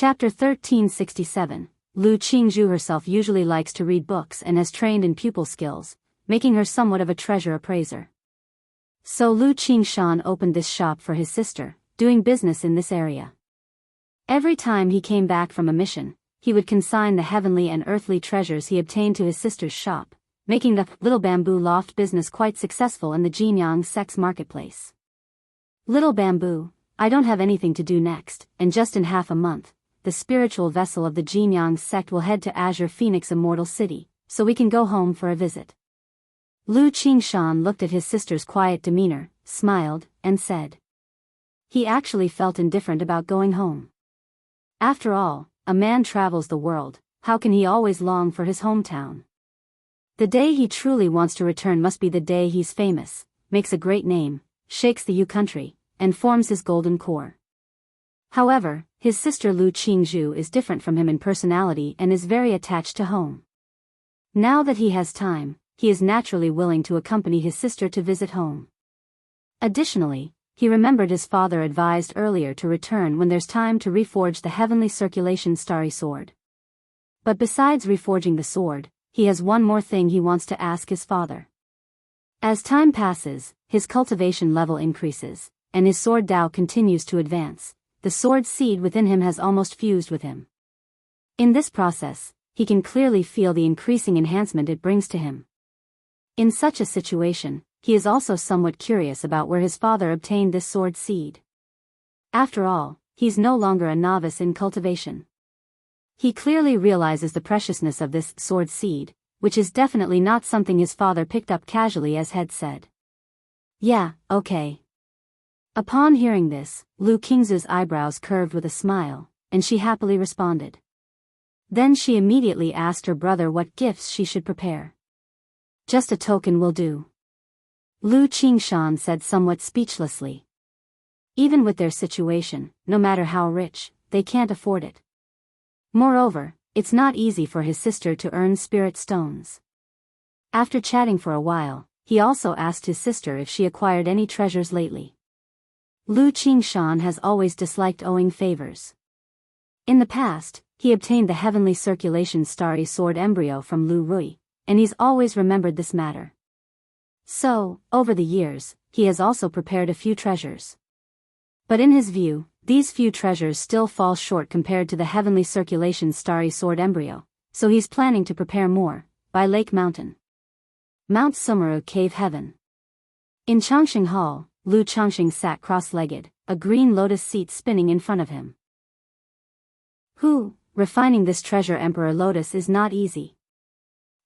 Chapter 1367. Lu Qingzhu herself usually likes to read books and has trained in pupil skills, making her somewhat of a treasure appraiser. So Lu Qingshan opened this shop for his sister, doing business in this area. Every time he came back from a mission, he would consign the heavenly and earthly treasures he obtained to his sister's shop, making the Little Bamboo Loft business quite successful in the Jinyang sex marketplace. Little Bamboo, I don't have anything to do next, and just in half a month, the spiritual vessel of the Jinyang sect will head to Azure Phoenix Immortal City, so we can go home for a visit. Lu Qingshan looked at his sister's quiet demeanor, smiled, and said. He actually felt indifferent about going home. After all, a man travels the world, how can he always long for his hometown? The day he truly wants to return must be the day he's famous, makes a great name, shakes the Yu country, and forms his golden core. However, his sister Lu Qingzhu is different from him in personality and is very attached to home. Now that he has time, he is naturally willing to accompany his sister to visit home. Additionally, he remembered his father advised earlier to return when there's time to reforge the heavenly circulation starry sword. But besides reforging the sword, he has one more thing he wants to ask his father. As time passes, his cultivation level increases, and his sword Dao continues to advance. The sword seed within him has almost fused with him. In this process, he can clearly feel the increasing enhancement it brings to him. In such a situation, he is also somewhat curious about where his father obtained this sword seed. After all, he's no longer a novice in cultivation. He clearly realizes the preciousness of this sword seed, which is definitely not something his father picked up casually as had said. Yeah, okay. Upon hearing this, Lu Qingzhu's eyebrows curved with a smile, and she happily responded. Then she immediately asked her brother what gifts she should prepare. Just a token will do. Lu Qingshan said somewhat speechlessly. Even with their situation, no matter how rich, they can't afford it. Moreover, it's not easy for his sister to earn spirit stones. After chatting for a while, he also asked his sister if she acquired any treasures lately. Lu Qingshan has always disliked owing favors. In the past, he obtained the heavenly circulation starry sword embryo from Lu Rui, and he's always remembered this matter. So, over the years, he has also prepared a few treasures. But in his view, these few treasures still fall short compared to the heavenly circulation starry sword embryo, so he's planning to prepare more, by Lake Mountain. Mount Sumeru Cave Heaven. In Changxing Hall, Lu Changxing sat cross-legged, a green lotus seat spinning in front of him. Refining this treasure Emperor Lotus is not easy.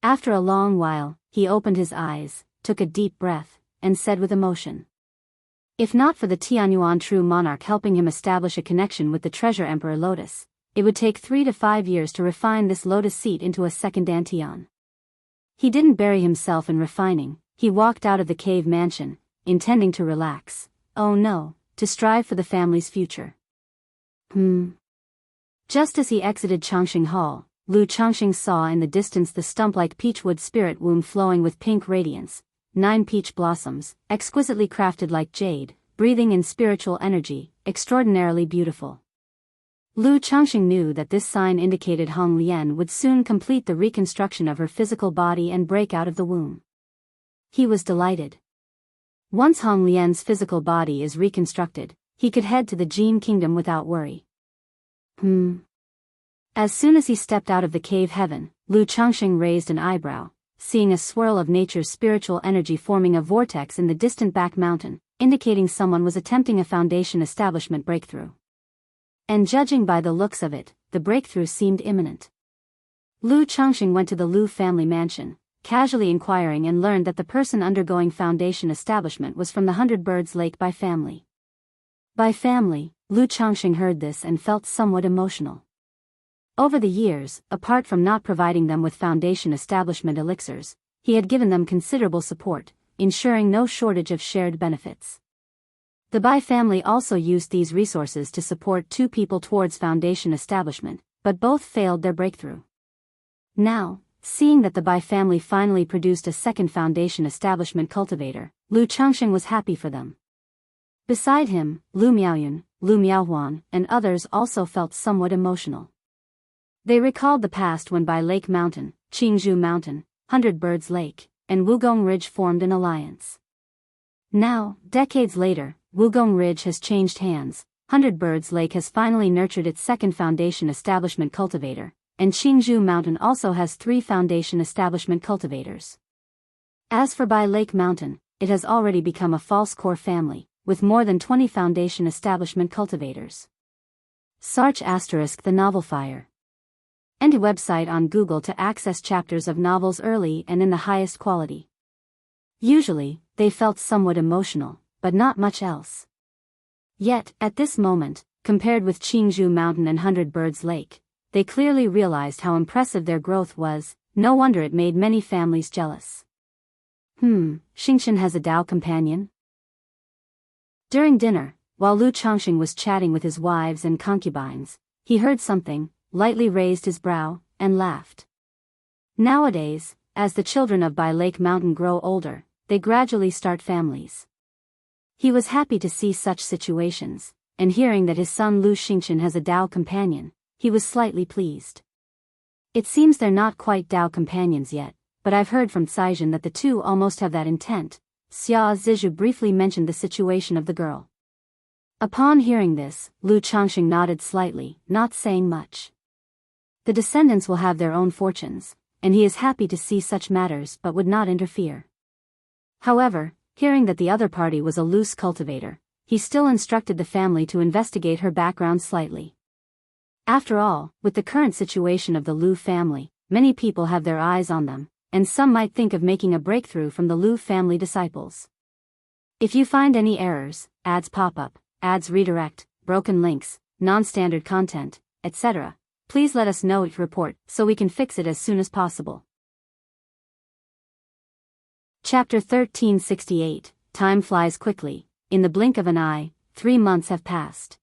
After a long while, he opened his eyes, took a deep breath, and said with emotion. If not for the Tianyuan true monarch helping him establish a connection with the treasure Emperor Lotus, it would take 3 to 5 years to refine this lotus seat into a second Dantian. He didn't bury himself in refining, he walked out of the cave mansion, intending to relax, oh no, to strive for the family's future. Just as he exited Changxing Hall, Lu Changxing saw in the distance the stump-like peachwood spirit womb flowing with pink radiance, 9 peach blossoms, exquisitely crafted like jade, breathing in spiritual energy, extraordinarily beautiful. Lu Changxing knew that this sign indicated Hong Lian would soon complete the reconstruction of her physical body and break out of the womb. He was delighted. Once Hong Lian's physical body is reconstructed, he could head to the Jin Kingdom without worry. As soon as he stepped out of the cave heaven, Lu Changxing raised an eyebrow, seeing a swirl of nature's spiritual energy forming a vortex in the distant back mountain, indicating someone was attempting a foundation establishment breakthrough. And judging by the looks of it, the breakthrough seemed imminent. Lu Changxing went to the Lu family mansion, casually inquiring, and learned that the person undergoing foundation establishment was from the 100 Birds Lake Bai family. By family, Lu Changxing heard this and felt somewhat emotional. Over the years, apart from not providing them with foundation establishment elixirs, he had given them considerable support, ensuring no shortage of shared benefits. The Bai family also used these resources to support 2 people towards foundation establishment, but both failed their breakthrough. Now, seeing that the Bai family finally produced a second foundation establishment cultivator, Lu Changxing was happy for them. Beside him, Lu Miaoyun, Lu Miaohuan, and others also felt somewhat emotional. They recalled the past when Bai Lake Mountain, Qingzhou Mountain, Hundred Birds Lake, and Wugong Ridge formed an alliance. Now, decades later, Wugong Ridge has changed hands, Hundred Birds Lake has finally nurtured its second foundation establishment cultivator, and Qingzhou Mountain also has 3 foundation establishment cultivators. As for Bai Lake Mountain, it has already become a false core family, with more than 20 foundation establishment cultivators. Search * the novel Fire. And a website on Google to access chapters of novels early and in the highest quality. Usually, they felt somewhat emotional, but not much else. Yet, at this moment, compared with Qingzhou Mountain and Hundred Birds Lake, they clearly realized how impressive their growth was. No wonder it made many families jealous. Xingchen has a Dao companion? During dinner, while Lu Changxing was chatting with his wives and concubines, he heard something, lightly raised his brow, and laughed. Nowadays, as the children of Bai Lake Mountain grow older, they gradually start families. He was happy to see such situations, and hearing that his son Lu Xingchen has a Dao companion, he was slightly pleased. It seems they're not quite Dao companions yet, but I've heard from Caizhen that the two almost have that intent. Xia Zizhu briefly mentioned the situation of the girl. Upon hearing this, Lu Changxing nodded slightly, not saying much. The descendants will have their own fortunes, and he is happy to see such matters but would not interfere. However, hearing that the other party was a loose cultivator, he still instructed the family to investigate her background slightly. After all, with the current situation of the Lu family, many people have their eyes on them, and some might think of making a breakthrough from the Lu family disciples. If you find any errors, ads pop up, ads redirect, broken links, non-standard content, etc., please let us know it report so we can fix it as soon as possible. Chapter 1368, Time flies quickly. In the blink of an eye, 3 months have passed.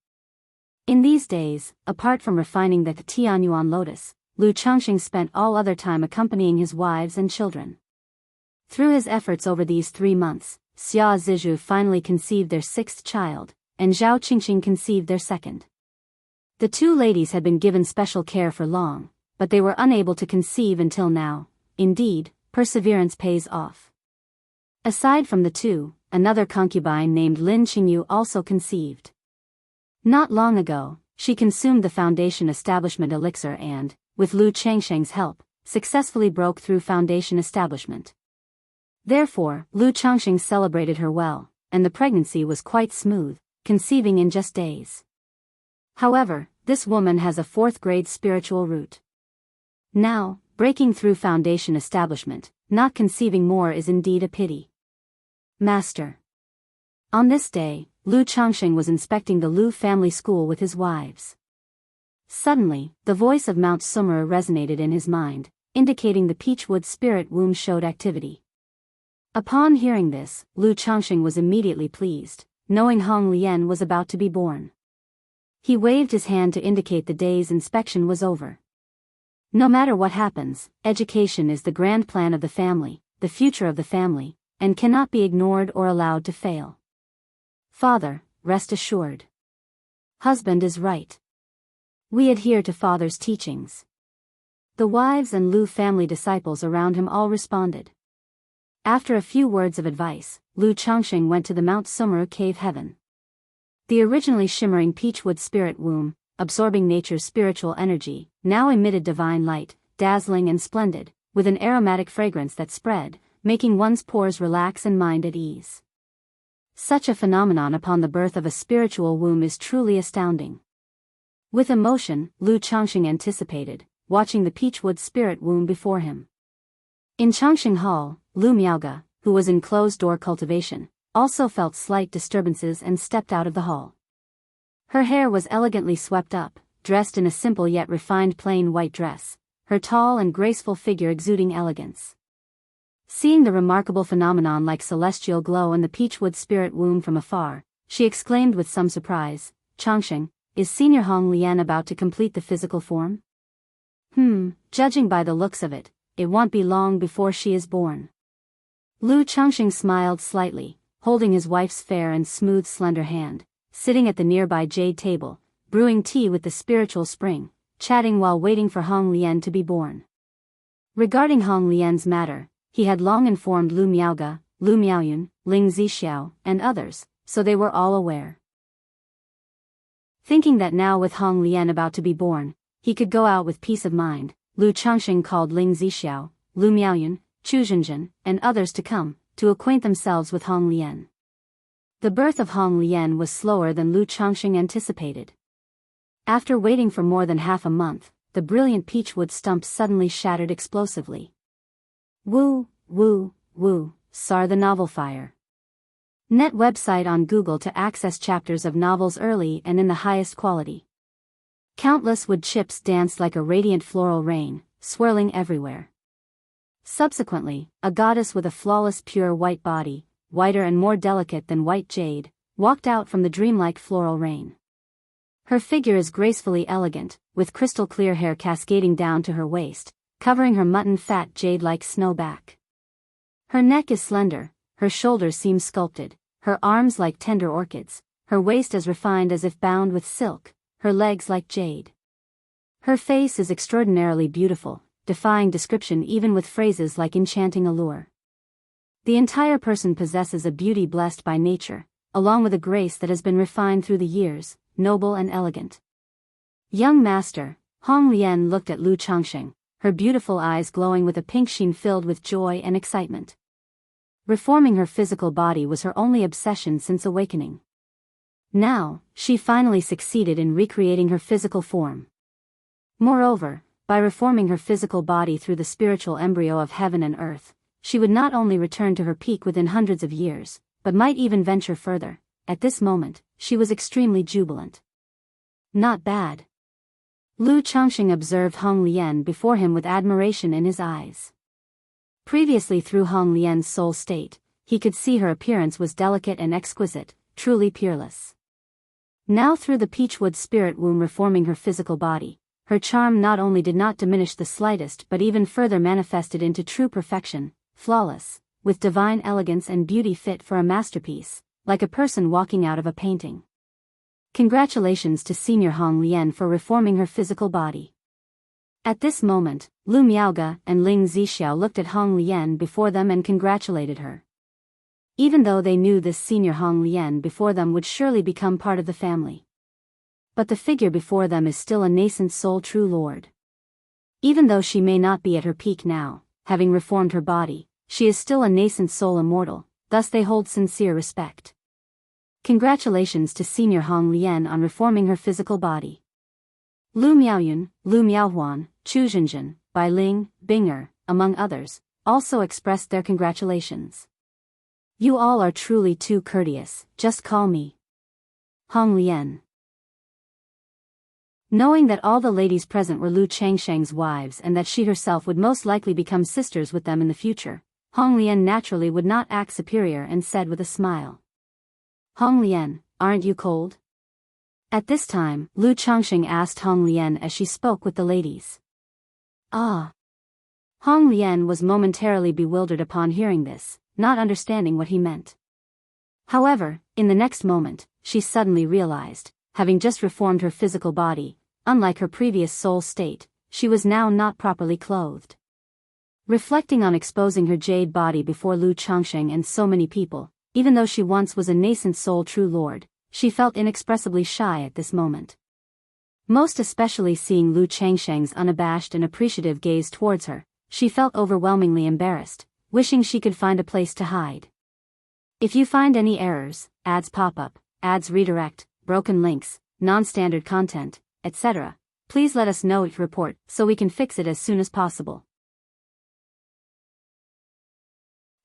In these days, apart from refining the Tianyuan lotus, Lu Changxing spent all other time accompanying his wives and children. Through his efforts over these 3 months, Xia Zizhu finally conceived their 6th child, and Zhao Qingqing conceived their 2nd. The 2 ladies had been given special care for long, but they were unable to conceive until now. Indeed, perseverance pays off. Aside from the 2, another concubine named Lin Qingyu also conceived. Not long ago, she consumed the foundation establishment elixir and, with Lu Changxing's help, successfully broke through foundation establishment. Therefore, Lu Changxing celebrated her well, and the pregnancy was quite smooth, conceiving in just days. However, this woman has a 4th-grade spiritual root. Now, breaking through foundation establishment, not conceiving more is indeed a pity. Master. On this day, Lu Changxing was inspecting the Lu family school with his wives. Suddenly, the voice of Mount Sumeru resonated in his mind, indicating the Peachwood spirit womb showed activity. Upon hearing this, Lu Changxing was immediately pleased, knowing Hong Lian was about to be born. He waved his hand to indicate the day's inspection was over. No matter what happens, education is the grand plan of the family, the future of the family, and cannot be ignored or allowed to fail. Father, rest assured. Husband is right. We adhere to father's teachings. The wives and Lu family disciples around him all responded. After a few words of advice, Lu Changxing went to the Mount Sumeru cave heaven. The originally shimmering Peachwood spirit womb, absorbing nature's spiritual energy, now emitted divine light, dazzling and splendid, with an aromatic fragrance that spread, making one's pores relax and mind at ease. Such a phenomenon upon the birth of a spiritual womb is truly astounding. With emotion, Lu Changxing anticipated, watching the Peachwood spirit womb before him. In Changxing Hall, Lu Miaoga, who was in closed-door cultivation, also felt slight disturbances and stepped out of the hall. Her hair was elegantly swept up, dressed in a simple yet refined plain white dress, her tall and graceful figure exuding elegance. Seeing the remarkable phenomenon like celestial glow in the Peachwood spirit womb from afar, she exclaimed with some surprise, "Changxing, is Senior Hong Lian about to complete the physical form?" Judging by the looks of it, it won't be long before she is born." Lu Changxing smiled slightly, holding his wife's fair and smooth slender hand, sitting at the nearby jade table, brewing tea with the spiritual spring, chatting while waiting for Hong Lian to be born. Regarding Hong Lian's matter, he had long informed Lu Miaoge, Lu Miaoyun, Ling Zixiao, and others, so they were all aware. Thinking that now with Hong Lian about to be born, he could go out with peace of mind, Lu Changxing called Ling Zixiao, Lu Miaoyun, Chu Zhenjin, and others to come, to acquaint themselves with Hong Lian. The birth of Hong Lian was slower than Lu Changxing anticipated. After waiting for more than half a month, the brilliant peachwood stump suddenly shattered explosively. Woo, woo, woo, SAR the novel fire. Net website on Google to access chapters of novels early and in the highest quality. Countless wood chips danced like a radiant floral rain, swirling everywhere. Subsequently, a goddess with a flawless pure white body, whiter and more delicate than white jade, walked out from the dreamlike floral rain. Her figure is gracefully elegant, with crystal clear hair cascading down to her waist, covering her mutton-fat jade-like snow back. Her neck is slender, her shoulders seem sculpted, her arms like tender orchids, her waist as refined as if bound with silk, her legs like jade. Her face is extraordinarily beautiful, defying description even with phrases like enchanting allure. The entire person possesses a beauty blessed by nature, along with a grace that has been refined through the years, noble and elegant. Young master, Hong Lian looked at Lu Changxing, her beautiful eyes glowing with a pink sheen filled with joy and excitement. Reforming her physical body was her only obsession since awakening. Now, she finally succeeded in recreating her physical form. Moreover, by reforming her physical body through the spiritual embryo of heaven and earth, she would not only return to her peak within hundreds of years, but might even venture further. At this moment, she was extremely jubilant. Not bad. Lu Changxing observed Hong Lian before him with admiration in his eyes. Previously through Hong Lian's soul state, he could see her appearance was delicate and exquisite, truly peerless. Now through the peachwood spirit womb reforming her physical body, her charm not only did not diminish the slightest but even further manifested into true perfection, flawless, with divine elegance and beauty fit for a masterpiece, like a person walking out of a painting. Congratulations to Senior Hong Lian for reforming her physical body. At this moment, Lu Miaoge and Ling Zixiao looked at Hong Lian before them and congratulated her. Even though they knew this Senior Hong Lian before them would surely become part of the family. But the figure before them is still a nascent soul true lord. Even though she may not be at her peak now, having reformed her body, she is still a nascent soul immortal, thus they hold sincere respect. Congratulations to Senior Hong Lian on reforming her physical body. Lu Miaoyun, Lu Miaohuan, Chu Zhenjin, Bai Ling, Binger, among others, also expressed their congratulations. You all are truly too courteous, just call me Hong Lian. Knowing that all the ladies present were Lu Changxing's wives and that she herself would most likely become sisters with them in the future, Hong Lian naturally would not act superior and said with a smile. Hong Lian, aren't you cold? At this time, Lu Changxing asked Hong Lian as she spoke with the ladies. Ah. Hong Lian was momentarily bewildered upon hearing this, not understanding what he meant. However, in the next moment, she suddenly realized, having just reformed her physical body, unlike her previous soul state, she was now not properly clothed. Reflecting on exposing her jade body before Lu Changxing and so many people, even though she once was a nascent soul true lord, she felt inexpressibly shy at this moment. Most especially seeing Lu Changxing's unabashed and appreciative gaze towards her, she felt overwhelmingly embarrassed, wishing she could find a place to hide. If you find any errors, ads pop up, ads redirect, broken links, non-standard content, etc., please let us know each report so we can fix it as soon as possible.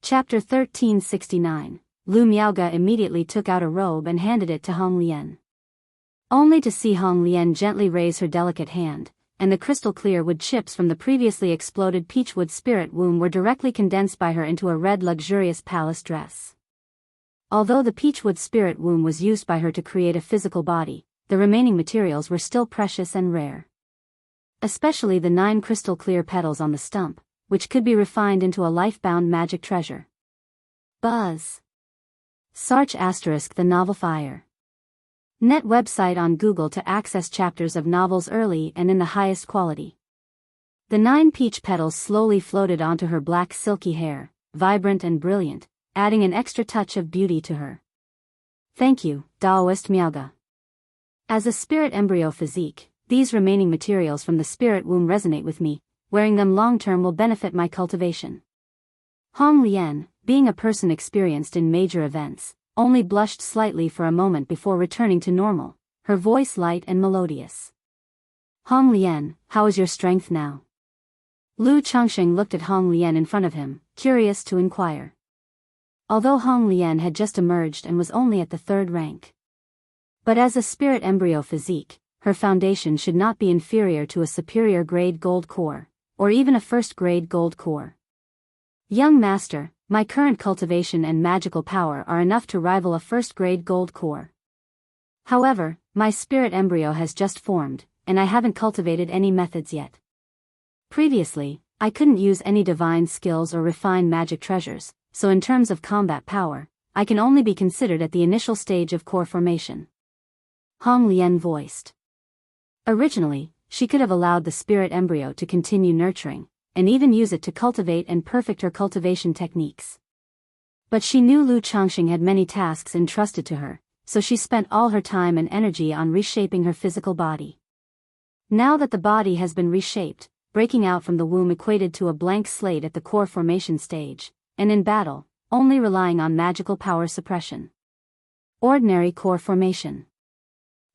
Chapter 1369. Lu Miaoge immediately took out a robe and handed it to Hong Lian. Only to see Hong Lian gently raise her delicate hand, and the crystal clear wood chips from the previously exploded peachwood spirit womb were directly condensed by her into a red luxurious palace dress. Although the peachwood spirit womb was used by her to create a physical body, the remaining materials were still precious and rare. Especially the 9 crystal clear petals on the stump, which could be refined into a life-bound magic treasure. Buzz. Sarch ** the novel fire. Net website on Google to access chapters of novels early and in the highest quality. The 9 peach petals slowly floated onto her black silky hair, vibrant and brilliant, adding an extra touch of beauty to her. Thank you, Taoist Miaoga. As a spirit embryo physique, these remaining materials from the spirit womb resonate with me. Wearing them long-term will benefit my cultivation. Hong Lian, being a person experienced in major events, only blushed slightly for a moment before returning to normal, her voice light and melodious. Hong Lian, how is your strength now? Lu Changsheng looked at Hong Lian in front of him, curious to inquire. Although Hong Lian had just emerged and was only at the 3rd rank. But as a spirit embryo physique, her foundation should not be inferior to a superior grade gold core, or even a 1st grade gold core. Young master, my current cultivation and magical power are enough to rival a 1st grade gold core. However, my spirit embryo has just formed, and I haven't cultivated any methods yet. Previously, I couldn't use any divine skills or refine magic treasures, so in terms of combat power, I can only be considered at the initial stage of core formation. Hong Lian voiced. Originally, she could have allowed the spirit embryo to continue nurturing, and even use it to cultivate and perfect her cultivation techniques. But she knew Lu Changxing had many tasks entrusted to her, so she spent all her time and energy on reshaping her physical body. Now that the body has been reshaped, breaking out from the womb equated to a blank slate at the core formation stage, and in battle, only relying on magical power suppression. Ordinary core formation.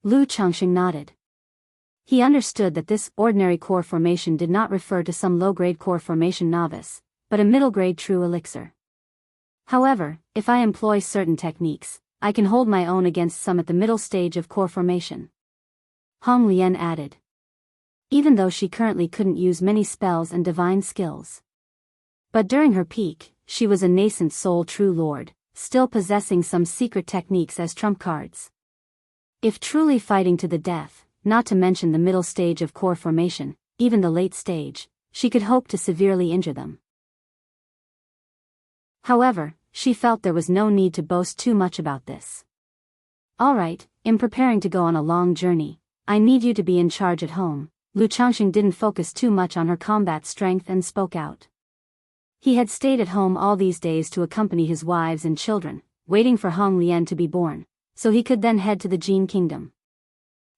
Lu Changxing nodded. He understood that this ordinary core formation did not refer to some low-grade core formation novice, but a middle-grade true elixir. However, if I employ certain techniques, I can hold my own against some at the middle stage of core formation. Hong Lian added. Even though she currently couldn't use many spells and divine skills. But during her peak, she was a nascent soul true lord, still possessing some secret techniques as trump cards. If truly fighting to the death, not to mention the middle stage of core formation, even the late stage, she could hope to severely injure them. However, she felt there was no need to boast too much about this. Alright, in preparing to go on a long journey, I need you to be in charge at home. Lu Changxing didn't focus too much on her combat strength and spoke out. He had stayed at home all these days to accompany his wives and children, waiting for Hong Lian to be born, so he could then head to the Jin Kingdom.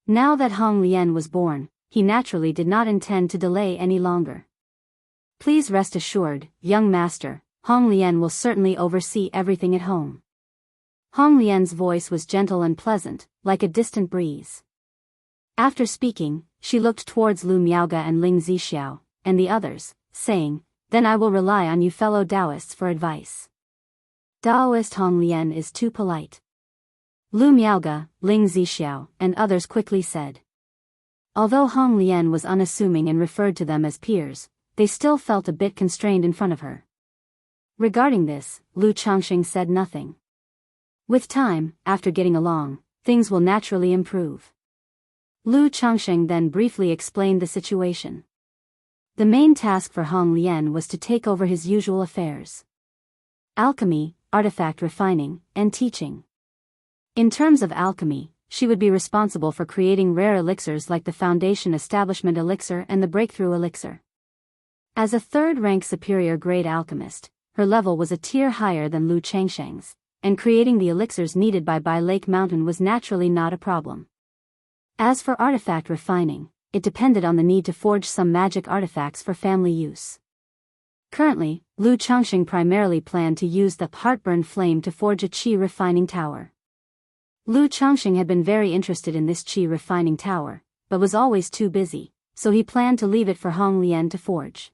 Now that Hong Lian was born, he naturally did not intend to delay any longer. Please rest assured, young master, Hong Lian will certainly oversee everything at home. Hong Lian's voice was gentle and pleasant, like a distant breeze. After speaking, she looked towards Lu Miaoga and Ling Zixiao, and the others, saying, Then I will rely on you fellow Taoists for advice. Taoist Hong Lian is too polite. Lu Miaoga, Ling Zixiao, and others quickly said. Although Hong Lian was unassuming and referred to them as peers, they still felt a bit constrained in front of her. Regarding this, Lu Changxing said nothing. With time, after getting along, things will naturally improve. Lu Changxing then briefly explained the situation. The main task for Hong Lian was to take over his usual affairs. Alchemy, artifact refining, and teaching. In terms of alchemy, she would be responsible for creating rare elixirs like the Foundation Establishment Elixir and the Breakthrough Elixir. As a 3rd-rank superior grade alchemist, her level was a tier higher than Lu Changsheng's, and creating the elixirs needed by Lake Mountain was naturally not a problem. As for artifact refining, it depended on the need to forge some magic artifacts for family use. Currently, Lu Changxing primarily planned to use the Heartburn Flame to forge a qi refining tower. Lu Changxing had been very interested in this qi refining tower, but was always too busy, so he planned to leave it for Hong Lian to forge.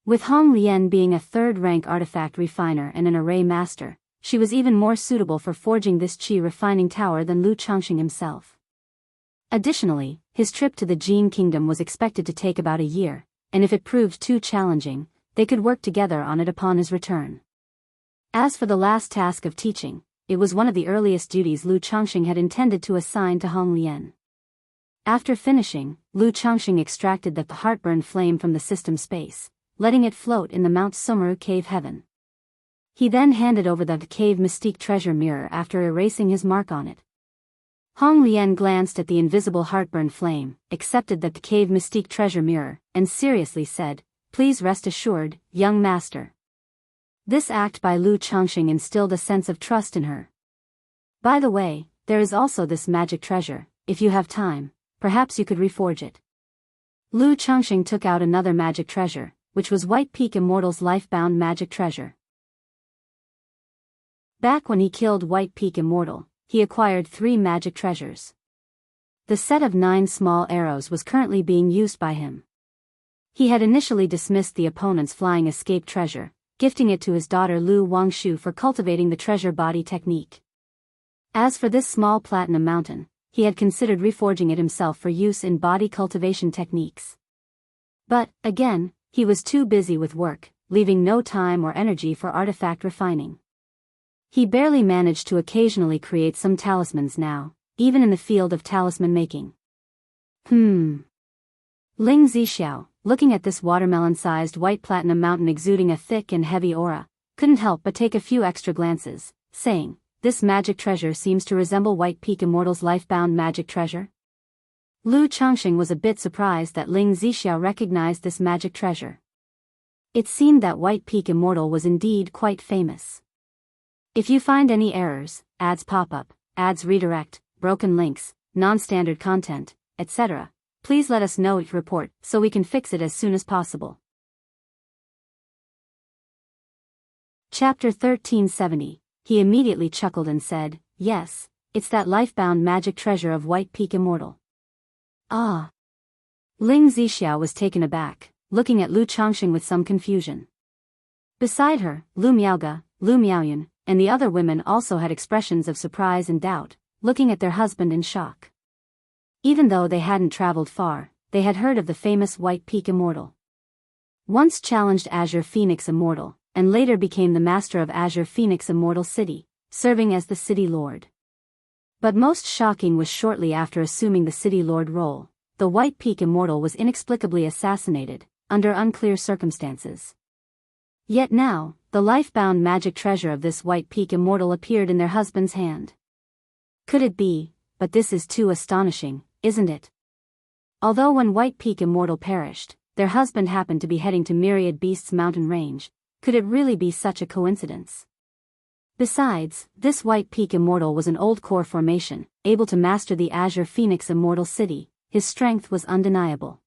With Hong Lian being a 3rd-rank artifact refiner and an array master, she was even more suitable for forging this qi refining tower than Lu Changxing himself. Additionally, his trip to the Jin Kingdom was expected to take about a year, and if it proved too challenging, they could work together on it upon his return. As for the last task of teaching, it was one of the earliest duties Lu Changxing had intended to assign to Hong Lian. After finishing, Lu Changxing extracted the Heartburn Flame from the system space, letting it float in the Mount Sumeru cave heaven. He then handed over the cave mystique treasure mirror after erasing his mark on it. Hong Lian glanced at the invisible heartburn flame, accepted the cave mystique treasure mirror, and seriously said, "Please rest assured, young master." This act by Lu Changxing instilled a sense of trust in her. "By the way, there is also this magic treasure. If you have time, perhaps you could reforge it." Lu Changxing took out another magic treasure, which was White Peak Immortal's life-bound magic treasure. Back when he killed White Peak Immortal, he acquired 3 magic treasures. The set of 9 small arrows was currently being used by him. He had initially dismissed the opponent's flying escape treasure, gifting it to his daughter Lu Wangshu for cultivating the treasure body technique. As for this small platinum mountain, he had considered reforging it himself for use in body cultivation techniques. But, again, he was too busy with work, leaving no time or energy for artifact refining. He barely managed to occasionally create some talismans now, even in the field of talisman making. Ling Zixiao, looking at this watermelon-sized white platinum mountain exuding a thick and heavy aura, couldn't help but take a few extra glances, saying, "This magic treasure seems to resemble White Peak Immortal's life-bound magic treasure." Lu Changxing was a bit surprised that Ling Zixiao recognized this magic treasure. It seemed that White Peak Immortal was indeed quite famous. If you find any errors, ads pop up, ads redirect, broken links, non-standard content, etc., please let us know each report so we can fix it as soon as possible. Chapter 1370. He immediately chuckled and said, "Yes, it's that life-bound magic treasure of White Peak Immortal." Ah. Ling Zixiao was taken aback, looking at Lu Changxing with some confusion. Beside her, Lu Miaoge, Lu Miaoyun, and the other women also had expressions of surprise and doubt, looking at their husband in shock. Even though they hadn't traveled far, they had heard of the famous White Peak Immortal. Once challenged Azure Phoenix Immortal, and later became the master of Azure Phoenix Immortal City, serving as the city lord. But most shocking was shortly after assuming the city lord role, the White Peak Immortal was inexplicably assassinated, under unclear circumstances. Yet now, the life-bound magic treasure of this White Peak Immortal appeared in their husband's hand. Could it be? But this is too astonishing, isn't it? Although when White Peak Immortal perished, their husband happened to be heading to Myriad Beasts mountain range, could it really be such a coincidence? Besides, this White Peak Immortal was an old core formation, able to master the Azure Phoenix Immortal City. His strength was undeniable.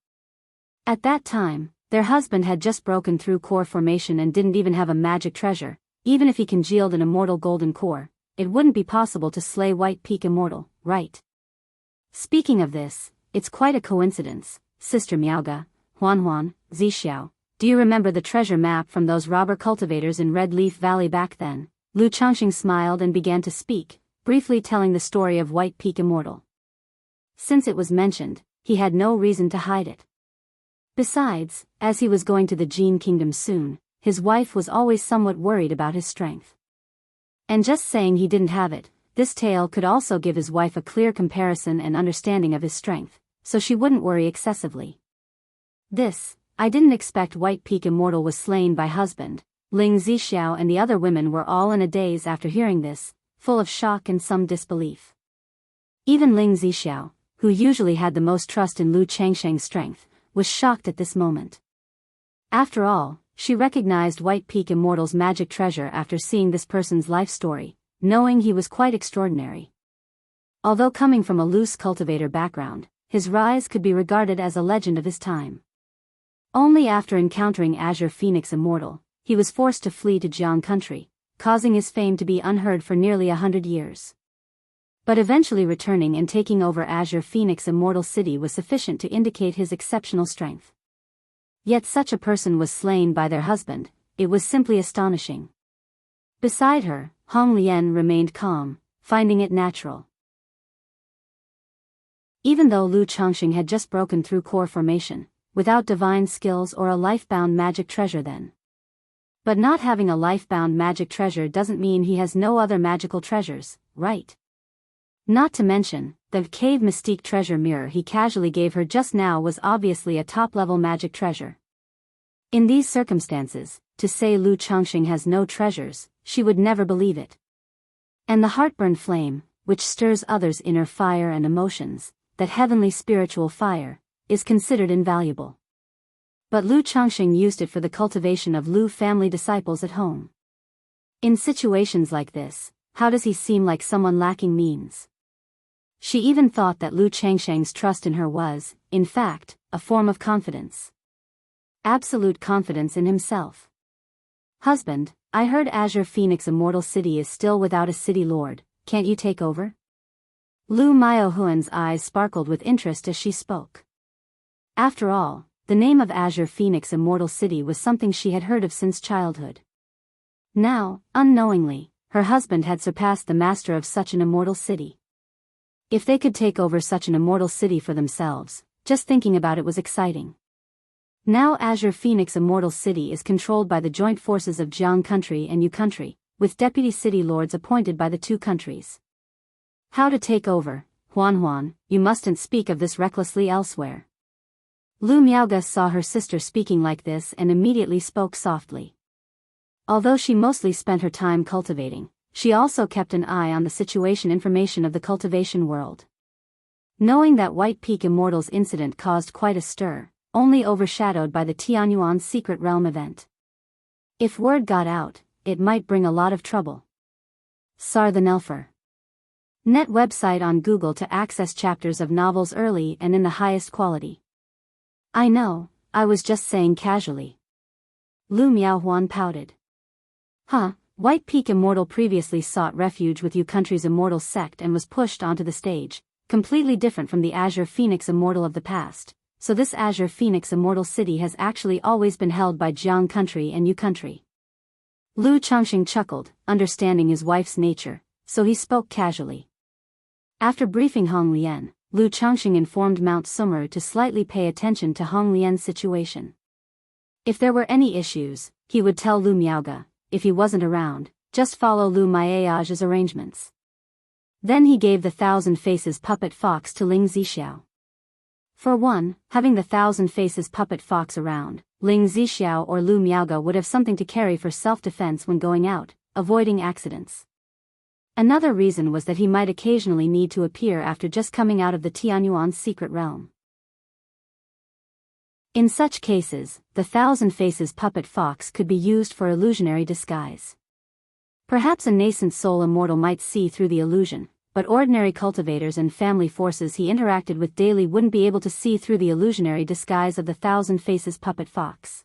At that time, their husband had just broken through core formation and didn't even have a magic treasure. Even if he congealed an immortal golden core, it wouldn't be possible to slay White Peak Immortal, right? Speaking of this, it's quite a coincidence, Sister Miaoge, Huan, Zixiao. Do you remember the treasure map from those robber cultivators in Red Leaf Valley back then? Lu Changxing smiled and began to speak, briefly telling the story of White Peak Immortal. Since it was mentioned, he had no reason to hide it. Besides, as he was going to the Gene Kingdom soon, his wife was always somewhat worried about his strength. And just saying he didn't have it, this tale could also give his wife a clear comparison and understanding of his strength, so she wouldn't worry excessively. I didn't expect White Peak Immortal was slain by husband. Ling Zixiao and the other women were all in a daze after hearing this, full of shock and some disbelief. Even Ling Zixiao, who usually had the most trust in Lu Changxing's strength, was shocked at this moment. After all, she recognized White Peak Immortal's magic treasure after seeing this person's life story, knowing he was quite extraordinary. Although coming from a loose cultivator background, his rise could be regarded as a legend of his time. Only after encountering Azure Phoenix Immortal, he was forced to flee to Jiang country, causing his fame to be unheard for nearly 100 years. But eventually returning and taking over Azure Phoenix Immortal City was sufficient to indicate his exceptional strength. Yet such a person was slain by their husband, it was simply astonishing. Beside her, Hong Lian remained calm, finding it natural. Even though Lu Changxing had just broken through core formation, without divine skills or a life-bound magic treasure then. But not having a life-bound magic treasure doesn't mean he has no other magical treasures, right? Not to mention, the cave mystique treasure mirror he casually gave her just now was obviously a top-level magic treasure. In these circumstances, to say Lu Changxing has no treasures, she would never believe it. And the heartburn flame, which stirs others' inner fire and emotions, that heavenly spiritual fire, is considered invaluable. But Lu Changxing used it for the cultivation of Lu family disciples at home. In situations like this, how does he seem like someone lacking means? She even thought that Lu Changsheng's trust in her was, in fact, a form of confidence. Absolute confidence in himself. Husband, I heard Azure Phoenix Immortal City is still without a city lord, can't you take over? Lu Miaohuan's eyes sparkled with interest as she spoke. After all, the name of Azure Phoenix Immortal City was something she had heard of since childhood. Now, unknowingly, her husband had surpassed the master of such an immortal city. If they could take over such an immortal city for themselves, just thinking about it was exciting. Now Azure Phoenix Immortal City is controlled by the joint forces of Jiang Country and Yu Country, with deputy city lords appointed by the two countries. How to take over, Huan, you mustn't speak of this recklessly elsewhere. Lu Miaoga saw her sister speaking like this and immediately spoke softly. Although she mostly spent her time cultivating, she also kept an eye on the situation information of the cultivation world. Knowing that White Peak Immortals incident caused quite a stir, only overshadowed by the Tianyuan Secret Realm event. If word got out, it might bring a lot of trouble. Sar the Nelfer. Net website on Google to access chapters of novels early and in the highest quality. I know, I was just saying casually. Lu Miaohuan pouted. White Peak Immortal previously sought refuge with Yu Country's Immortal sect and was pushed onto the stage, completely different from the Azure Phoenix Immortal of the past, so this Azure Phoenix Immortal City has actually always been held by Jiang Country and Yu Country. Lu Changxing chuckled, understanding his wife's nature, so he spoke casually. After briefing Hong Lian, Lu Changxing informed Mount Sumeru to slightly pay attention to Hong Lian's situation. If there were any issues, he would tell Lu Miaoga. If he wasn't around, just follow Lu Miaoge's arrangements. Then he gave the Thousand Faces puppet fox to Ling Zixiao. For one, having the Thousand Faces puppet fox around, Ling Zixiao or Lu Miaoga would have something to carry for self-defense when going out, avoiding accidents. Another reason was that he might occasionally need to appear after just coming out of the Tianyuan Secret Realm. In such cases, the Thousand Faces puppet fox could be used for illusionary disguise. Perhaps a nascent soul immortal might see through the illusion, but ordinary cultivators and family forces he interacted with daily wouldn't be able to see through the illusionary disguise of the Thousand Faces puppet fox.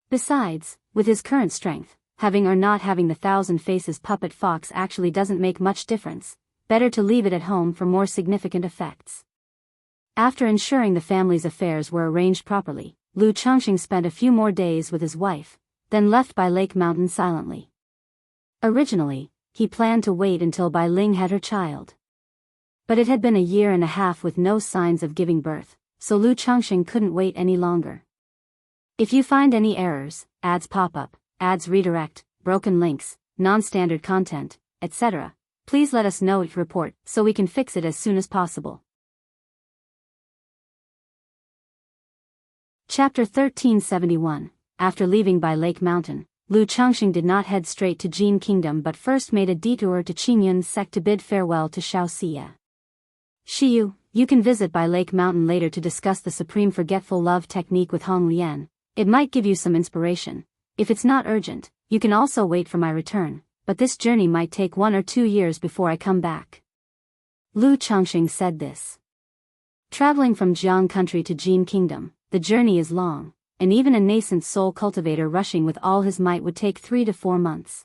Besides, with his current strength, having or not having the Thousand Faces puppet fox actually doesn't make much difference, better to leave it at home for more significant effects. After ensuring the family's affairs were arranged properly, Lu Changxing spent a few more days with his wife, then left Bai Lake Mountain silently. Originally, he planned to wait until Bai Ling had her child. But it had been a year and a half with no signs of giving birth, so Lu Changxing couldn't wait any longer. If you find any errors, ads pop up, ads redirect, broken links, non-standard content, etc., please let us know at report so we can fix it as soon as possible. Chapter 1371. After leaving Bai Lake Mountain, Lu Changxing did not head straight to Jin Kingdom but first made a detour to Qingyun's sect to bid farewell to Xiao Xia. Shiyu, you can visit Bai Lake Mountain later to discuss the Supreme Forgetful Love technique with Hong Lian. It might give you some inspiration. If it's not urgent, you can also wait for my return, but this journey might take 1 or 2 years before I come back. Lu Changxing said this. Traveling from Jiang Country to Jin Kingdom, the journey is long, and even a nascent soul cultivator rushing with all his might would take 3 to 4 months.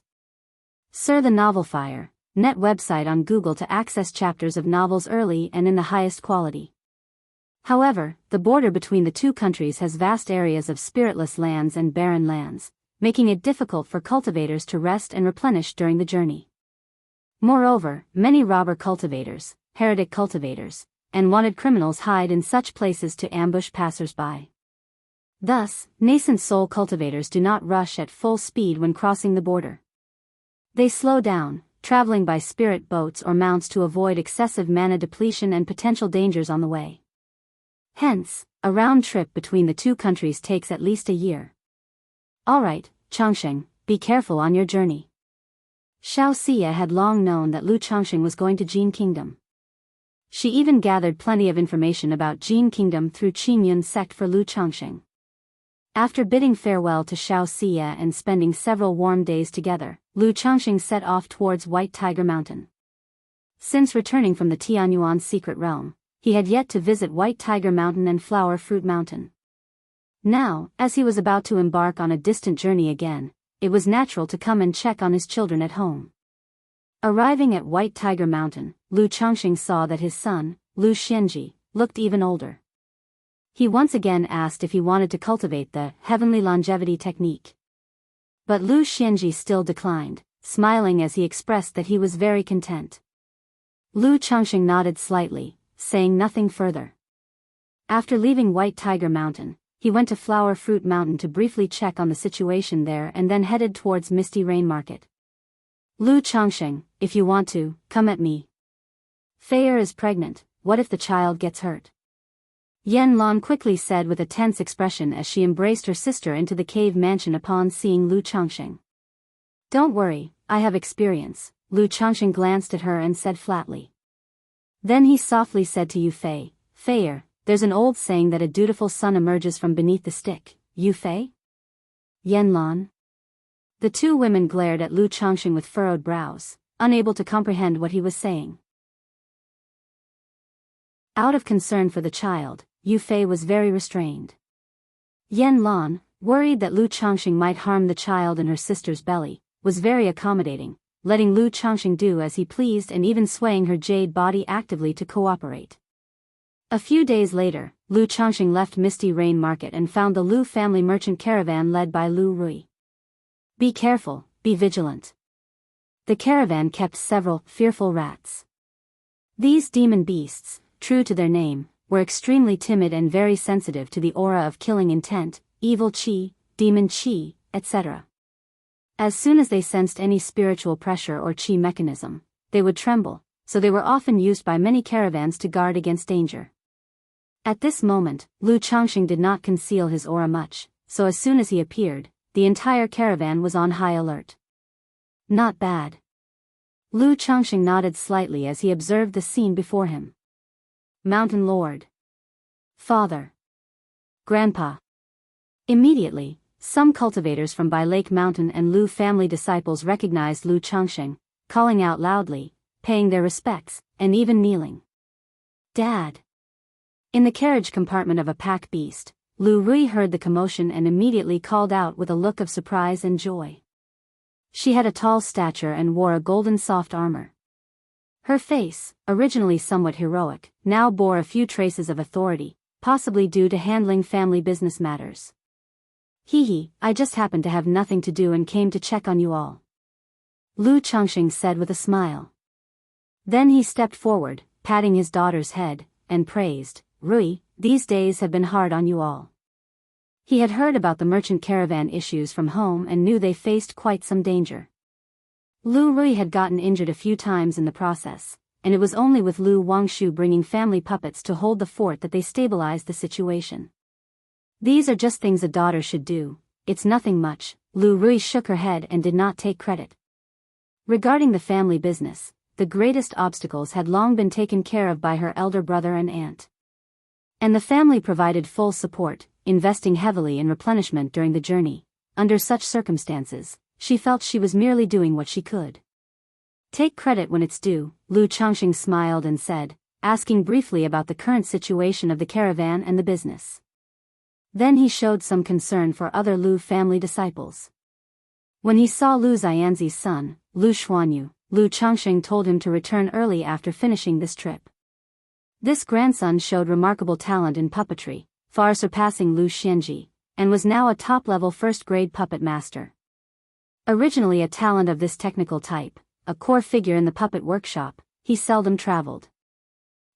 Sir the Novel Fire, net website on Google to access chapters of novels early and in the highest quality. However, the border between the two countries has vast areas of spiritless lands and barren lands, making it difficult for cultivators to rest and replenish during the journey. Moreover, many robber cultivators, heretic cultivators, and wanted criminals hide in such places to ambush passers-by. Thus, nascent soul cultivators do not rush at full speed when crossing the border. They slow down, traveling by spirit boats or mounts to avoid excessive mana depletion and potential dangers on the way. Hence, a round trip between the two countries takes at least a year. Alright, Changxing, be careful on your journey. Xiao Xia had long known that Lu Changxing was going to Jin Kingdom. She even gathered plenty of information about Jin Kingdom through Qingyun's sect for Lu Changxing. After bidding farewell to Xiao Xia and spending several warm days together, Lu Changxing set off towards White Tiger Mountain. Since returning from the Tianyuan secret realm, he had yet to visit White Tiger Mountain and Flower Fruit Mountain. Now, as he was about to embark on a distant journey again, it was natural to come and check on his children at home. Arriving at White Tiger Mountain, Lu Changxing saw that his son, Lu Xianji, looked even older. He once again asked if he wanted to cultivate the heavenly longevity technique. But Lu Xianji still declined, smiling as he expressed that he was very content. Lu Changxing nodded slightly, saying nothing further. After leaving White Tiger Mountain, he went to Flower Fruit Mountain to briefly check on the situation there and then headed towards Misty Rain Market. Lu Changxing, if you want to, come at me. Feier is pregnant, what if the child gets hurt? Yan Lan quickly said with a tense expression as she embraced her sister into the cave mansion upon seeing Lu Changxing. Don't worry, I have experience, Lu Changxing glanced at her and said flatly. Then he softly said to Yu Fei, Feier, there's an old saying that a dutiful son emerges from beneath the stick, Yu Fei? Yan Lan? The two women glared at Lu Changxing with furrowed brows, unable to comprehend what he was saying. Out of concern for the child, Yu Fei was very restrained. Yan Lan, worried that Lu Changxing might harm the child in her sister's belly, was very accommodating, letting Lu Changxing do as he pleased and even swaying her jade body actively to cooperate. A few days later, Lu Changxing left Misty Rain Market and found the Lu family merchant caravan led by Lu Rui. Be careful, be vigilant. The caravan kept several fearful rats. These demon beasts, true to their name, were extremely timid and very sensitive to the aura of killing intent, evil chi, demon chi, etc. As soon as they sensed any spiritual pressure or chi mechanism, they would tremble, so they were often used by many caravans to guard against danger. At this moment, Lu Changxing did not conceal his aura much, so as soon as he appeared, the entire caravan was on high alert. Not bad. Lu Changxing nodded slightly as he observed the scene before him. Mountain Lord. Father. Grandpa. Immediately, some cultivators from Bai Lake Mountain and Lu family disciples recognized Lu Changxing, calling out loudly, paying their respects, and even kneeling. Dad. In the carriage compartment of a pack beast, Lu Rui heard the commotion and immediately called out with a look of surprise and joy. She had a tall stature and wore a golden soft armor. Her face, originally somewhat heroic, now bore a few traces of authority, possibly due to handling family business matters. Hee, I just happened to have nothing to do and came to check on you all. Lu Changxing said with a smile. Then he stepped forward, patting his daughter's head, and praised, Rui, these days have been hard on you all. He had heard about the merchant caravan issues from home and knew they faced quite some danger. Lu Rui had gotten injured a few times in the process, and it was only with Lu Wangshu bringing family puppets to hold the fort that they stabilized the situation. These are just things a daughter should do, it's nothing much, Lu Rui shook her head and did not take credit. Regarding the family business, the greatest obstacles had long been taken care of by her elder brother and aunt. And the family provided full support, investing heavily in replenishment during the journey. Under such circumstances, she felt she was merely doing what she could. Take credit when it's due, Lu Changxing smiled and said, asking briefly about the current situation of the caravan and the business. Then he showed some concern for other Lu family disciples. When he saw Lu Xianzi's son, Lu Xuanyu, Lu Changxing told him to return early after finishing this trip. This grandson showed remarkable talent in puppetry, far surpassing Lu Xianji, and was now a top-level first-grade puppet master. Originally a talent of this technical type, a core figure in the puppet workshop, he seldom traveled.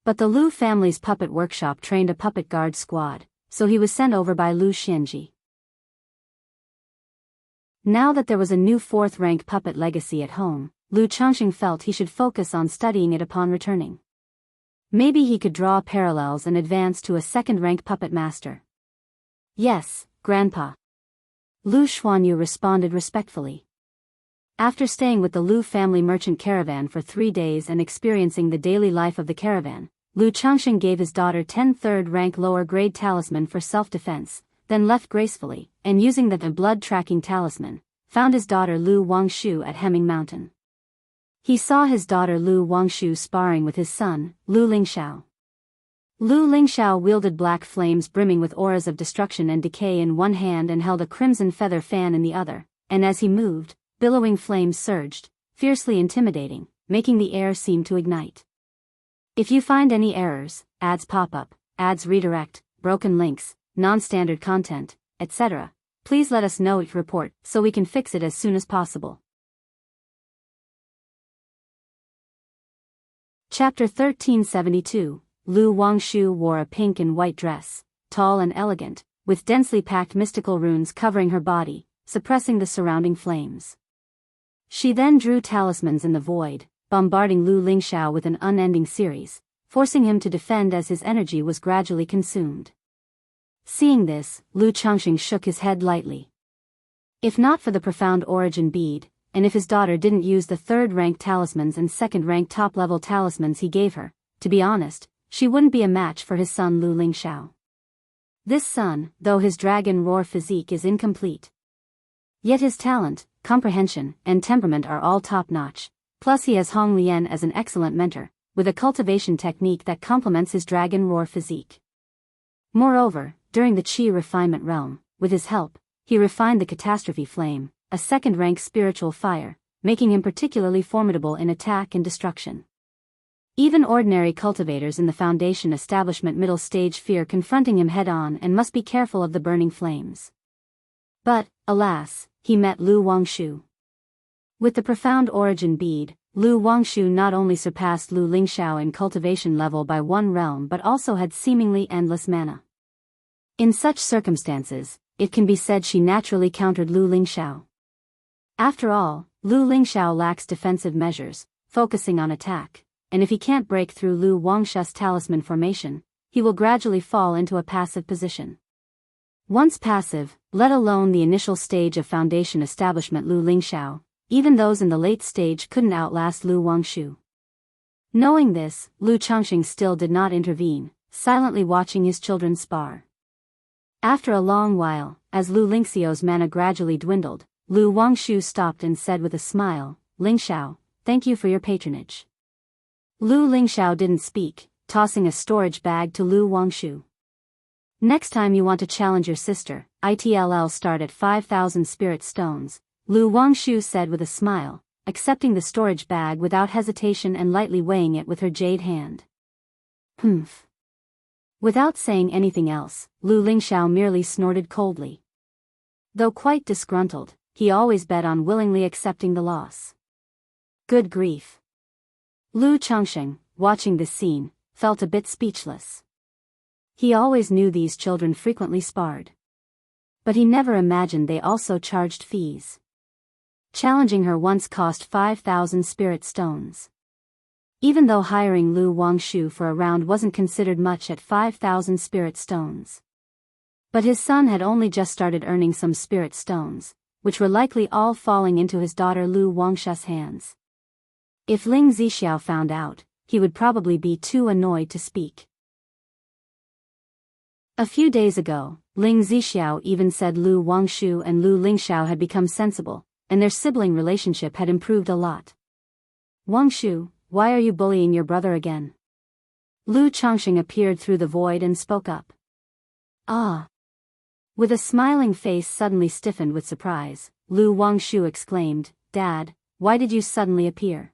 But the Lu family's puppet workshop trained a puppet guard squad, so he was sent over by Lu Xianji. Now that there was a new fourth-rank puppet legacy at home, Lu Changxing felt he should focus on studying it upon returning. Maybe he could draw parallels and advance to a second-rank puppet master. Yes, Grandpa. Lu Xuanyu responded respectfully. After staying with the Lu family merchant caravan for 3 days and experiencing the daily life of the caravan, Lu Changxing gave his daughter 10 third-rank lower-grade talisman for self-defense, then left gracefully, and using the blood-tracking talisman, found his daughter Lu Wangshu at Hemming Mountain. He saw his daughter Lu Wangshu sparring with his son, Lu Lingxiao. Lu Lingxiao wielded black flames brimming with auras of destruction and decay in one hand and held a crimson feather fan in the other, and as he moved, billowing flames surged, fiercely intimidating, making the air seem to ignite. If you find any errors, ads pop up, ads redirect, broken links, non-standard content, etc., please let us know each report so we can fix it as soon as possible. Chapter 1372. Lu Wangshu wore a pink and white dress, tall and elegant, with densely packed mystical runes covering her body, suppressing the surrounding flames. She then drew talismans in the void, bombarding Lu Lingxiao with an unending series, forcing him to defend as his energy was gradually consumed. Seeing this, Lu Changxing shook his head lightly. If not for the profound origin bead, and if his daughter didn't use the third-rank talismans and second-rank top-level talismans he gave her, to be honest, she wouldn't be a match for his son Lu Lingxiao. This son, though his dragon roar physique is incomplete. Yet his talent, comprehension, and temperament are all top-notch, plus he has Hong Lian as an excellent mentor, with a cultivation technique that complements his dragon roar physique. Moreover, during the Qi refinement realm, with his help, he refined the catastrophe flame, a second-rank spiritual fire, making him particularly formidable in attack and destruction. Even ordinary cultivators in the Foundation establishment middle stage fear confronting him head-on and must be careful of the burning flames. But, alas, he met Lu Wangshu. With the profound origin bead, Lu Wangshu not only surpassed Lu Lingxiao in cultivation level by 1 realm but also had seemingly endless mana. In such circumstances, it can be said she naturally countered Lu Lingxiao. After all, Lu Lingxiao lacks defensive measures, focusing on attack, and if he can't break through Lu Wangshu's talisman formation, he will gradually fall into a passive position. Once passive, let alone the initial stage of Foundation establishment Lu Lingxiao, even those in the late stage couldn't outlast Lu Wangshu. Knowing this, Lu Changxing still did not intervene, silently watching his children spar. After a long while, as Lu Lingxiao's mana gradually dwindled, Lu Wangshu stopped and said with a smile, "Lingxiao, thank you for your patronage." Lu Lingxiao didn't speak, tossing a storage bag to Lu Wangshu. "Next time you want to challenge your sister, it'll start at 5,000 spirit stones," Lu Wangshu said with a smile, accepting the storage bag without hesitation and lightly weighing it with her jade hand. "Humph." Without saying anything else, Lu Lingxiao merely snorted coldly. Though quite disgruntled, he always bet on willingly accepting the loss. Good grief. Lu Changxing, watching this scene, felt a bit speechless. He always knew these children frequently sparred. But he never imagined they also charged fees. Challenging her once cost 5,000 spirit stones. Even though hiring Lu Wangshu for a round wasn't considered much at 5,000 spirit stones. But his son had only just started earning some spirit stones, which were likely all falling into his daughter Lu Wangshu's hands. If Ling Zixiao found out, he would probably be too annoyed to speak. A few days ago, Ling Zixiao even said Lu Wangshu and Lu Lingxiao had become sensible, and their sibling relationship had improved a lot. "Wangshu, why are you bullying your brother again?" Lu Changxing appeared through the void and spoke up. "Ah." With a smiling face suddenly stiffened with surprise, Lu Wangshu exclaimed, "Dad, why did you suddenly appear?"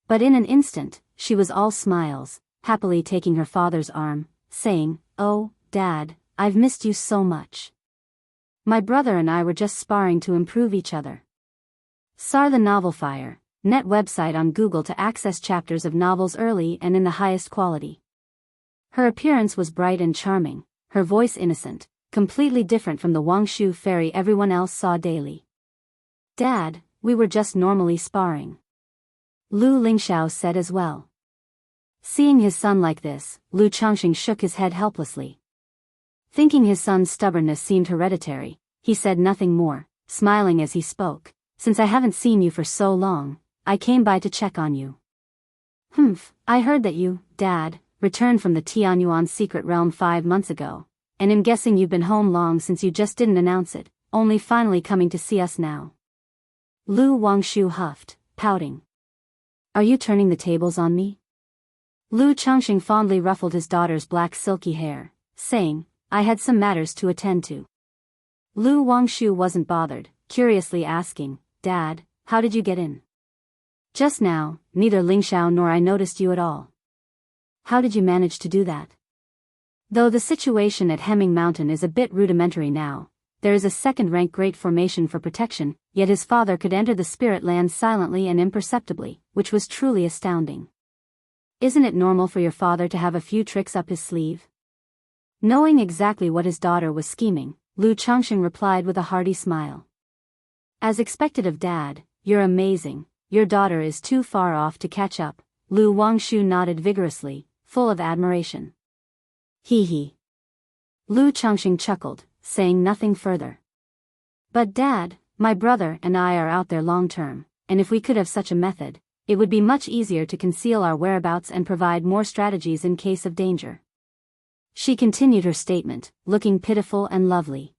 But in an instant, she was all smiles, happily taking her father's arm, saying, "Oh, Dad, I've missed you so much. My brother and I were just sparring to improve each other." SAR the Novel Fire, net website on Google to access chapters of novels early and in the highest quality. Her appearance was bright and charming, her voice innocent, completely different from the Wangshu fairy everyone else saw daily. "Dad, we were just normally sparring," Lu Lingxiao said as well. Seeing his son like this, Lu Changxing shook his head helplessly. Thinking his son's stubbornness seemed hereditary, he said nothing more, smiling as he spoke, since I haven't seen you for so long, I came by to check on you. I heard that you, Dad, returned from the Tianyuan secret realm 5 months ago, and I'm guessing you've been home long since you just didn't announce it, only finally coming to see us now. Lu Wangshu huffed, pouting. Are you turning the tables on me? Lu Changxing fondly ruffled his daughter's black silky hair, saying, I had some matters to attend to. Lu Wangshu wasn't bothered, curiously asking, Dad, how did you get in? Just now, neither Lingxiao nor I noticed you at all. How did you manage to do that? Though the situation at Hemming Mountain is a bit rudimentary now, there is a second-rank great formation for protection, yet his father could enter the spirit land silently and imperceptibly, which was truly astounding. Isn't it normal for your father to have a few tricks up his sleeve? Knowing exactly what his daughter was scheming, Lu Changxing replied with a hearty smile. As expected of Dad, you're amazing, your daughter is too far off to catch up. Lu Wangshu nodded vigorously, full of admiration. Hee. Lu Changxing chuckled, saying nothing further. But Dad, my brother and I are out there long term, and if we could have such a method, it would be much easier to conceal our whereabouts and provide more strategies in case of danger. She continued her statement, looking pitiful and lovely.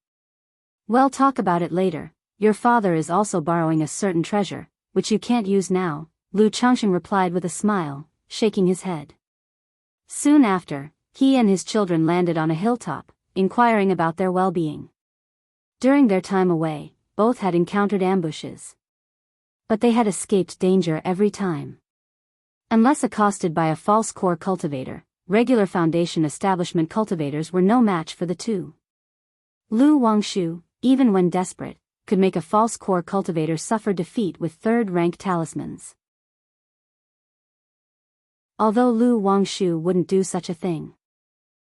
Well, talk about it later. Your father is also borrowing a certain treasure, which you can't use now, Lu Changxing replied with a smile, shaking his head. Soon after, he and his children landed on a hilltop, inquiring about their well-being. During their time away, both had encountered ambushes. But they had escaped danger every time. Unless accosted by a false core cultivator, regular Foundation establishment cultivators were no match for the two. Lu Wangshu, even when desperate, could make a false core cultivator suffer defeat with third-rank talismans. Although Lu Wangshu wouldn't do such a thing.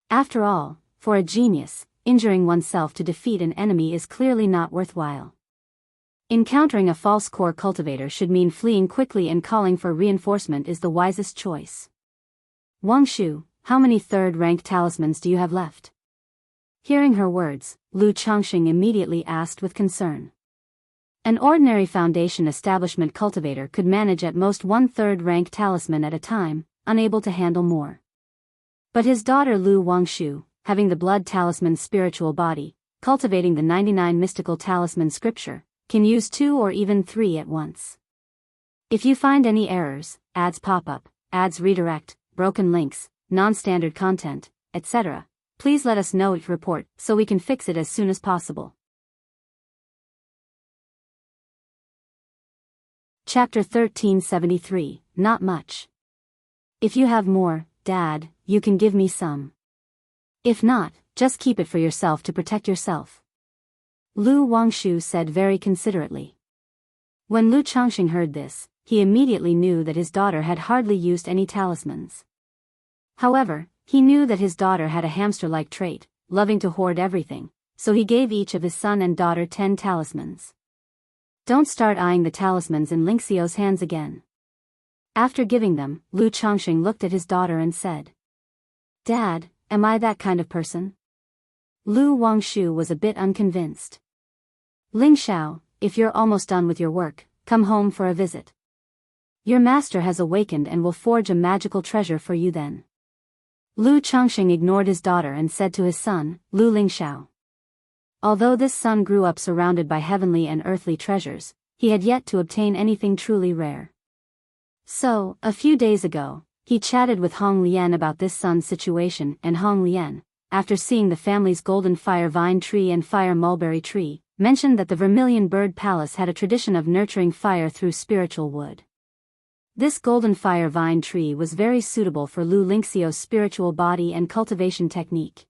After all, for a genius, injuring oneself to defeat an enemy is clearly not worthwhile. Encountering a false core cultivator should mean fleeing quickly and calling for reinforcement is the wisest choice. Wangshu, how many third-rank talismans do you have left? Hearing her words, Lu Changxing immediately asked with concern. An ordinary Foundation establishment cultivator could manage at most 1 third-rank talisman at a time, unable to handle more. But his daughter Lu Wangshu, having the blood talisman spiritual body, cultivating the 99 mystical talisman scripture, can use 2 or even 3 at once. If you find any errors, ads pop up, ads redirect, broken links, non-standard content, etc., please let us know each report so we can fix it as soon as possible. Chapter 1373, Not Much. If you have more, Dad, you can give me some. If not, just keep it for yourself to protect yourself. Lu Wangshu said very considerately. When Lu Changxing heard this, he immediately knew that his daughter had hardly used any talismans. However, he knew that his daughter had a hamster-like trait, loving to hoard everything, so he gave each of his son and daughter 10 talismans. Don't start eyeing the talismans in Lingxiao's hands again. After giving them, Lu Changxing looked at his daughter and said, Dad, am I that kind of person? Lu Wangshu was a bit unconvinced. Lingxiao, if you're almost done with your work, come home for a visit. Your master has awakened and will forge a magical treasure for you then. Lu Changxing ignored his daughter and said to his son, Lu Lingxiao. Although this son grew up surrounded by heavenly and earthly treasures, he had yet to obtain anything truly rare. So, a few days ago, he chatted with Hong Lian about this son's situation, and Hong Lian, after seeing the family's golden fire vine tree and fire mulberry tree, mentioned that the Vermilion Bird Palace had a tradition of nurturing fire through spiritual wood. This golden fire vine tree was very suitable for Lu Lingxiao's spiritual body and cultivation technique.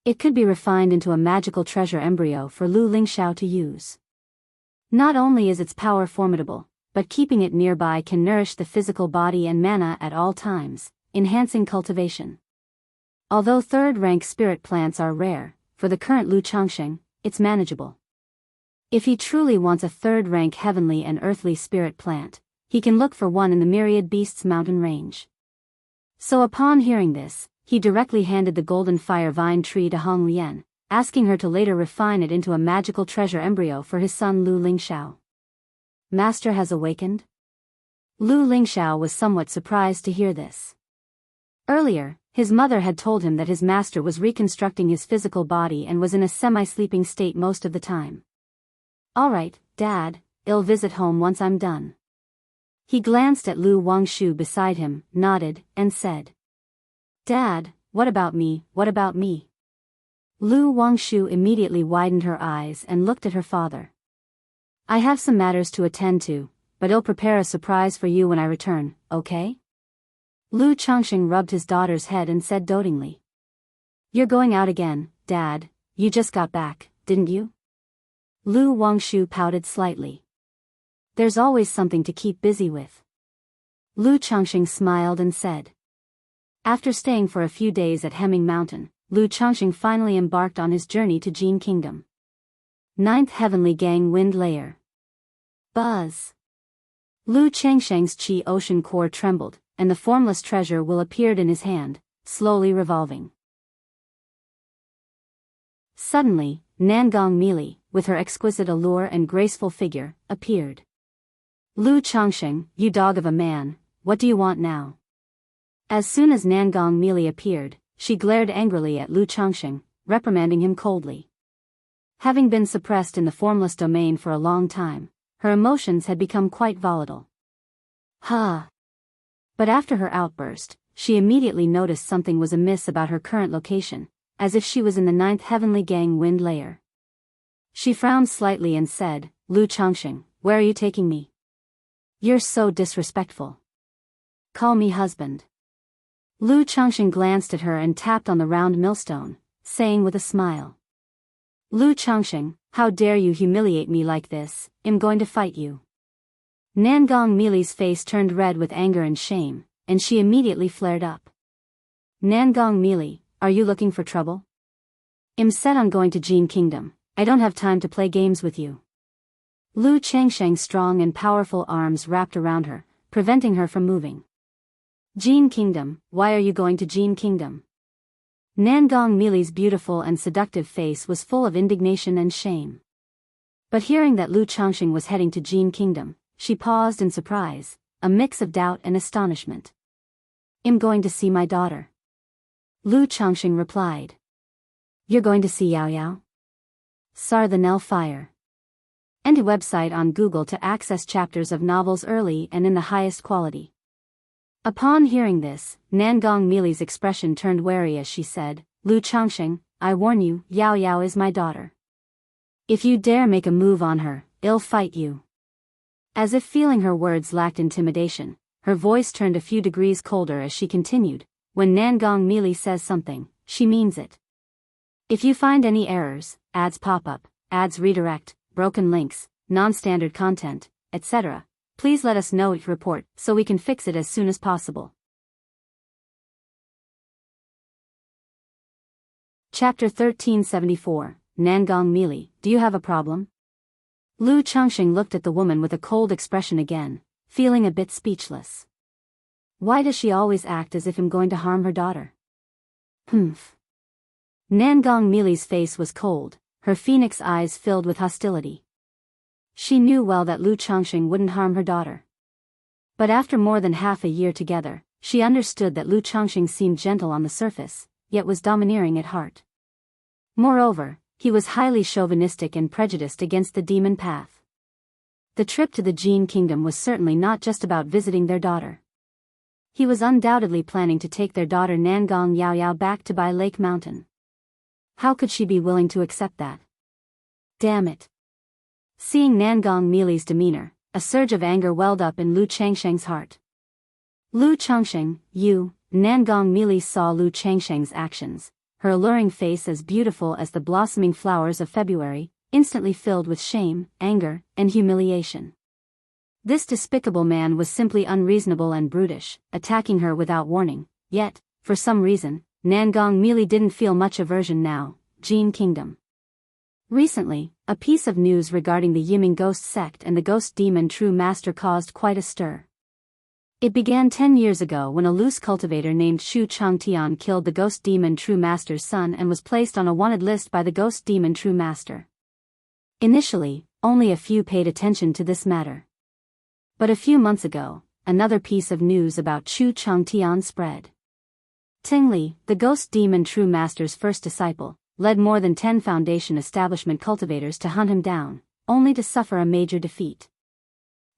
It could be refined into a magical treasure embryo for Lu Lingxiao to use. Not only is its power formidable, but keeping it nearby can nourish the physical body and mana at all times, enhancing cultivation. Although third-rank spirit plants are rare, for the current Lu Changxing, it's manageable. If he truly wants a third-rank heavenly and earthly spirit plant, he can look for one in the Myriad Beasts mountain range. So upon hearing this, he directly handed the golden fire vine tree to Hong Lian, asking her to later refine it into a magical treasure embryo for his son Lu Lingxiao. Master has awakened? Lu Lingxiao was somewhat surprised to hear this. Earlier, his mother had told him that his master was reconstructing his physical body and was in a semi-sleeping state most of the time. All right, Dad, I'll visit home once I'm done. He glanced at Lu Wangshu beside him, nodded, and said, Dad, what about me, what about me? Lu Wangshu immediately widened her eyes and looked at her father. I have some matters to attend to, but I'll prepare a surprise for you when I return, okay? Lu Changxing rubbed his daughter's head and said dotingly. You're going out again, Dad, you just got back, didn't you? Lu Wangshu pouted slightly. There's always something to keep busy with. Lu Changxing smiled and said. After staying for a few days at Hemming Mountain, Lu Changxing finally embarked on his journey to Jin Kingdom. 9th Heavenly Gang Wind Layer. Buzz. Lu Changsheng's Qi Ocean core trembled, and the formless treasure will appeared in his hand, slowly revolving. Suddenly, Nangong Meili, with her exquisite allure and graceful figure, appeared. Lu Changxing, you dog of a man, what do you want now? As soon as Nangong Meili appeared, she glared angrily at Lu Changxing, reprimanding him coldly. Having been suppressed in the formless domain for a long time, her emotions had become quite volatile. But after her outburst, she immediately noticed something was amiss about her current location, as if she was in the 9th Heavenly Gang Wind Layer. She frowned slightly and said, Lu Changxing, where are you taking me? You're so disrespectful. Call me husband. Lu Changxing glanced at her and tapped on the round millstone, saying with a smile. Lu Changxing, how dare you humiliate me like this, I'm going to fight you. Nangong Meili's face turned red with anger and shame, and she immediately flared up. Nangong Meili, are you looking for trouble? I'm set on going to Jin Kingdom, I don't have time to play games with you. Lu Changsheng's strong and powerful arms wrapped around her, preventing her from moving. Jin Kingdom, why are you going to Jin Kingdom? Nangong Meili's beautiful and seductive face was full of indignation and shame. But hearing that Lu Changxing was heading to Jin Kingdom, she paused in surprise, a mix of doubt and astonishment. I'm going to see my daughter. Lu Changxing replied. You're going to see Yao Yao? Sar the Nell Fire. And a website on Google to access chapters of novels early and in the highest quality. Upon hearing this, Nangong Meili's expression turned wary as she said, Lu Changxing, I warn you, Yao Yao is my daughter. If you dare make a move on her, I'll fight you. As if feeling her words lacked intimidation, her voice turned a few degrees colder as she continued, when Nangong Meili says something, she means it. If you find any errors, ads pop up, ads redirect, broken links, non-standard content, etc., please let us know each report so we can fix it as soon as possible. Chapter 1374, Nangong Meili, do you have a problem? Lu Changxing looked at the woman with a cold expression again, feeling a bit speechless. Why does she always act as if I'm going to harm her daughter? Nangong Meili's face was cold, her phoenix eyes filled with hostility. She knew well that Lu Changxing wouldn't harm her daughter. But after more than half a year together, she understood that Lu Changxing seemed gentle on the surface, yet was domineering at heart. Moreover, he was highly chauvinistic and prejudiced against the demon path. The trip to the Jin Kingdom was certainly not just about visiting their daughter. He was undoubtedly planning to take their daughter Nangong Yao Yao back to Bai Lake Mountain. How could she be willing to accept that? Damn it. Seeing Nangong Meili's demeanor, a surge of anger welled up in Lu Changsheng's heart. Lu Changxing, you, Nangong Meili saw Lu Changsheng's actions, her alluring face as beautiful as the blossoming flowers of February, instantly filled with shame, anger, and humiliation. This despicable man was simply unreasonable and brutish, attacking her without warning, yet, for some reason, Nangong Meili didn't feel much aversion now. Jin Kingdom. Recently, a piece of news regarding the Yiming ghost sect and the ghost demon True Master caused quite a stir. It began 10 years ago when a loose cultivator named Shu Changtian killed the ghost demon True Master's son and was placed on a wanted list by the ghost demon True Master. Initially, only a few paid attention to this matter. But a few months ago, another piece of news about Chu Changtian spread. Tingli, the ghost demon true master's first disciple, led more than 10 foundation establishment cultivators to hunt him down, only to suffer a major defeat.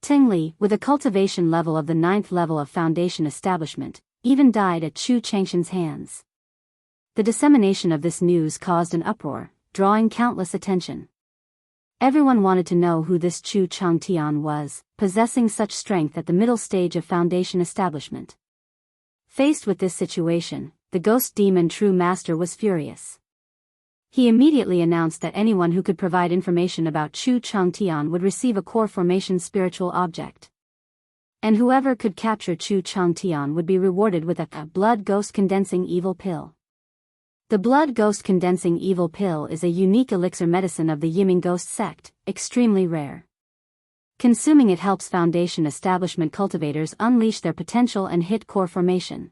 Tingli, with a cultivation level of the 9th level of foundation establishment, even died at Chu Changshan's hands. The dissemination of this news caused an uproar, drawing countless attention. Everyone wanted to know who this Chu Changtian was, possessing such strength at the middle stage of foundation establishment. Faced with this situation, the ghost demon true master was furious. He immediately announced that anyone who could provide information about Chu Changtian would receive a core formation spiritual object. And whoever could capture Chu Changtian would be rewarded with a blood ghost condensing evil pill. The blood ghost condensing evil pill is a unique elixir medicine of the Yiming ghost sect, extremely rare. Consuming it helps foundation establishment cultivators unleash their potential and hit core formation.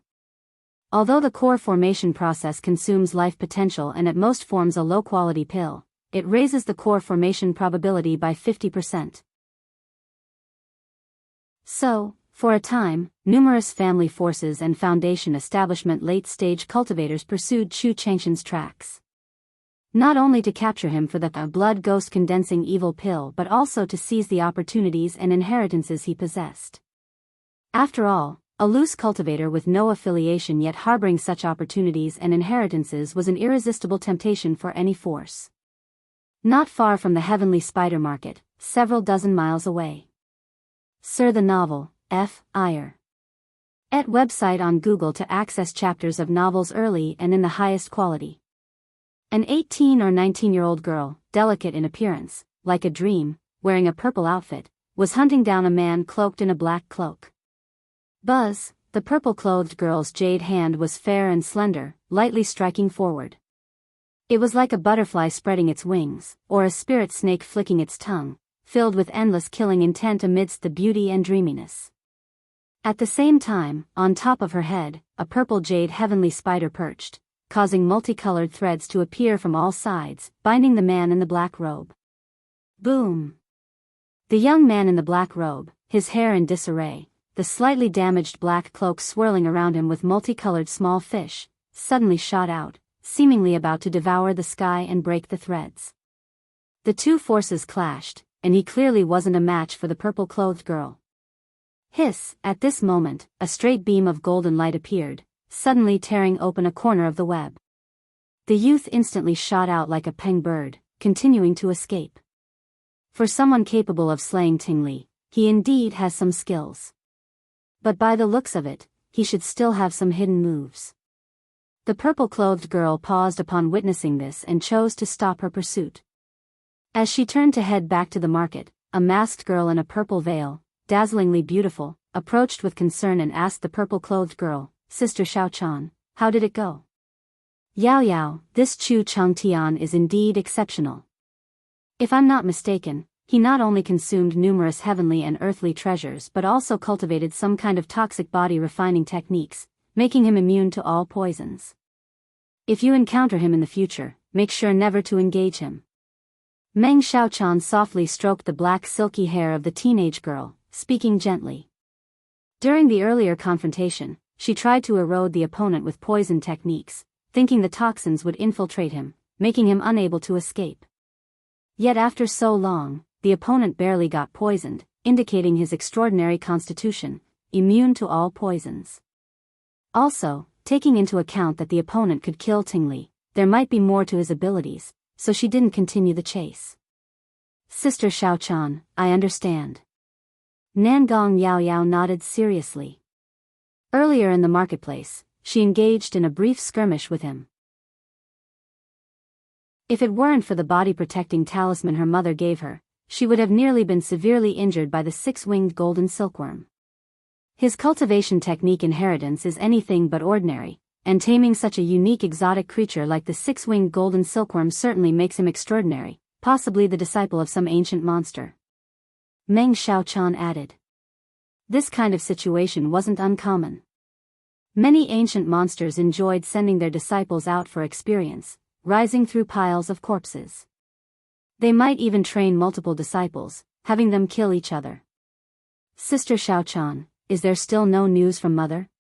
Although the core formation process consumes life potential and at most forms a low-quality pill, it raises the core formation probability by 50%. So, for a time, numerous family forces and foundation establishment late-stage cultivators pursued Chu Changshan's tracks. Not only to capture him for the blood ghost condensing evil pill but also to seize the opportunities and inheritances he possessed. After all, a loose cultivator with no affiliation yet harboring such opportunities and inheritances was an irresistible temptation for any force. Not far from the Heavenly Spider Market, several dozen miles away. Sir, the novel, F. Iyer. Et website on Google to access chapters of novels early and in the highest quality. An 18 or 19-year-old girl, delicate in appearance, like a dream, wearing a purple outfit, was hunting down a man cloaked in a black cloak. Buzz, the purple-clothed girl's jade hand was fair and slender, lightly striking forward. It was like a butterfly spreading its wings, or a spirit snake flicking its tongue, filled with endless killing intent amidst the beauty and dreaminess. At the same time, on top of her head, a purple jade heavenly spider perched, causing multicolored threads to appear from all sides, binding the man in the black robe. Boom! The young man in the black robe, his hair in disarray, the slightly damaged black cloak swirling around him with multicolored small fish, suddenly shot out, seemingly about to devour the sky and break the threads. The two forces clashed, and he clearly wasn't a match for the purple-clothed girl. Hiss! At this moment, a straight beam of golden light appeared, suddenly tearing open a corner of the web. The youth instantly shot out like a peng bird, continuing to escape. For someone capable of slaying Tingli, he indeed has some skills. But by the looks of it, he should still have some hidden moves. The purple-clothed girl paused upon witnessing this and chose to stop her pursuit. As she turned to head back to the market, a masked girl in a purple veil, dazzlingly beautiful, approached with concern and asked the purple-clothed girl, "Sister Xiaochan, how did it go?" "Yao Yao, this Chu Changtian is indeed exceptional. If I'm not mistaken, he not only consumed numerous heavenly and earthly treasures but also cultivated some kind of toxic body refining techniques, making him immune to all poisons. If you encounter him in the future, make sure never to engage him." Meng Xiaochan softly stroked the black silky hair of the teenage girl, speaking gently. During the earlier confrontation, she tried to erode the opponent with poison techniques, thinking the toxins would infiltrate him, making him unable to escape. Yet after so long, the opponent barely got poisoned, indicating his extraordinary constitution, immune to all poisons. Also, taking into account that the opponent could kill Tingli, there might be more to his abilities, so she didn't continue the chase. "Sister Xiaochan, I understand." Nangong Yao Yao nodded seriously. Earlier in the marketplace, she engaged in a brief skirmish with him. If it weren't for the body-protecting talisman her mother gave her, she would have nearly been severely injured by the six-winged golden silkworm. His cultivation technique inheritance is anything but ordinary, and taming such a unique exotic creature like the six-winged golden silkworm certainly makes him extraordinary, possibly the disciple of some ancient monster. Meng Xiaochan added. This kind of situation wasn't uncommon. Many ancient monsters enjoyed sending their disciples out for experience, rising through piles of corpses. They might even train multiple disciples, having them kill each other. Sister Xiaochan, is there still no news from mother?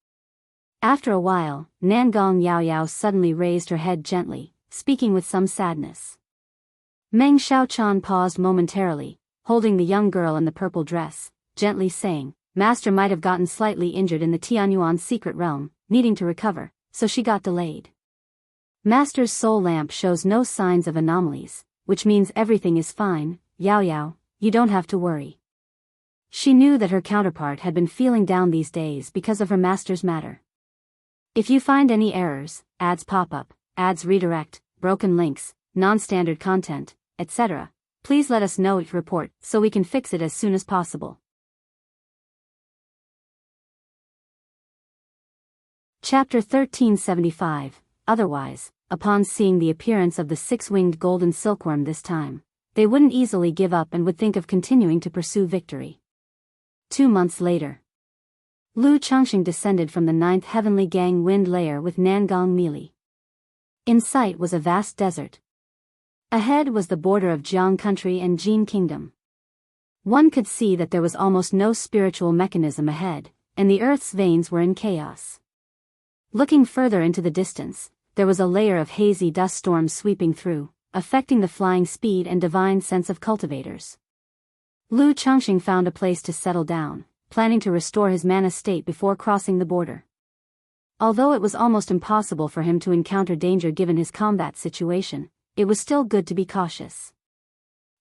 After a while, Nangong Yao Yao suddenly raised her head gently, speaking with some sadness. Meng Xiaochan paused momentarily, holding the young girl in the purple dress, gently saying, Master might have gotten slightly injured in the Tianyuan secret realm, needing to recover, so she got delayed. Master's soul lamp shows no signs of anomalies, which means everything is fine. Yao Yao, you don't have to worry. She knew that her counterpart had been feeling down these days because of her master's matter. If you find any errors, ads pop up, ads redirect, broken links, non-standard content, etc., please let us know each report so we can fix it as soon as possible. Chapter 1375. Otherwise, upon seeing the appearance of the six-winged golden silkworm this time, they wouldn't easily give up and would think of continuing to pursue victory. 2 months later, Lu Changxing descended from the 9th heavenly gang wind layer with Nangong Mili. In sight was a vast desert. Ahead was the border of Jiang country and Jin kingdom. One could see that there was almost no spiritual mechanism ahead, and the earth's veins were in chaos. Looking further into the distance, there was a layer of hazy dust storms sweeping through, affecting the flying speed and divine sense of cultivators. Lu Changxing found a place to settle down, planning to restore his mana state before crossing the border. Although it was almost impossible for him to encounter danger given his combat situation, it was still good to be cautious.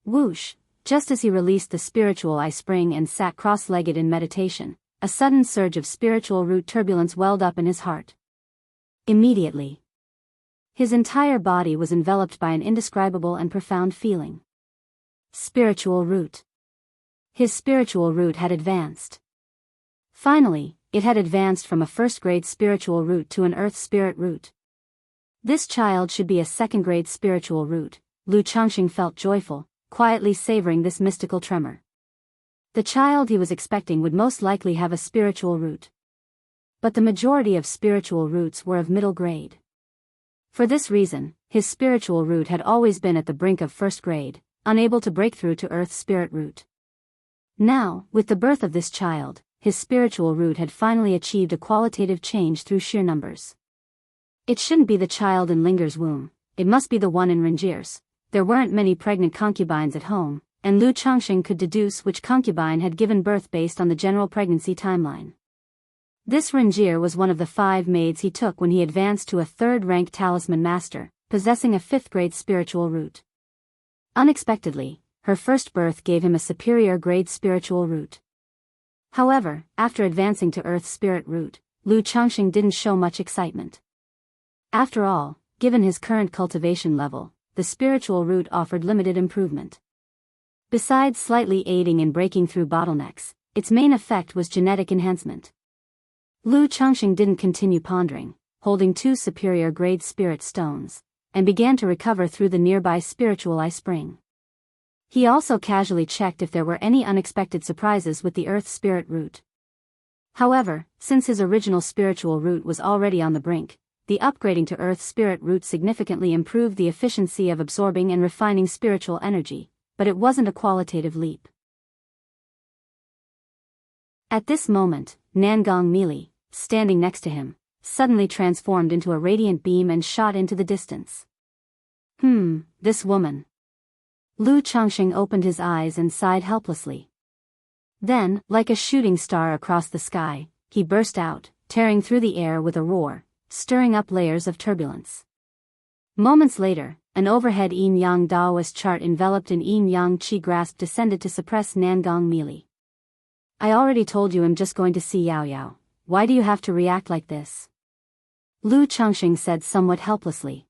Whoosh! Just as he released the spiritual eye spring and sat cross-legged in meditation, a sudden surge of spiritual root turbulence welled up in his heart. Immediately, his entire body was enveloped by an indescribable and profound feeling. Spiritual root. His spiritual root had advanced. Finally, it had advanced from a first-grade spiritual root to an earth spirit root. This child should be a second-grade spiritual root. Lu Changxing felt joyful, quietly savoring this mystical tremor. The child he was expecting would most likely have a spiritual root. But the majority of spiritual roots were of middle grade. For this reason, his spiritual root had always been at the brink of first grade, unable to break through to earth's spirit root. Now, with the birth of this child, his spiritual root had finally achieved a qualitative change through sheer numbers. It shouldn't be the child in Linger's womb, it must be the one in Rangier's. There weren't many pregnant concubines at home, and Lu Changxing could deduce which concubine had given birth based on the general pregnancy timeline. This Rangier was one of the 5 maids he took when he advanced to a 3rd-rank talisman master, possessing a 5th-grade spiritual root. Unexpectedly, her first birth gave him a superior-grade spiritual root. However, after advancing to Earth's spirit root, Lu Changxing didn't show much excitement. After all, given his current cultivation level, the spiritual root offered limited improvement. Besides slightly aiding in breaking through bottlenecks, its main effect was genetic enhancement. Lu Changxing didn't continue pondering, holding 2 superior-grade spirit stones, and began to recover through the nearby spiritual eye spring. He also casually checked if there were any unexpected surprises with the earth spirit root. However, since his original spiritual root was already on the brink, the upgrading to earth spirit root significantly improved the efficiency of absorbing and refining spiritual energy, but it wasn't a qualitative leap. At this moment, Nangong Mili, standing next to him, suddenly transformed into a radiant beam and shot into the distance. This woman. Lu Changxing opened his eyes and sighed helplessly. Then, like a shooting star across the sky, he burst out, tearing through the air with a roar, stirring up layers of turbulence. Moments later, an overhead yin-yang Daoist chart enveloped in yin-yang qi grasp descended to suppress Nangong Mili. I already told you I'm just going to see Yao Yao. Why do you have to react like this? Lu Changxing said somewhat helplessly.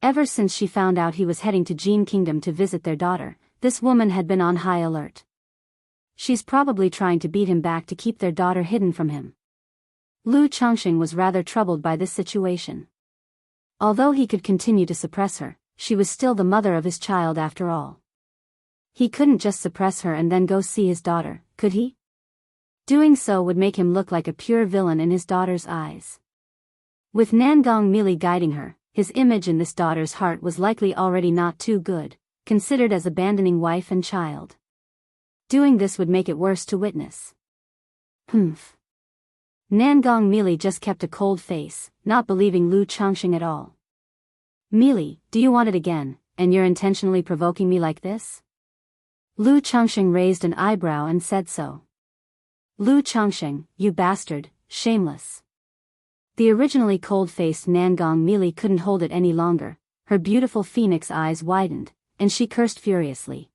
Ever since she found out he was heading to Jin Kingdom to visit their daughter, this woman had been on high alert. She's probably trying to beat him back to keep their daughter hidden from him. Lu Changxing was rather troubled by this situation. Although he could continue to suppress her, she was still the mother of his child after all. He couldn't just suppress her and then go see his daughter, could he? Doing so would make him look like a pure villain in his daughter's eyes. With Nangong Mili guiding her, his image in this daughter's heart was likely already not too good, considered as abandoning wife and child. Doing this would make it worse to witness. Humph. Nangong Mili just kept a cold face, not believing Lu Changxing at all. Mili, do you want it again, and you're intentionally provoking me like this? Lu Changxing raised an eyebrow and said so. Lu Changxing, you bastard, shameless. The originally cold-faced Nangong Mili couldn't hold it any longer, her beautiful phoenix eyes widened, and she cursed furiously.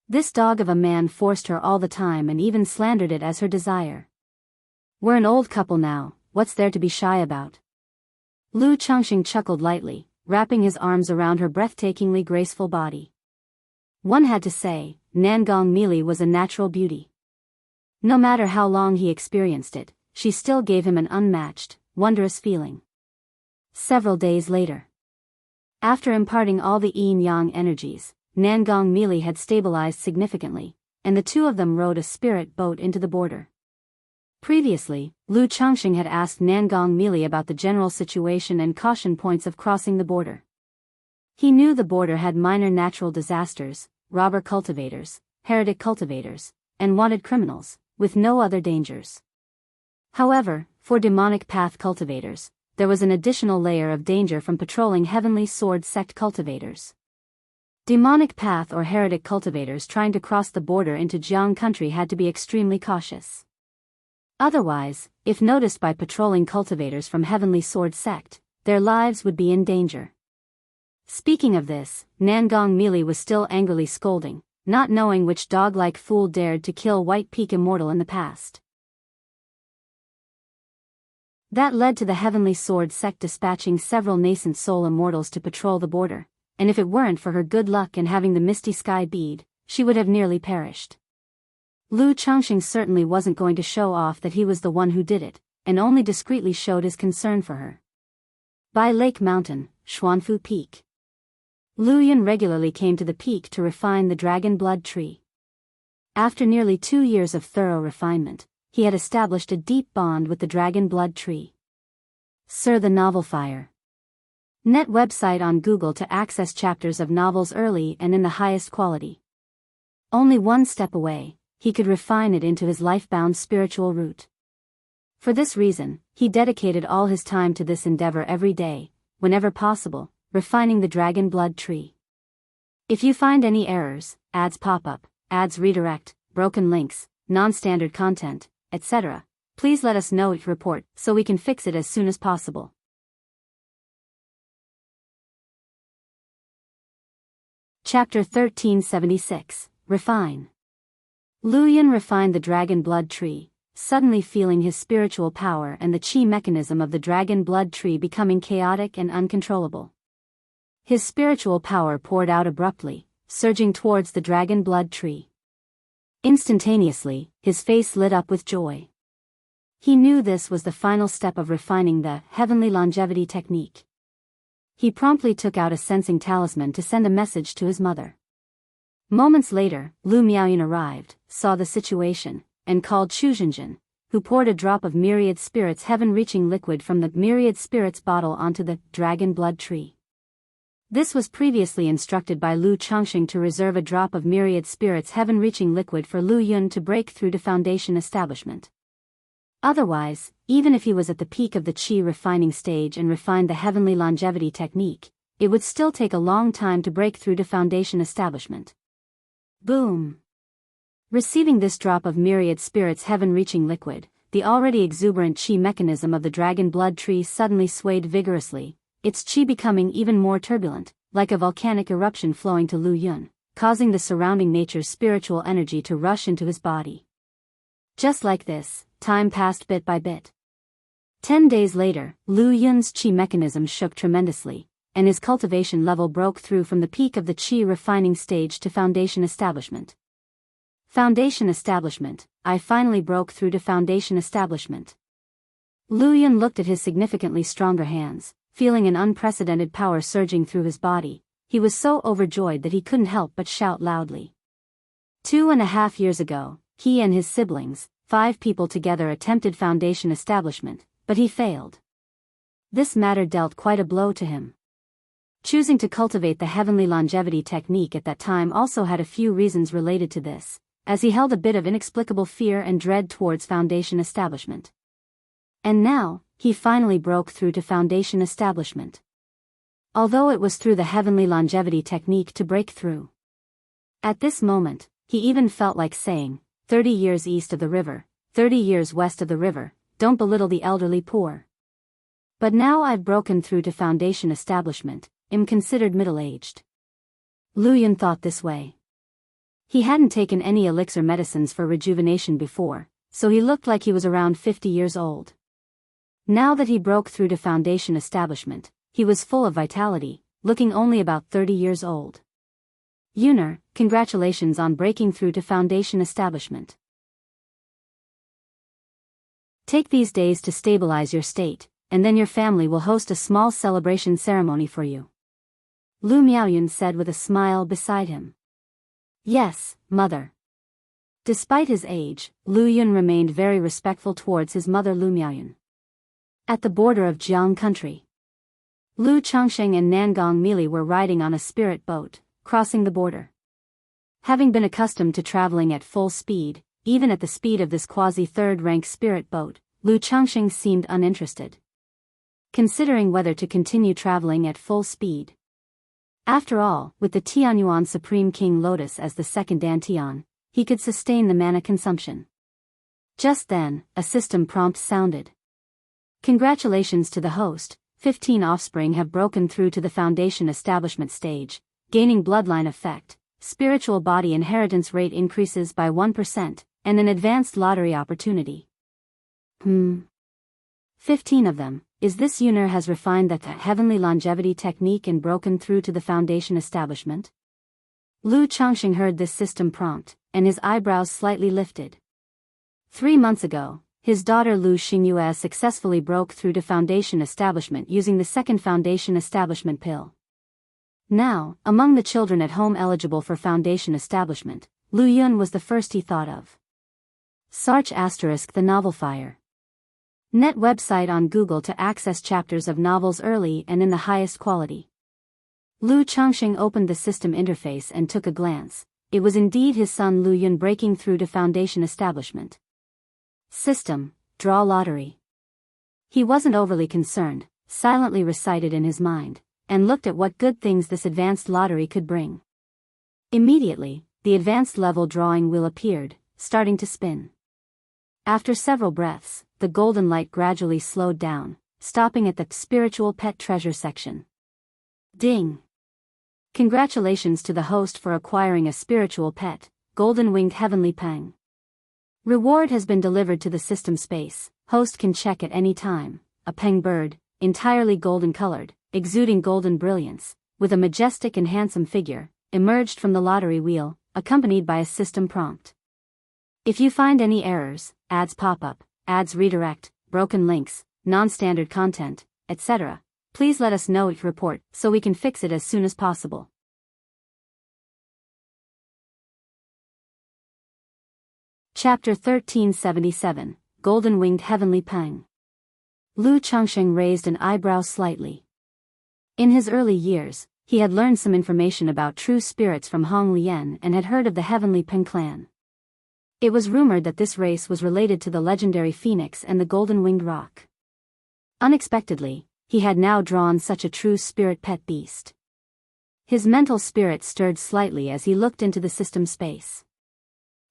This dog of a man forced her all the time and even slandered it as her desire. We're an old couple now, what's there to be shy about? Lu Changxing chuckled lightly, wrapping his arms around her breathtakingly graceful body. One had to say, Nangong Mili was a natural beauty. No matter how long he experienced it, she still gave him an unmatched, wondrous feeling. Several days later. After imparting all the yin-yang energies, Nangong Mili had stabilized significantly, and the two of them rowed a spirit boat into the border. Previously, Lu Changxing had asked Nangong Mili about the general situation and caution points of crossing the border. He knew the border had minor natural disasters, robber cultivators, heretic cultivators, and wanted criminals, with no other dangers. However, for demonic path cultivators, there was an additional layer of danger from patrolling Heavenly Sword sect cultivators. Demonic path or heretic cultivators trying to cross the border into Jiang country had to be extremely cautious. Otherwise, if noticed by patrolling cultivators from Heavenly Sword sect, their lives would be in danger. Speaking of this, Nangong Mili was still angrily scolding, not knowing which dog-like fool dared to kill White Peak Immortal in the past. That led to the Heavenly Sword sect dispatching several nascent soul immortals to patrol the border, and if it weren't for her good luck and having the misty sky bead, she would have nearly perished. Lu Changxing certainly wasn't going to show off that he was the one who did it, and only discreetly showed his concern for her. By Lake Mountain, Xuanfu Peak. Lu Yun regularly came to the peak to refine the dragon blood tree. After nearly 2 years of thorough refinement, he had established a deep bond with the dragon blood tree. Sir the Novel Fire. Net website on Google to access chapters of novels early and in the highest quality. Only one step away, he could refine it into his life-bound spiritual route. For this reason, he dedicated all his time to this endeavor every day, whenever possible, refining the dragon blood tree. If you find any errors, ads pop up, ads redirect, broken links, non-standard content, etc., please let us know it report so we can fix it as soon as possible. Chapter 1376, Refine. Lu Yun refined the dragon blood tree, suddenly feeling his spiritual power and the chi mechanism of the dragon blood tree becoming chaotic and uncontrollable. His spiritual power poured out abruptly, surging towards the dragon blood tree. Instantaneously, his face lit up with joy. He knew this was the final step of refining the heavenly longevity technique. He promptly took out a sensing talisman to send a message to his mother. Moments later, Lu Miaoyun arrived, saw the situation, and called Chu Zhenjin, who poured a drop of myriad spirits heaven-reaching liquid from the myriad spirits bottle onto the dragon blood tree. This was previously instructed by Lu Changxing to reserve a drop of myriad spirits heaven-reaching liquid for Lu Yun to break through to foundation establishment. Otherwise, even if he was at the peak of the qi refining stage and refined the heavenly longevity technique, it would still take a long time to break through to foundation establishment. Boom! Receiving this drop of myriad spirits heaven-reaching liquid, the already exuberant qi mechanism of the dragon blood tree suddenly swayed vigorously, its qi becoming even more turbulent, like a volcanic eruption flowing to Lu Yun, causing the surrounding nature's spiritual energy to rush into his body. Just like this, time passed bit by bit. 10 days later, Lu Yun's qi mechanism shook tremendously, and his cultivation level broke through from the peak of the qi refining stage to foundation establishment. Foundation establishment, I finally broke through to foundation establishment. Lu Yun looked at his significantly stronger hands, feeling an unprecedented power surging through his body. He was so overjoyed that he couldn't help but shout loudly. 2.5 years ago, he and his siblings, 5 people together, attempted foundation establishment, but he failed. This matter dealt quite a blow to him. Choosing to cultivate the heavenly longevity technique at that time also had a few reasons related to this. as he held a bit of inexplicable fear and dread towards Foundation Establishment. And now, he finally broke through to Foundation Establishment. Although it was through the heavenly longevity technique to break through. At this moment, he even felt like saying, 30 years east of the river, 30 years west of the river, don't belittle the elderly poor. But now I've broken through to Foundation Establishment, am considered middle-aged. Lu Yun thought this way. He hadn't taken any elixir medicines for rejuvenation before, so he looked like he was around 50 years old. Now that he broke through to Foundation Establishment, he was full of vitality, looking only about 30 years old. Yuner, congratulations on breaking through to Foundation Establishment. Take these days to stabilize your state, and then your family will host a small celebration ceremony for you. Lu Miaoyun said with a smile beside him. Yes, mother. Despite his age, Lu Yun remained very respectful towards his mother Lu Miaoyun. At the border of Jiang country, Lu Changsheng and Nangong Mili were riding on a spirit boat, crossing the border. Having been accustomed to traveling at full speed, even at the speed of this quasi-third-rank spirit boat, Lu Changsheng seemed uninterested. Considering whether to continue traveling at full speed. After all, with the Tianyuan Supreme King Lotus as the second Dantian, he could sustain the mana consumption. Just then, a system prompt sounded. Congratulations to the host, 15 offspring have broken through to the Foundation Establishment stage, gaining bloodline effect, spiritual body inheritance rate increases by 1%, and an advanced lottery opportunity. 15 of them. Is this Yuner has refined the heavenly longevity technique and broken through to the Foundation Establishment? Lu Changsheng heard this system prompt, and his eyebrows slightly lifted. 3 months ago, his daughter Lu Xingyue successfully broke through to Foundation Establishment using the second Foundation Establishment pill. Now, among the children at home eligible for Foundation Establishment, Lu Yun was the first he thought of. Sarch * the novel Fire. Net website on Google to access chapters of novels early and in the highest quality. Lu Changsheng opened the system interface and took a glance. It was indeed his son Lu Yun breaking through to Foundation Establishment. System, draw lottery. He wasn't overly concerned, silently recited in his mind, and looked at what good things this advanced lottery could bring. Immediately, the advanced level drawing wheel appeared, starting to spin. After several breaths, the golden light gradually slowed down, stopping at the spiritual pet treasure section. Ding! Congratulations to the host for acquiring a spiritual pet, golden-winged heavenly peng. Reward has been delivered to the system space. Host can check at any time. A peng bird, entirely golden-colored, exuding golden brilliance, with a majestic and handsome figure, emerged from the lottery wheel, accompanied by a system prompt. If you find any errors, ads pop-up, ads redirect, broken links, non-standard content, etc., please let us know each report so we can fix it as soon as possible. Chapter 1377, Golden-Winged Heavenly Peng. Lu Changsheng raised an eyebrow slightly. In his early years, he had learned some information about true spirits from Hong Lian and had heard of the Heavenly Peng clan. It was rumored that this race was related to the legendary phoenix and the golden-winged roc. Unexpectedly, he had now drawn such a true spirit pet beast. His mental spirit stirred slightly as he looked into the system space.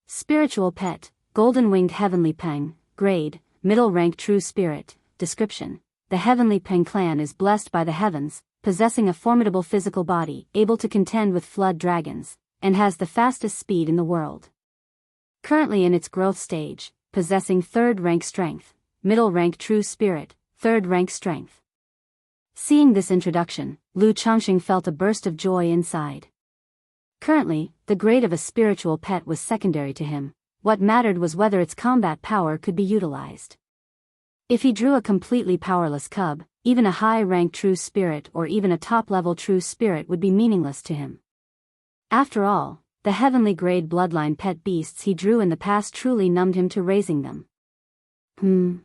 Spiritual pet, golden-winged heavenly peng, grade, middle rank true spirit, description. The Heavenly Peng clan is blessed by the heavens, possessing a formidable physical body, able to contend with flood dragons, and has the fastest speed in the world. Currently in its growth stage, possessing third rank strength, middle rank true spirit, third rank strength. Seeing this introduction, Lu Changsheng felt a burst of joy inside. Currently, the grade of a spiritual pet was secondary to him. What mattered was whether its combat power could be utilized. If he drew a completely powerless cub, even a high-rank true spirit or even a top-level true spirit would be meaningless to him. After all, the heavenly grade bloodline pet beasts he drew in the past truly numbed him to raising them.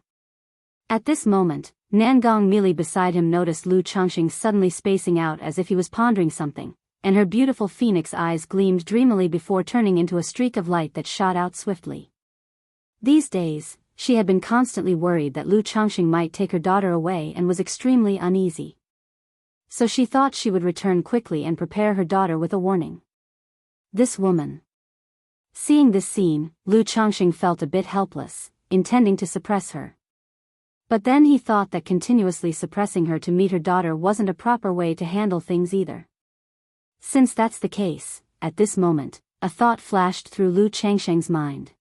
At this moment, Nangong Mili beside him noticed Lu Changsheng suddenly spacing out as if he was pondering something, and her beautiful phoenix eyes gleamed dreamily before turning into a streak of light that shot out swiftly. These days, she had been constantly worried that Lu Changxing might take her daughter away and was extremely uneasy. So she thought she would return quickly and prepare her daughter with a warning. This woman. Seeing this scene, Lu Changxing felt a bit helpless, intending to suppress her. But then he thought that continuously suppressing her to meet her daughter wasn't a proper way to handle things either. Since that's the case, at this moment, a thought flashed through Lu Changxing's mind.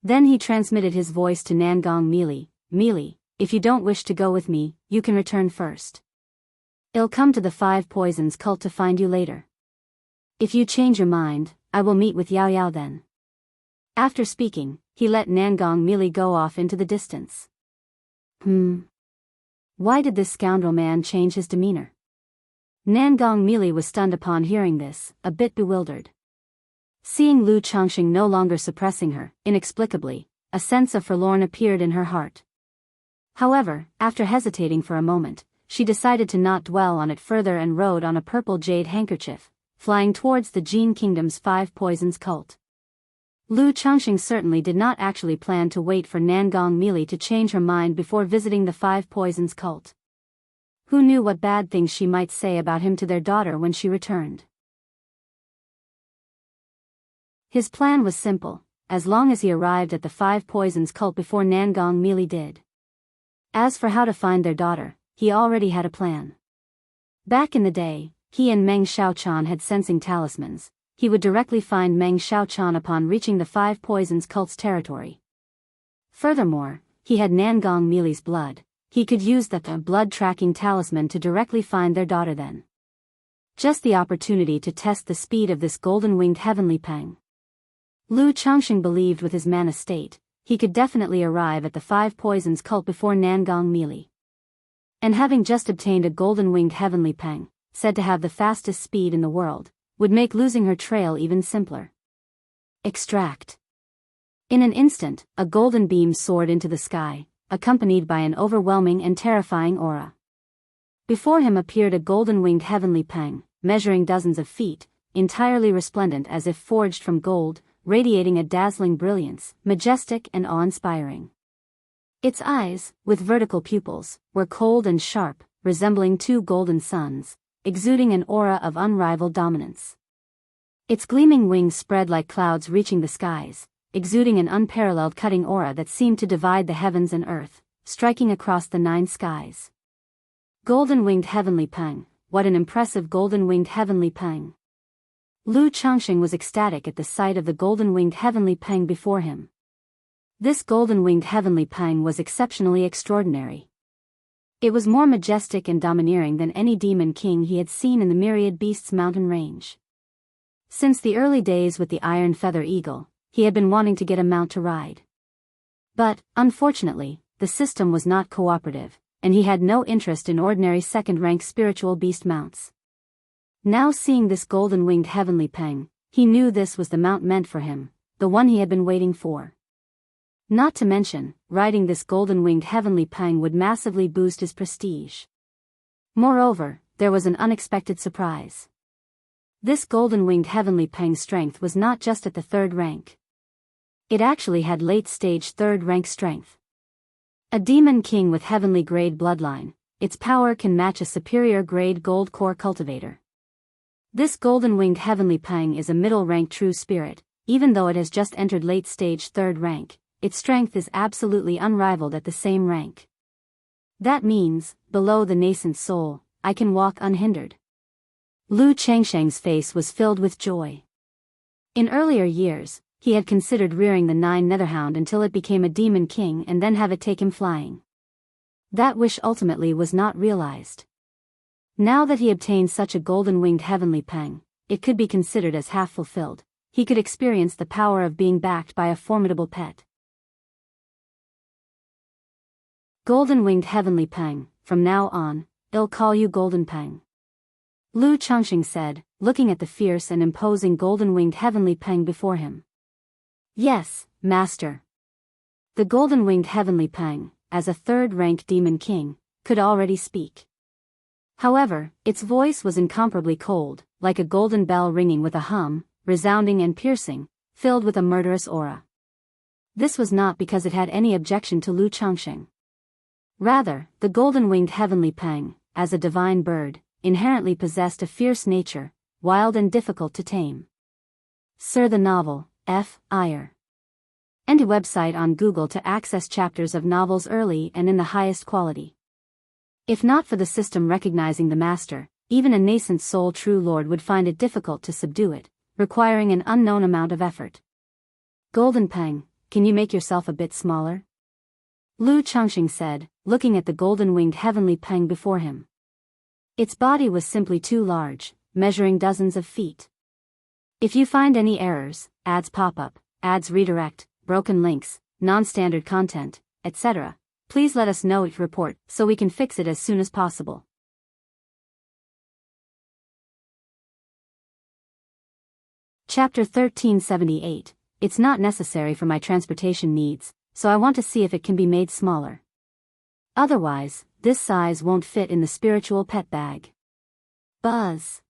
Then he transmitted his voice to Nangong Meili. Meili, if you don't wish to go with me, you can return first. I'll come to the 5 Poisons cult to find you later. If you change your mind, I will meet with Yao Yao then. After speaking, he let Nangong Meili go off into the distance. Why did this scoundrel man change his demeanor? Nangong Meili was stunned upon hearing this, a bit bewildered. Seeing Lu Changxing no longer suppressing her, inexplicably, a sense of forlorn appeared in her heart. However, after hesitating for a moment, she decided to not dwell on it further and rode on a purple jade handkerchief, flying towards the Jin Kingdom's 5 Poisons cult. Lu Changxing certainly did not actually plan to wait for Nangong Meili to change her mind before visiting the 5 Poisons cult. Who knew what bad things she might say about him to their daughter when she returned? His plan was simple, as long as he arrived at the 5 Poisons cult before Nangong Meili did. As for how to find their daughter, he already had a plan. Back in the day, he and Meng Xiaochan had sensing talismans. He would directly find Meng Xiaochan upon reaching the 5 Poisons cult's territory. Furthermore, he had Nangong Meili's blood. He could use the blood-tracking talisman to directly find their daughter then. Just the opportunity to test the speed of this golden-winged heavenly peng. Lu Changxing believed with his mana state, he could definitely arrive at the 5 Poisons cult before Nangong Meili. And having just obtained a golden-winged heavenly peng, said to have the fastest speed in the world, would make losing her trail even simpler. Extract. In an instant, a golden beam soared into the sky, accompanied by an overwhelming and terrifying aura. Before him appeared a golden-winged heavenly peng, measuring dozens of feet, entirely resplendent as if forged from gold, radiating a dazzling brilliance, majestic and awe-inspiring. Its eyes, with vertical pupils, were cold and sharp, resembling 2 golden suns, exuding an aura of unrivaled dominance. Its gleaming wings spread like clouds reaching the skies, exuding an unparalleled cutting aura that seemed to divide the heavens and earth, striking across the 9 skies. Golden-winged heavenly peng, what an impressive golden-winged heavenly peng. Lu Changxing was ecstatic at the sight of the golden-winged heavenly peng before him. This golden-winged heavenly peng was exceptionally extraordinary. It was more majestic and domineering than any demon king he had seen in the Myriad Beasts mountain range. Since the early days with the Iron Feather Eagle, he had been wanting to get a mount to ride. But, unfortunately, the system was not cooperative, and he had no interest in ordinary second-rank spiritual beast mounts. Now seeing this golden-winged heavenly peng, he knew this was the mount meant for him, the one he had been waiting for. Not to mention, riding this golden-winged heavenly peng would massively boost his prestige. Moreover, there was an unexpected surprise. This golden-winged heavenly peng's strength was not just at the 3rd rank. It actually had late-stage 3rd rank strength. A demon king with heavenly grade bloodline, its power can match a superior grade gold core cultivator. This golden-winged heavenly peng is a middle-rank true spirit, even though it has just entered late-stage 3rd rank. Its strength is absolutely unrivaled at the same rank. That means, below the nascent soul, I can walk unhindered. Lu Changxing's face was filled with joy. In earlier years, he had considered rearing the 9 Netherhound until it became a demon king and then have it take him flying. That wish ultimately was not realized. Now that he obtained such a golden-winged heavenly peng, it could be considered as half fulfilled. He could experience the power of being backed by a formidable pet. Golden-winged heavenly peng, from now on, I'll call you Golden Peng. Lu Changxing said, looking at the fierce and imposing golden-winged heavenly peng before him. Yes, master. The golden-winged heavenly peng, as a 3rd-rank demon king, could already speak. However, its voice was incomparably cold, like a golden bell ringing with a hum, resounding and piercing, filled with a murderous aura. This was not because it had any objection to Lu Changsheng. Rather, the golden-winged heavenly peng, as a divine bird, inherently possessed a fierce nature, wild and difficult to tame. Sir, the novel, F. Iyer. And a website on Google to access chapters of novels early and in the highest quality. If not for the system recognizing the master, even a nascent soul true lord would find it difficult to subdue it, requiring an unknown amount of effort. Golden Peng, can you make yourself a bit smaller? Lu Changsheng said, looking at the golden-winged heavenly peng before him. Its body was simply too large, measuring dozens of feet. If you find any errors, ads pop up, ads redirect, broken links, non-standard content, etc., please let us know it report so we can fix it as soon as possible. Chapter 1378. It's not necessary for my transportation needs, so I want to see if it can be made smaller. Otherwise, this size won't fit in the spiritual pet bag. Buzz.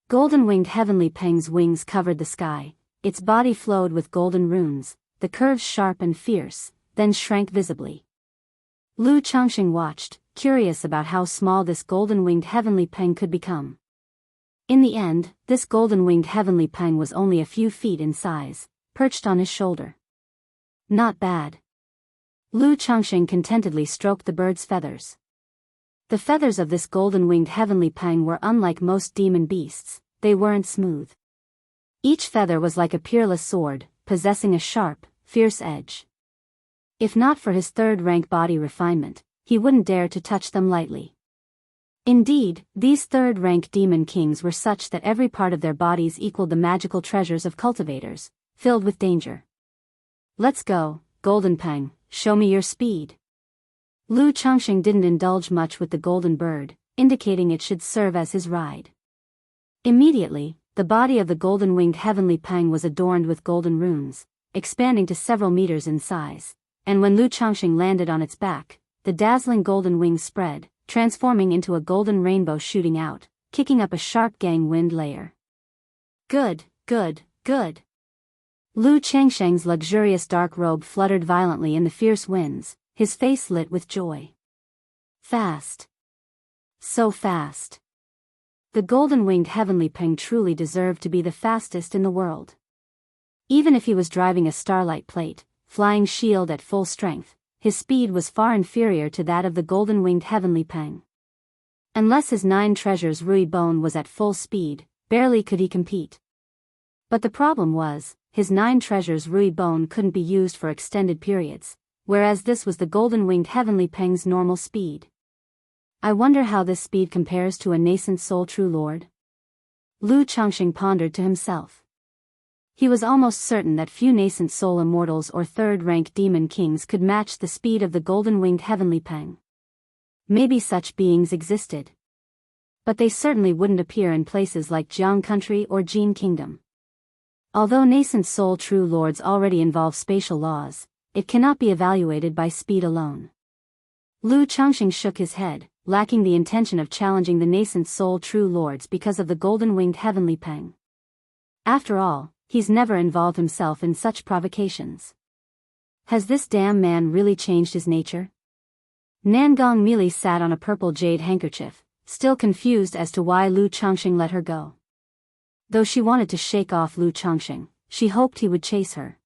Golden-winged heavenly peng's wings covered the sky, its body flowed with golden runes, the curves sharp and fierce, then shrank visibly. Lu Changsheng watched, curious about how small this golden-winged heavenly peng could become. In the end, this golden-winged heavenly peng was only a few feet in size, perched on his shoulder. Not bad. Lu Changsheng contentedly stroked the bird's feathers. The feathers of this golden-winged heavenly peng were unlike most demon beasts, they weren't smooth. Each feather was like a peerless sword, possessing a sharp, fierce edge. If not for his third-rank body refinement, he wouldn't dare to touch them lightly. Indeed, these third-rank demon kings were such that every part of their bodies equaled the magical treasures of cultivators, filled with danger. Let's go, Golden Peng, show me your speed. Lu Changsheng didn't indulge much with the golden bird, indicating it should serve as his ride. Immediately, the body of the golden-winged heavenly peng was adorned with golden runes, expanding to several meters in size, and when Lu Changsheng landed on its back, the dazzling golden wings spread, transforming into a golden rainbow shooting out, kicking up a sharp gang-wind layer. Good, good, good. Lu Changsheng's luxurious dark robe fluttered violently in the fierce winds, his face lit with joy. Fast. So fast. The golden-winged heavenly peng truly deserved to be the fastest in the world. Even if he was driving a starlight plate, flying shield at full strength, his speed was far inferior to that of the golden-winged heavenly peng. Unless his 9 treasures Rui Bone was at full speed, barely could he compete. But the problem was, his 9 treasures Rui Bone couldn't be used for extended periods, whereas this was the golden-winged heavenly peng's normal speed. I wonder how this speed compares to a nascent soul true lord? Lu Changsheng pondered to himself. He was almost certain that few nascent soul immortals or third-rank demon kings could match the speed of the golden-winged heavenly peng. Maybe such beings existed. But they certainly wouldn't appear in places like Jiang Country or Jin Kingdom. Although nascent soul true lords already involve spatial laws, it cannot be evaluated by speed alone. Lu Changsheng shook his head, lacking the intention of challenging the nascent soul true lords because of the golden-winged heavenly peng. After all, he's never involved himself in such provocations. Has this damn man really changed his nature? Nangong Mili sat on a purple jade handkerchief, still confused as to why Lu Changsheng let her go. Though she wanted to shake off Lu Changsheng, she hoped he would chase her.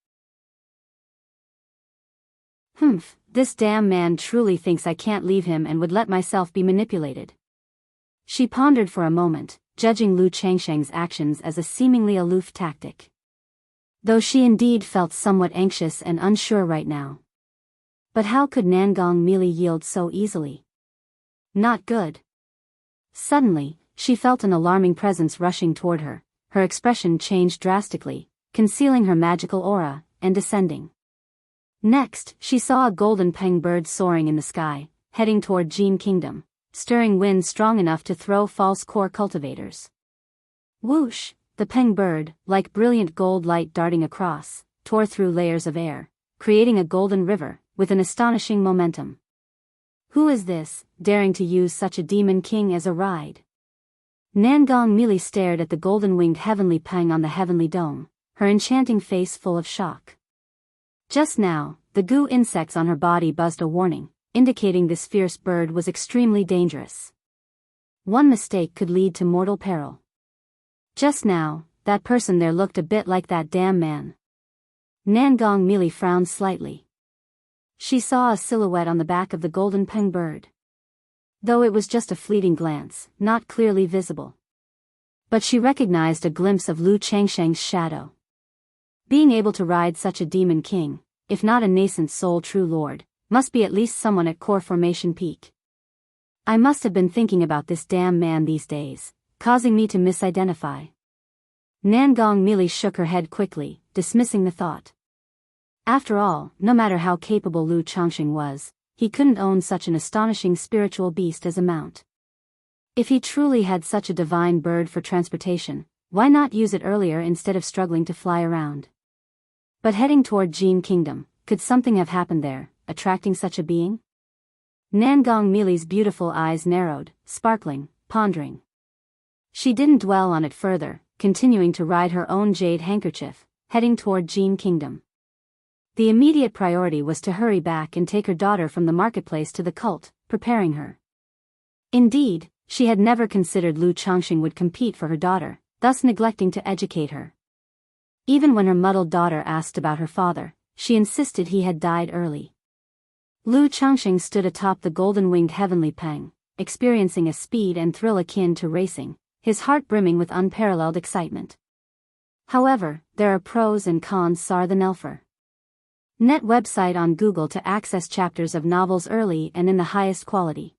Humph, this damn man truly thinks I can't leave him and would let myself be manipulated. She pondered for a moment, judging Lu Changsheng's actions as a seemingly aloof tactic. Though she indeed felt somewhat anxious and unsure right now. But how could Nangong Mili yield so easily? Not good. Suddenly, she felt an alarming presence rushing toward her. Her expression changed drastically, concealing her magical aura, and descending. Next, she saw a golden peng bird soaring in the sky, heading toward Jin Kingdom, stirring winds strong enough to throw false core cultivators. Whoosh, the peng bird, like brilliant gold light darting across, tore through layers of air, creating a golden river, with an astonishing momentum. Who is this, daring to use such a demon king as a ride? Nangong Mili stared at the golden-winged heavenly peng on the heavenly dome, her enchanting face full of shock. Just now, the goo insects on her body buzzed a warning, indicating this fierce bird was extremely dangerous. One mistake could lead to mortal peril. Just now, that person there looked a bit like that damn man. Nangong Mili frowned slightly. She saw a silhouette on the back of the golden peng bird. Though it was just a fleeting glance, not clearly visible. But she recognized a glimpse of Lu Changsheng's shadow. Being able to ride such a demon king, if not a nascent soul true lord, must be at least someone at core formation peak. I must have been thinking about this damn man these days, causing me to misidentify. Nangong Mili shook her head quickly, dismissing the thought. After all, no matter how capable Lu Changsheng was, he couldn't own such an astonishing spiritual beast as a mount. If he truly had such a divine bird for transportation, why not use it earlier instead of struggling to fly around? But heading toward Jin Kingdom, could something have happened there, attracting such a being? Nangong Mili's beautiful eyes narrowed, sparkling, pondering. She didn't dwell on it further, continuing to ride her own jade handkerchief, heading toward Jin Kingdom. The immediate priority was to hurry back and take her daughter from the marketplace to the cult, preparing her. Indeed, she had never considered Lu Changsheng would compete for her daughter, thus neglecting to educate her. Even when her muddled daughter asked about her father, she insisted he had died early. Lu Changsheng stood atop the golden-winged heavenly peng, experiencing a speed and thrill akin to racing, his heart brimming with unparalleled excitement. However, there are pros and cons. Sar the Nelfer. Net website on Google to access chapters of novels early and in the highest quality.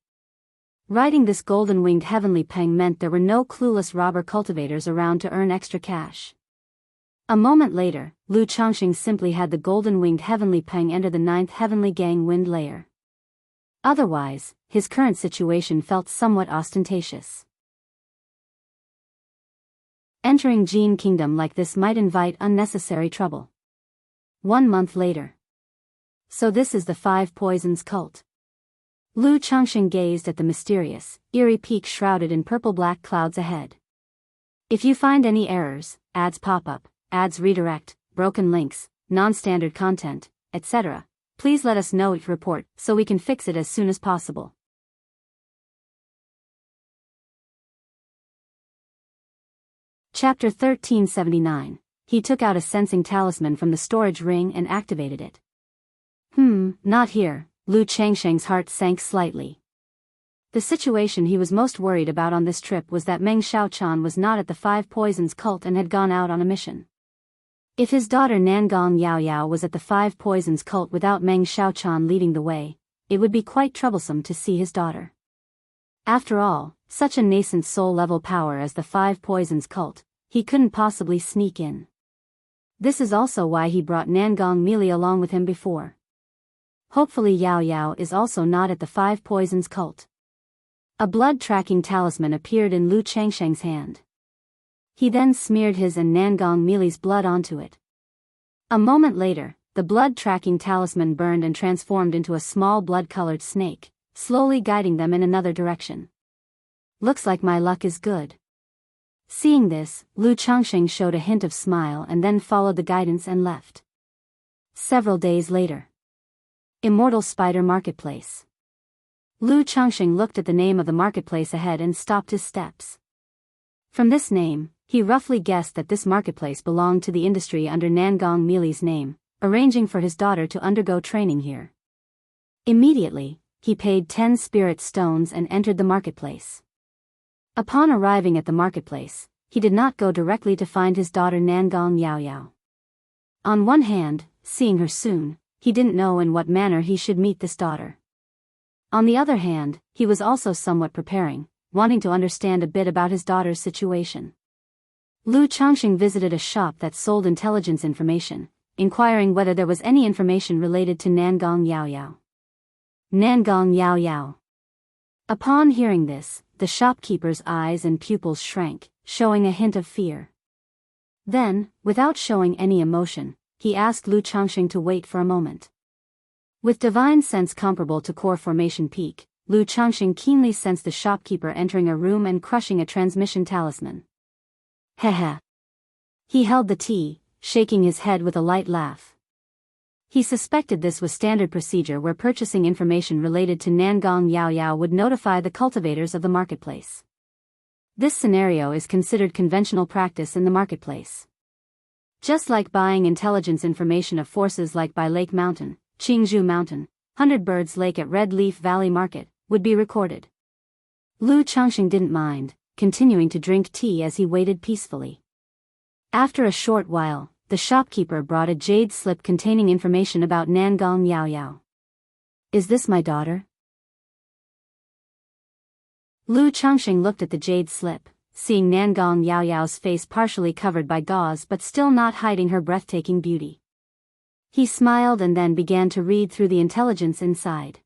Riding this golden-winged heavenly peng meant there were no clueless robber cultivators around to earn extra cash. A moment later, Lu Changsheng simply had the golden-winged heavenly peng enter the 9th heavenly gang wind layer. Otherwise, his current situation felt somewhat ostentatious. Entering Jin Kingdom like this might invite unnecessary trouble. 1 month later. So this is the Five Poisons cult. Lu Changsheng gazed at the mysterious, eerie peak shrouded in purple-black clouds ahead. If you find any errors, ads pop up, ads redirect, broken links, non-standard content, etc., please let us know it report so we can fix it as soon as possible. Chapter 1379. He took out a sensing talisman from the storage ring and activated it. Not here. Lu Changsheng's heart sank slightly. The situation he was most worried about on this trip was that Meng Xiaochan was not at the Five Poisons cult and had gone out on a mission. If his daughter Nangong Yaoyao was at the Five Poisons cult without Meng Xiaochan leading the way, it would be quite troublesome to see his daughter. After all, such a nascent soul-level power as the Five Poisons cult, he couldn't possibly sneak in. This is also why he brought Nangong Mili along with him before. Hopefully Yao Yao is also not at the Five Poisons cult. A blood-tracking talisman appeared in Lu Changsheng's hand. He then smeared his and Nangong Mili's blood onto it. A moment later, the blood-tracking talisman burned and transformed into a small blood-colored snake, slowly guiding them in another direction. Looks like my luck is good. Seeing this, Lu Changsheng showed a hint of smile and then followed the guidance and left. Several days later. Immortal Spider Marketplace. Lu Changsheng looked at the name of the marketplace ahead and stopped his steps. From this name, he roughly guessed that this marketplace belonged to the industry under Nangong Mili's name, arranging for his daughter to undergo training here. Immediately, he paid 10 spirit stones and entered the marketplace. Upon arriving at the marketplace, he did not go directly to find his daughter Nangong Yaoyao. On one hand, seeing her soon, he didn't know in what manner he should meet this daughter. On the other hand, he was also somewhat preparing, wanting to understand a bit about his daughter's situation. Lu Changsheng visited a shop that sold intelligence information, inquiring whether there was any information related to Nangong Yaoyao. Nangong Yaoyao. Upon hearing this, the shopkeeper's eyes and pupils shrank, showing a hint of fear. Then, without showing any emotion, he asked Lu Changsheng to wait for a moment. With divine sense comparable to core formation peak, Lu Changxing keenly sensed the shopkeeper entering a room and crushing a transmission talisman. Heh. He held the tea, shaking his head with a light laugh. He suspected this was standard procedure where purchasing information related to Nangong Yaoyao would notify the cultivators of the marketplace. This scenario is considered conventional practice in the marketplace. Just like buying intelligence information of forces like by Lake Mountain, Qingzhou Mountain, 100 Birds Lake at Red Leaf Valley Market, would be recorded. Lu Changxing didn't mind, continuing to drink tea as he waited peacefully. After a short while, the shopkeeper brought a jade slip containing information about Nangong Yaoyao. Is this my daughter? Lu Changxing looked at the jade slip, seeing Nangong Yaoyao's face partially covered by gauze but still not hiding her breathtaking beauty. He smiled and then began to read through the intelligence inside.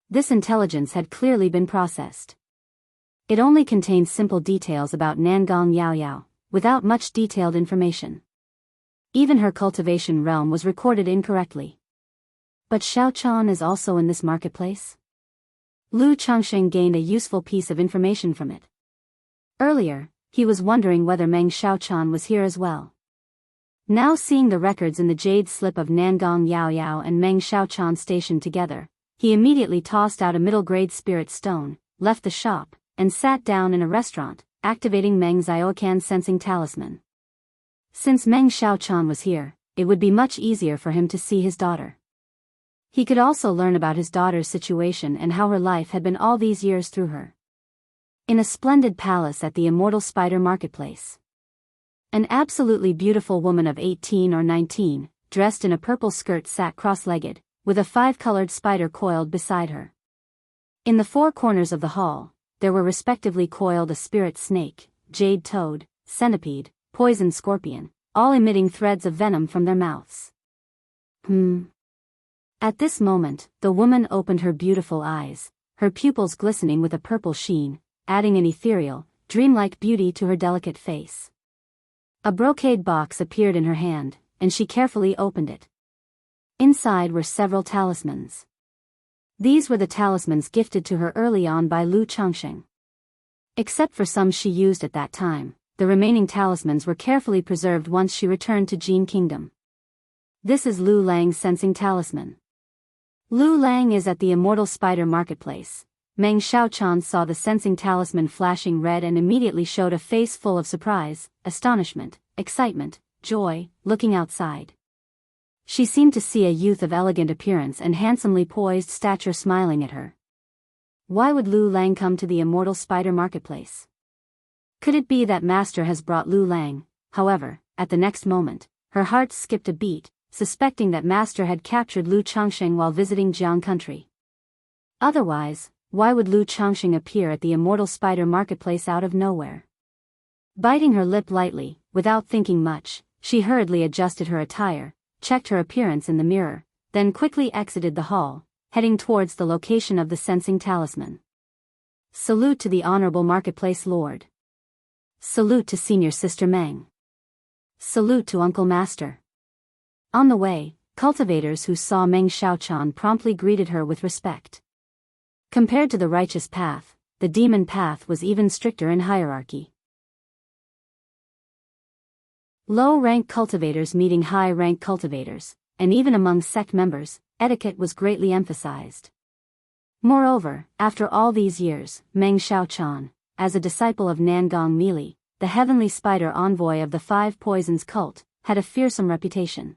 This intelligence had clearly been processed. It only contained simple details about Nangong Yaoyao, without much detailed information. Even her cultivation realm was recorded incorrectly. But Xiaochan is also in this marketplace? Lu Changxing gained a useful piece of information from it. Earlier, he was wondering whether Meng Xiaochan was here as well. Now seeing the records in the jade slip of Nangong Yaoyao and Meng Xiaochan stationed together, he immediately tossed out a middle-grade spirit stone, left the shop, and sat down in a restaurant, activating Meng Xiaocan sensing talisman. Since Meng Xiaochan was here, it would be much easier for him to see his daughter. He could also learn about his daughter's situation and how her life had been all these years through her. In a splendid palace at the Immortal Spider Marketplace. An absolutely beautiful woman of 18 or 19, dressed in a purple skirt sat cross-legged, with a 5-colored spider coiled beside her. In the 4 corners of the hall, there were respectively coiled a spirit snake, jade toad, centipede, poison scorpion, all emitting threads of venom from their mouths. At this moment, the woman opened her beautiful eyes, her pupils glistening with a purple sheen, adding an ethereal, dreamlike beauty to her delicate face. A brocade box appeared in her hand, and she carefully opened it. Inside were several talismans. These were the talismans gifted to her early on by Lu Changxing. Except for some she used at that time, the remaining talismans were carefully preserved once she returned to Jin Kingdom. This is Lu Lang's sensing talisman. Lu Lang is at the Immortal Spider Marketplace. Meng Xiaochan saw the sensing talisman flashing red and immediately showed a face full of surprise, astonishment, excitement, joy, looking outside. She seemed to see a youth of elegant appearance and handsomely poised stature smiling at her. Why would Lu Lang come to the Immortal Spider Marketplace? Could it be that Master has brought Lu Lang? However, at the next moment, her heart skipped a beat, suspecting that Master had captured Lu Changxing while visiting Jiang country. Otherwise, why would Lu Changxing appear at the Immortal Spider Marketplace out of nowhere? Biting her lip lightly, without thinking much, she hurriedly adjusted her attire, checked her appearance in the mirror, then quickly exited the hall, heading towards the location of the sensing talisman. Salute to the Honorable Marketplace Lord. Salute to Senior Sister Meng. Salute to Uncle Master. On the way, cultivators who saw Meng Xiaochan promptly greeted her with respect. Compared to the righteous path, the demon path was even stricter in hierarchy. Low-rank cultivators meeting high-rank cultivators, and even among sect members, etiquette was greatly emphasized. Moreover, after all these years, Meng Xiaochan, as a disciple of Nangong Mili, the heavenly spider envoy of the 5 Poisons cult, had a fearsome reputation.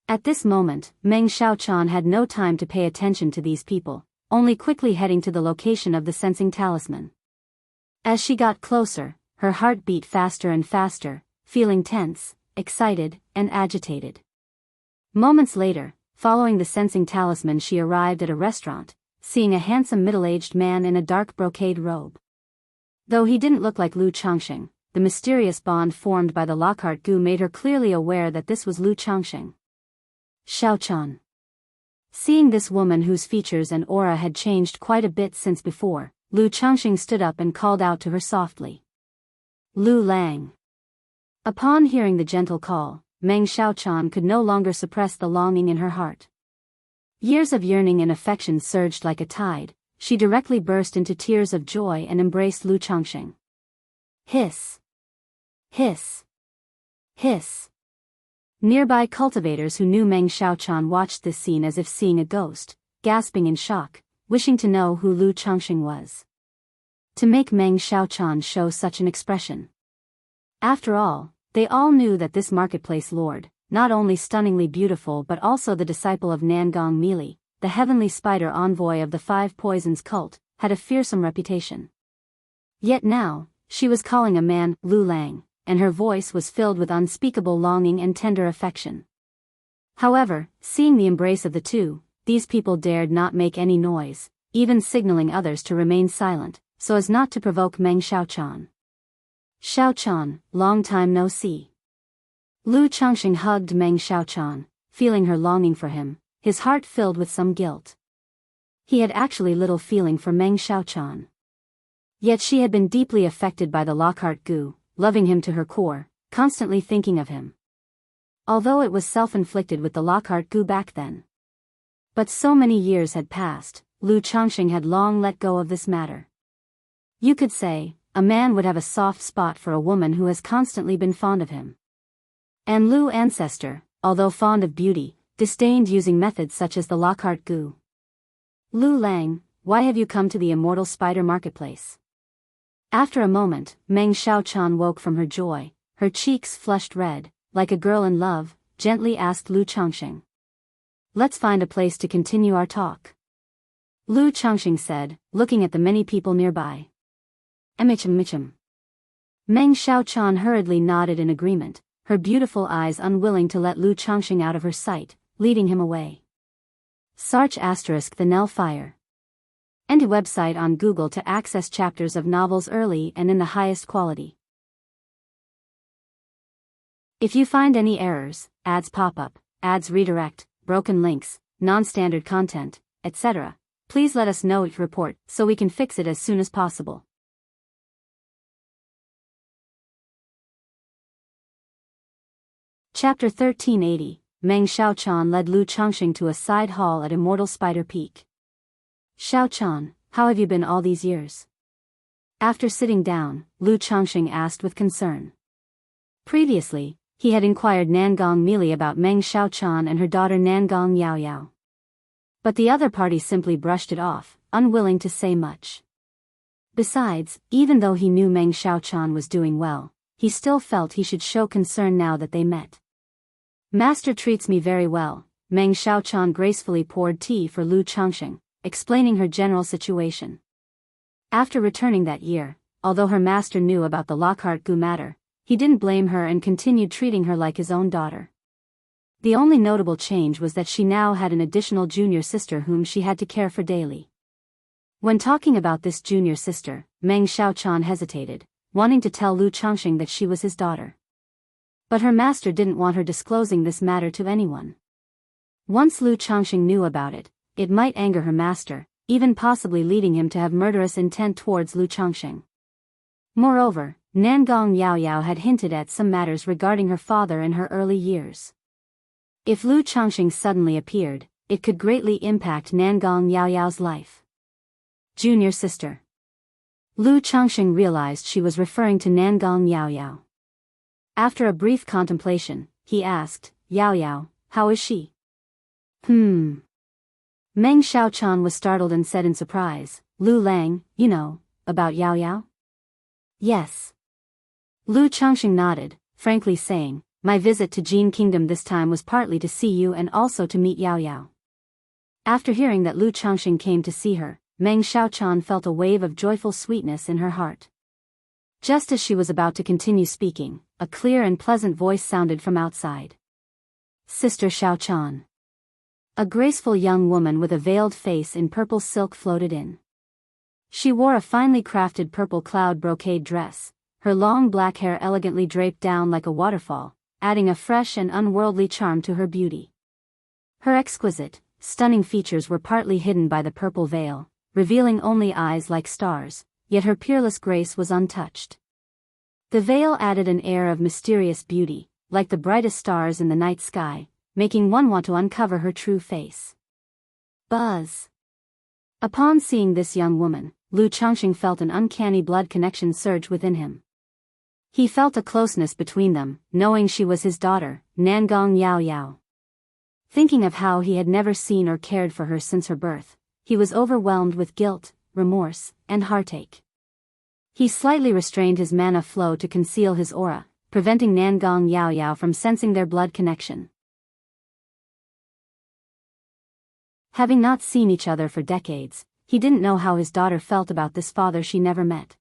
At this moment, Meng Xiaochan had no time to pay attention to these people, only quickly heading to the location of the sensing talisman. As she got closer, her heart beat faster and faster, feeling tense, excited, and agitated. Moments later, following the sensing talisman, she arrived at a restaurant, seeing a handsome middle-aged man in a dark brocade robe. Though he didn't look like Lu Changxing, the mysterious bond formed by the Lockhart goo made her clearly aware that this was Lu Changxing. Xiaochan. Seeing this woman whose features and aura had changed quite a bit since before, Lu Changxing stood up and called out to her softly. Lu Lang. Upon hearing the gentle call, Meng Xiaochan could no longer suppress the longing in her heart. Years of yearning and affection surged like a tide. She directly burst into tears of joy and embraced Lu Changxing. Hiss. Hiss. Hiss. Nearby cultivators who knew Meng Xiaochan watched this scene as if seeing a ghost, gasping in shock, wishing to know who Lu Changxing was. To make Meng Xiaochan show such an expression. After all, they all knew that this marketplace lord, not only stunningly beautiful but also the disciple of Nangong Mili, the heavenly spider envoy of the Five Poisons cult, had a fearsome reputation. Yet now, she was calling a man Lu Lang, and her voice was filled with unspeakable longing and tender affection. However, seeing the embrace of the two, these people dared not make any noise, even signaling others to remain silent, so as not to provoke Meng Xiaochan. Xiaochan, long time no see. Lu Changxing hugged Meng Xiaochan, feeling her longing for him, his heart filled with some guilt. He had actually little feeling for Meng Xiaochan. Yet she had been deeply affected by the Lockhart Gu, loving him to her core, constantly thinking of him. Although it was self-inflicted with the Lockhart Gu back then. But so many years had passed, Lu Changxing had long let go of this matter. You could say, a man would have a soft spot for a woman who has constantly been fond of him. And Lu ancestor, although fond of beauty, disdained using methods such as the Lockhart Gu. Lu Lang, why have you come to the Immortal Spider Marketplace? After a moment, Meng Xiaochan woke from her joy, her cheeks flushed red, like a girl in love, gently asked Lu Changxing. Let's find a place to continue our talk. Lu Changxing said, looking at the many people nearby. Michem. Meng Xiaochan hurriedly nodded in agreement, her beautiful eyes unwilling to let Lu Changxing out of her sight, leading him away. Search *the Nell Fire. Enter website on Google to access chapters of novels early and in the highest quality. If you find any errors, ads pop up, ads redirect, broken links, non-standard content, etc., please let us know your report so we can fix it as soon as possible. Chapter 1380, Meng Xiaochan led Lu Changxing to a side hall at Immortal Spider Peak. Xiaochan, how have you been all these years? After sitting down, Lu Changxing asked with concern. Previously, he had inquired Nangong Mili about Meng Xiaochan and her daughter Nangong Yaoyao. But the other party simply brushed it off, unwilling to say much. Besides, even though he knew Meng Xiaochan was doing well, he still felt he should show concern now that they met. Master treats me very well, Meng Xiaochan gracefully poured tea for Lu Changxing, explaining her general situation. After returning that year, although her master knew about the Lockhart Gu matter, he didn't blame her and continued treating her like his own daughter. The only notable change was that she now had an additional junior sister whom she had to care for daily. When talking about this junior sister, Meng Xiaochan hesitated, wanting to tell Lu Changxing that she was his daughter. But her master didn't want her disclosing this matter to anyone. Once Lu Changxing knew about it, it might anger her master, even possibly leading him to have murderous intent towards Lu Changxing. Moreover, Nangong Yaoyao had hinted at some matters regarding her father in her early years. If Lu Changxing suddenly appeared, it could greatly impact Nangong Yaoyao's life. Junior sister. Lu Changxing realized she was referring to Nangong Yaoyao. After a brief contemplation, he asked, Yaoyao, how is she? Meng Xiaochan was startled and said in surprise, Lu Lang, you know, about Yaoyao? Yes. Lu Changxing nodded, frankly saying, my visit to Jin Kingdom this time was partly to see you and also to meet Yaoyao. After hearing that Lu Changxing came to see her, Meng Xiaochan felt a wave of joyful sweetness in her heart. Just as she was about to continue speaking, a clear and pleasant voice sounded from outside. Sister Xiaochan. A graceful young woman with a veiled face in purple silk floated in. She wore a finely crafted purple cloud brocade dress, her long black hair elegantly draped down like a waterfall, adding a fresh and unworldly charm to her beauty. Her exquisite, stunning features were partly hidden by the purple veil, revealing only eyes like stars, yet her peerless grace was untouched. The veil added an air of mysterious beauty, like the brightest stars in the night sky, making one want to uncover her true face. Buzz. Upon seeing this young woman, Lu Changxing felt an uncanny blood connection surge within him. He felt a closeness between them, knowing she was his daughter, Nangong Yao Yao. Thinking of how he had never seen or cared for her since her birth, he was overwhelmed with guilt, remorse, and heartache. He slightly restrained his mana flow to conceal his aura, preventing Nangong Yao Yao from sensing their blood connection. Having not seen each other for decades, he didn't know how his daughter felt about this father she never met.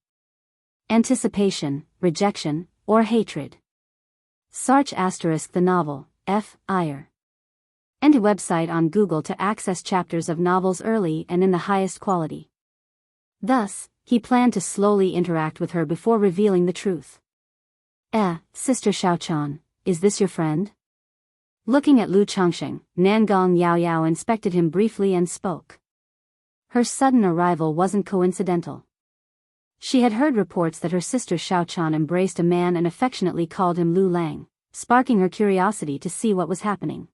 Anticipation, rejection, or hatred. Search * the novel, F. Iyer. And a website on Google to access chapters of novels early and in the highest quality. Thus, he planned to slowly interact with her before revealing the truth. Sister Xiaochan, is this your friend? Looking at Lu Changxing, Nangong Yao Yao inspected him briefly and spoke. Her sudden arrival wasn't coincidental. She had heard reports that her sister Xiaochan embraced a man and affectionately called him Lu Lang, sparking her curiosity to see what was happening.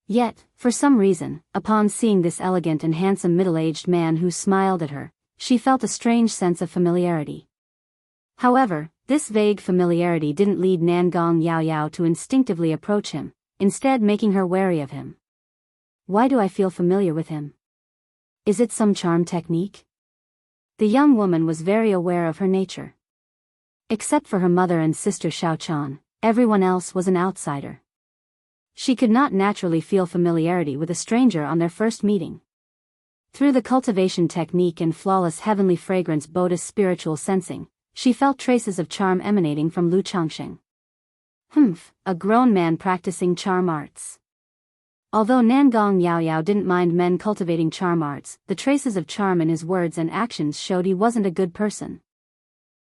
Yet, for some reason, upon seeing this elegant and handsome middle-aged man who smiled at her, she felt a strange sense of familiarity. However, this vague familiarity didn't lead Nangong Yao Yao to instinctively approach him, instead making her wary of him. Why do I feel familiar with him? Is it some charm technique? The young woman was very aware of her nature. Except for her mother and sister Xiaochan, everyone else was an outsider. She could not naturally feel familiarity with a stranger on their first meeting. Through the cultivation technique and flawless heavenly fragrance Boda's spiritual sensing, she felt traces of charm emanating from Lu Changxing. A grown man practicing charm arts. Although Nangong Yao Yao didn't mind men cultivating charm arts, the traces of charm in his words and actions showed he wasn't a good person.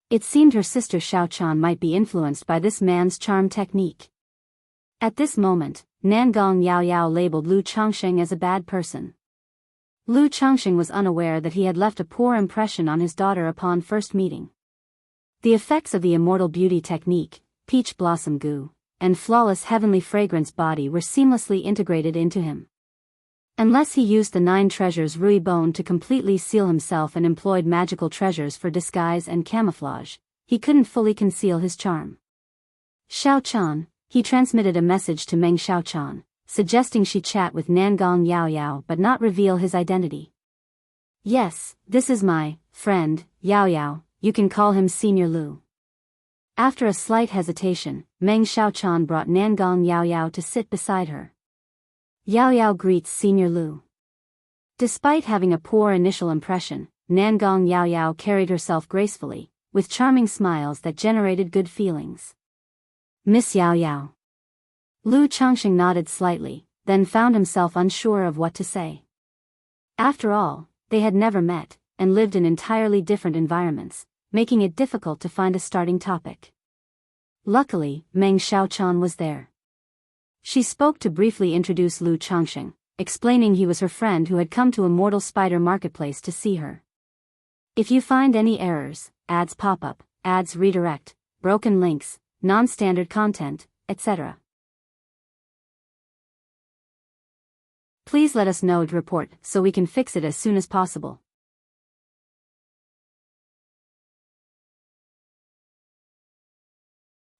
It seemed her sister Xiaochan might be influenced by this man's charm technique. At this moment, Nangong Yao Yao labeled Lu Changxing as a bad person. Lu Changxing was unaware that he had left a poor impression on his daughter upon first meeting. The effects of the Immortal beauty technique, peach blossom goo, and flawless heavenly fragrance body were seamlessly integrated into him. Unless he used the 9 treasures Rui Bone to completely seal himself and employed magical treasures for disguise and camouflage, he couldn't fully conceal his charm. Xiaochan, he transmitted a message to Meng Xiaochan, suggesting she chat with Nangong Yao Yao but not reveal his identity. Yes, this is my friend, Yao Yao, you can call him Senior Lu. After a slight hesitation, Meng Xiaochan brought Nangong Yao Yao to sit beside her. Yao Yao greets Senior Lu. Despite having a poor initial impression, Nangong Yao Yao carried herself gracefully, with charming smiles that generated good feelings. Miss Yao Yao. Lu Changxing nodded slightly, then found himself unsure of what to say. After all, they had never met, and lived in entirely different environments, making it difficult to find a starting topic. Luckily, Meng Xiaochan was there. She spoke to briefly introduce Lu Changxing, explaining he was her friend who had come to Immortal Spider Marketplace to see her. If you find any errors, ads pop up, ads redirect, broken links, non-standard content, etc., please let us know to report so we can fix it as soon as possible.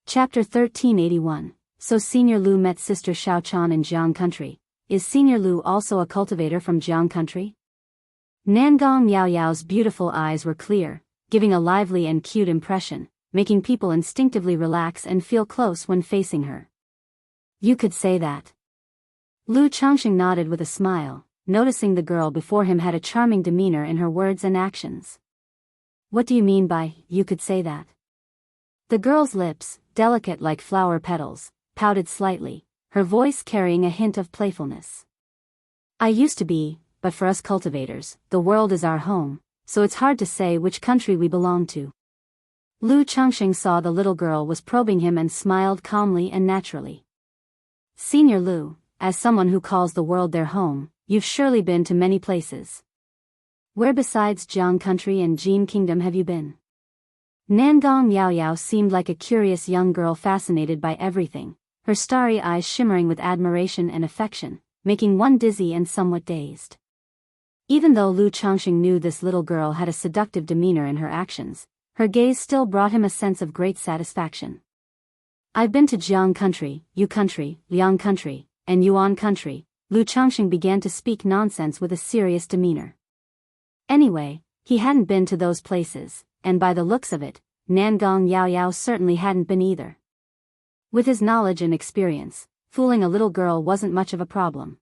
Chapter 1381. So Senior Lu met Sister Xiaochan in Jiang Country. Is Senior Lu also a cultivator from Jiang Country? Nangong Yao Yao's beautiful eyes were clear, giving a lively and cute impression, making people instinctively relax and feel close when facing her. You could say that. Lu Changxing nodded with a smile, noticing the girl before him had a charming demeanor in her words and actions. What do you mean by, you could say that? The girl's lips, delicate like flower petals, pouted slightly, her voice carrying a hint of playfulness. I used to be, but for us cultivators, the world is our home, so it's hard to say which country we belong to. Lu Changxing saw the little girl was probing him and smiled calmly and naturally. Senior Lu, as someone who calls the world their home, you've surely been to many places. Where besides Jiang Country and Jin Kingdom have you been? Nangong Yao Yao seemed like a curious young girl fascinated by everything, her starry eyes shimmering with admiration and affection, making one dizzy and somewhat dazed. Even though Lu Changxing knew this little girl had a seductive demeanor in her actions, her gaze still brought him a sense of great satisfaction. I've been to Jiang country, Yu country, Liang country, and Yuan country. Lu Changxing began to speak nonsense with a serious demeanor. Anyway, he hadn't been to those places, and by the looks of it, Nangong Yao Yao certainly hadn't been either. With his knowledge and experience, fooling a little girl wasn't much of a problem.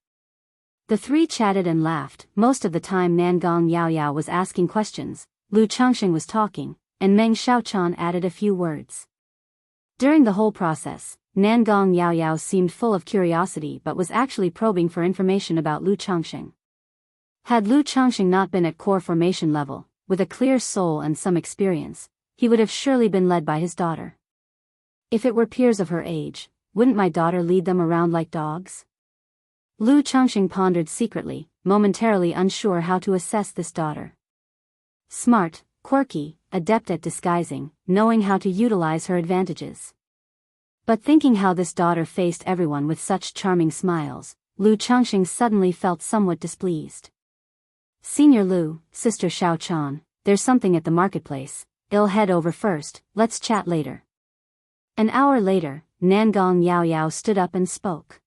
The three chatted and laughed. Most of the time Nangong Yao Yao was asking questions, Lu Changxing was talking, and Meng Xiaochan added a few words. During the whole process, Nangong Yao Yao seemed full of curiosity but was actually probing for information about Lu Changxing. Had Lu Changxing not been at core formation level, with a clear soul and some experience, he would have surely been led by his daughter. If it were peers of her age, wouldn't my daughter lead them around like dogs? Lu Changxing pondered secretly, momentarily unsure how to assess this daughter. Smart, quirky, adept at disguising, knowing how to utilize her advantages. But thinking how this daughter faced everyone with such charming smiles, Lu Changxing suddenly felt somewhat displeased. Senior Lu, Sister Xiaochan, there's something at the marketplace, I'll head over first, let's chat later. An hour later, Nangong Yao Yao stood up and spoke.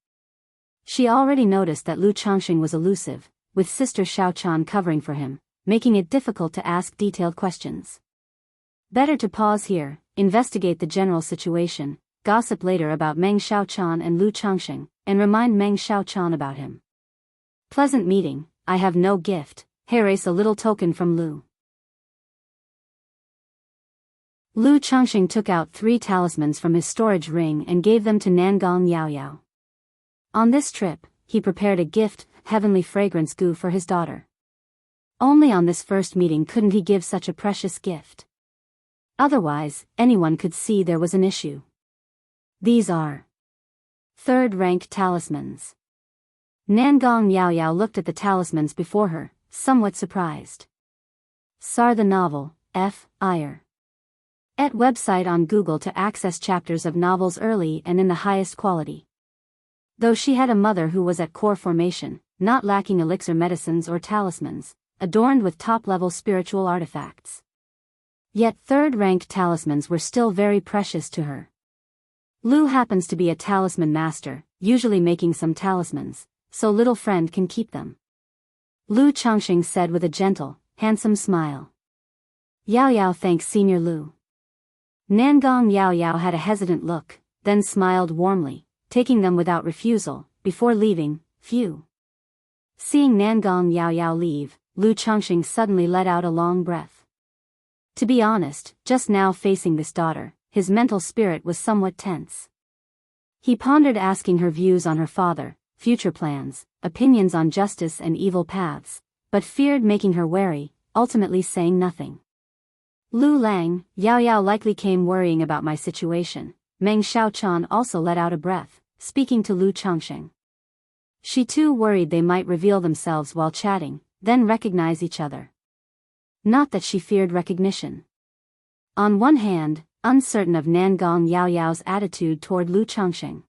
She already noticed that Lu Changxing was elusive, with Sister Xiaochan covering for him, making it difficult to ask detailed questions. Better to pause here, investigate the general situation, gossip later about Meng Xiaochan and Lu Changxing, and remind Meng Xiaochan about him. Pleasant meeting, I have no gift, erase a little token from Lu. Lu Changxing took out 3 talismans from his storage ring and gave them to Nangong Yao Yao. On this trip, he prepared a gift, heavenly fragrance goo for his daughter. Only on this first meeting couldn't he give such a precious gift. Otherwise, anyone could see there was an issue. These are 3rd-rank talismans. Nangong Yao Yao looked at the talismans before her, somewhat surprised. Sar the novel, F. Iyer. Et website on Google to access chapters of novels early and in the highest quality. Though she had a mother who was at core formation, not lacking elixir medicines or talismans, adorned with top-level spiritual artifacts. Yet 3rd-rank talismans were still very precious to her. Lu happens to be a talisman master, usually making some talismans, so little friend can keep them. Lu Changxing said with a gentle, handsome smile. Yao Yao thanks Senior Lu. Nangong Yao Yao had a hesitant look, then smiled warmly, taking them without refusal, before leaving, phew. Seeing Nangong Yao Yao leave, Lu Changxing suddenly let out a long breath. To be honest, just now facing this daughter, his mental spirit was somewhat tense. He pondered asking her views on her father, future plans, opinions on justice and evil paths, but feared making her wary, ultimately saying nothing. Lu Lang, Yao Yao likely came worrying about my situation. Meng Xiaochan also let out a breath, speaking to Lu Changxing. She too worried they might reveal themselves while chatting, then recognize each other. Not that she feared recognition. On one hand, uncertain of Nangong Yao Yao's attitude toward Lu Changxing.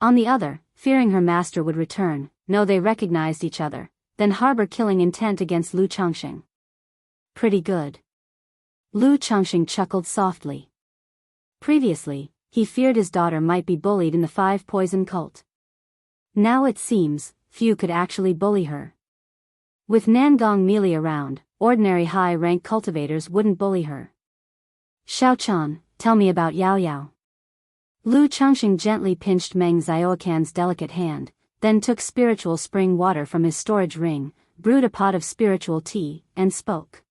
On the other, fearing her master would return, know they recognized each other, then harbor killing intent against Lu Changxing. Pretty good. Lu Changxing chuckled softly. Previously, he feared his daughter might be bullied in the 5 poison cult. Now it seems, few could actually bully her. With Nangong Meili around, ordinary high-rank cultivators wouldn't bully her. Xiaochan, tell me about Yao Yao. Lu Changxing gently pinched Meng Xiaocan's delicate hand, then took spiritual spring water from his storage ring, brewed a pot of spiritual tea, and spoke.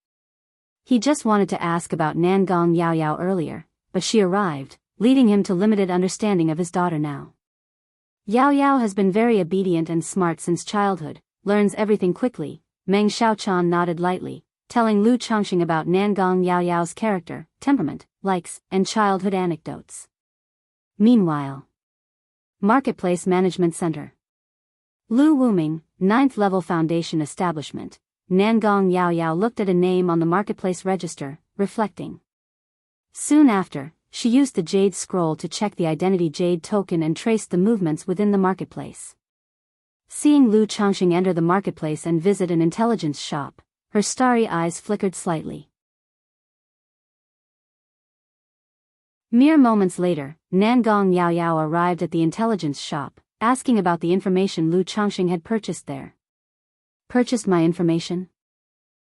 He just wanted to ask about Nangong Yao Yao earlier, but she arrived, leading him to limited understanding of his daughter now. Yao Yao has been very obedient and smart since childhood, learns everything quickly. Meng Xiaochan nodded lightly, telling Lu Changxing about Nangong Yao Yao's character, temperament, likes, and childhood anecdotes. Meanwhile, Marketplace Management Center. Lu Wuming, 9th level foundation establishment. Nangong Yao Yao looked at a name on the marketplace register, reflecting. Soon after, she used the Jade Scroll to check the identity Jade token and traced the movements within the marketplace. Seeing Lu Changxing enter the marketplace and visit an intelligence shop, her starry eyes flickered slightly. Mere moments later, Nangong Yao Yao arrived at the intelligence shop, asking about the information Lu Changxing had purchased there. Purchased my information?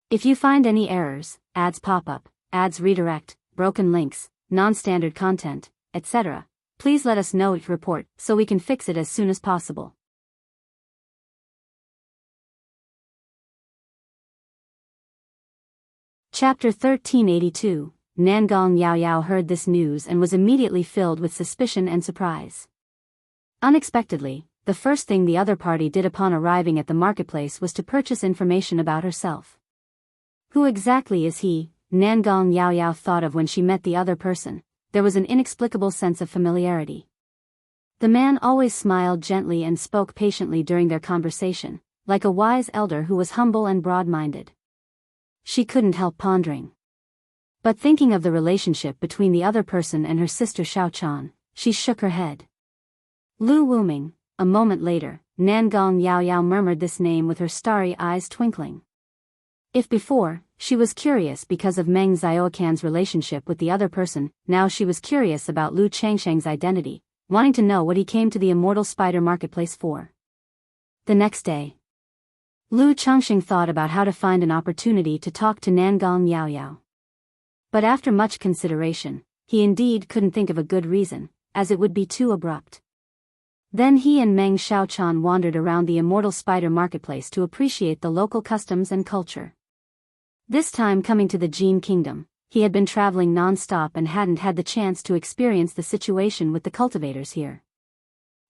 If you find any errors, ads pop up, ads redirect, broken links, non-standard content, etc., please let us know. Report so we can fix it as soon as possible. Chapter 1382. Nangong Yao Yao heard this news and was immediately filled with suspicion and surprise. Unexpectedly, the first thing the other party did upon arriving at the marketplace was to purchase information about herself. Who exactly is he? Nangong Yao Yao thought of when she met the other person. There was an inexplicable sense of familiarity. The man always smiled gently and spoke patiently during their conversation, like a wise elder who was humble and broad-minded. She couldn't help pondering. But thinking of the relationship between the other person and her sister Xiaochan, she shook her head. Lu Wuming. A moment later, Nangong Yao Yao murmured this name with her starry eyes twinkling. If before, she was curious because of Meng Xiaocan's relationship with the other person, now she was curious about Lu Changsheng's identity, wanting to know what he came to the Immortal Spider Marketplace for. The next day, Lu Changsheng thought about how to find an opportunity to talk to Nangong Yao Yao. But after much consideration, he indeed couldn't think of a good reason, as it would be too abrupt. Then he and Meng Xiaochan wandered around the Immortal Spider Marketplace to appreciate the local customs and culture. This time coming to the Jin Kingdom, he had been traveling non-stop and hadn't had the chance to experience the situation with the cultivators here.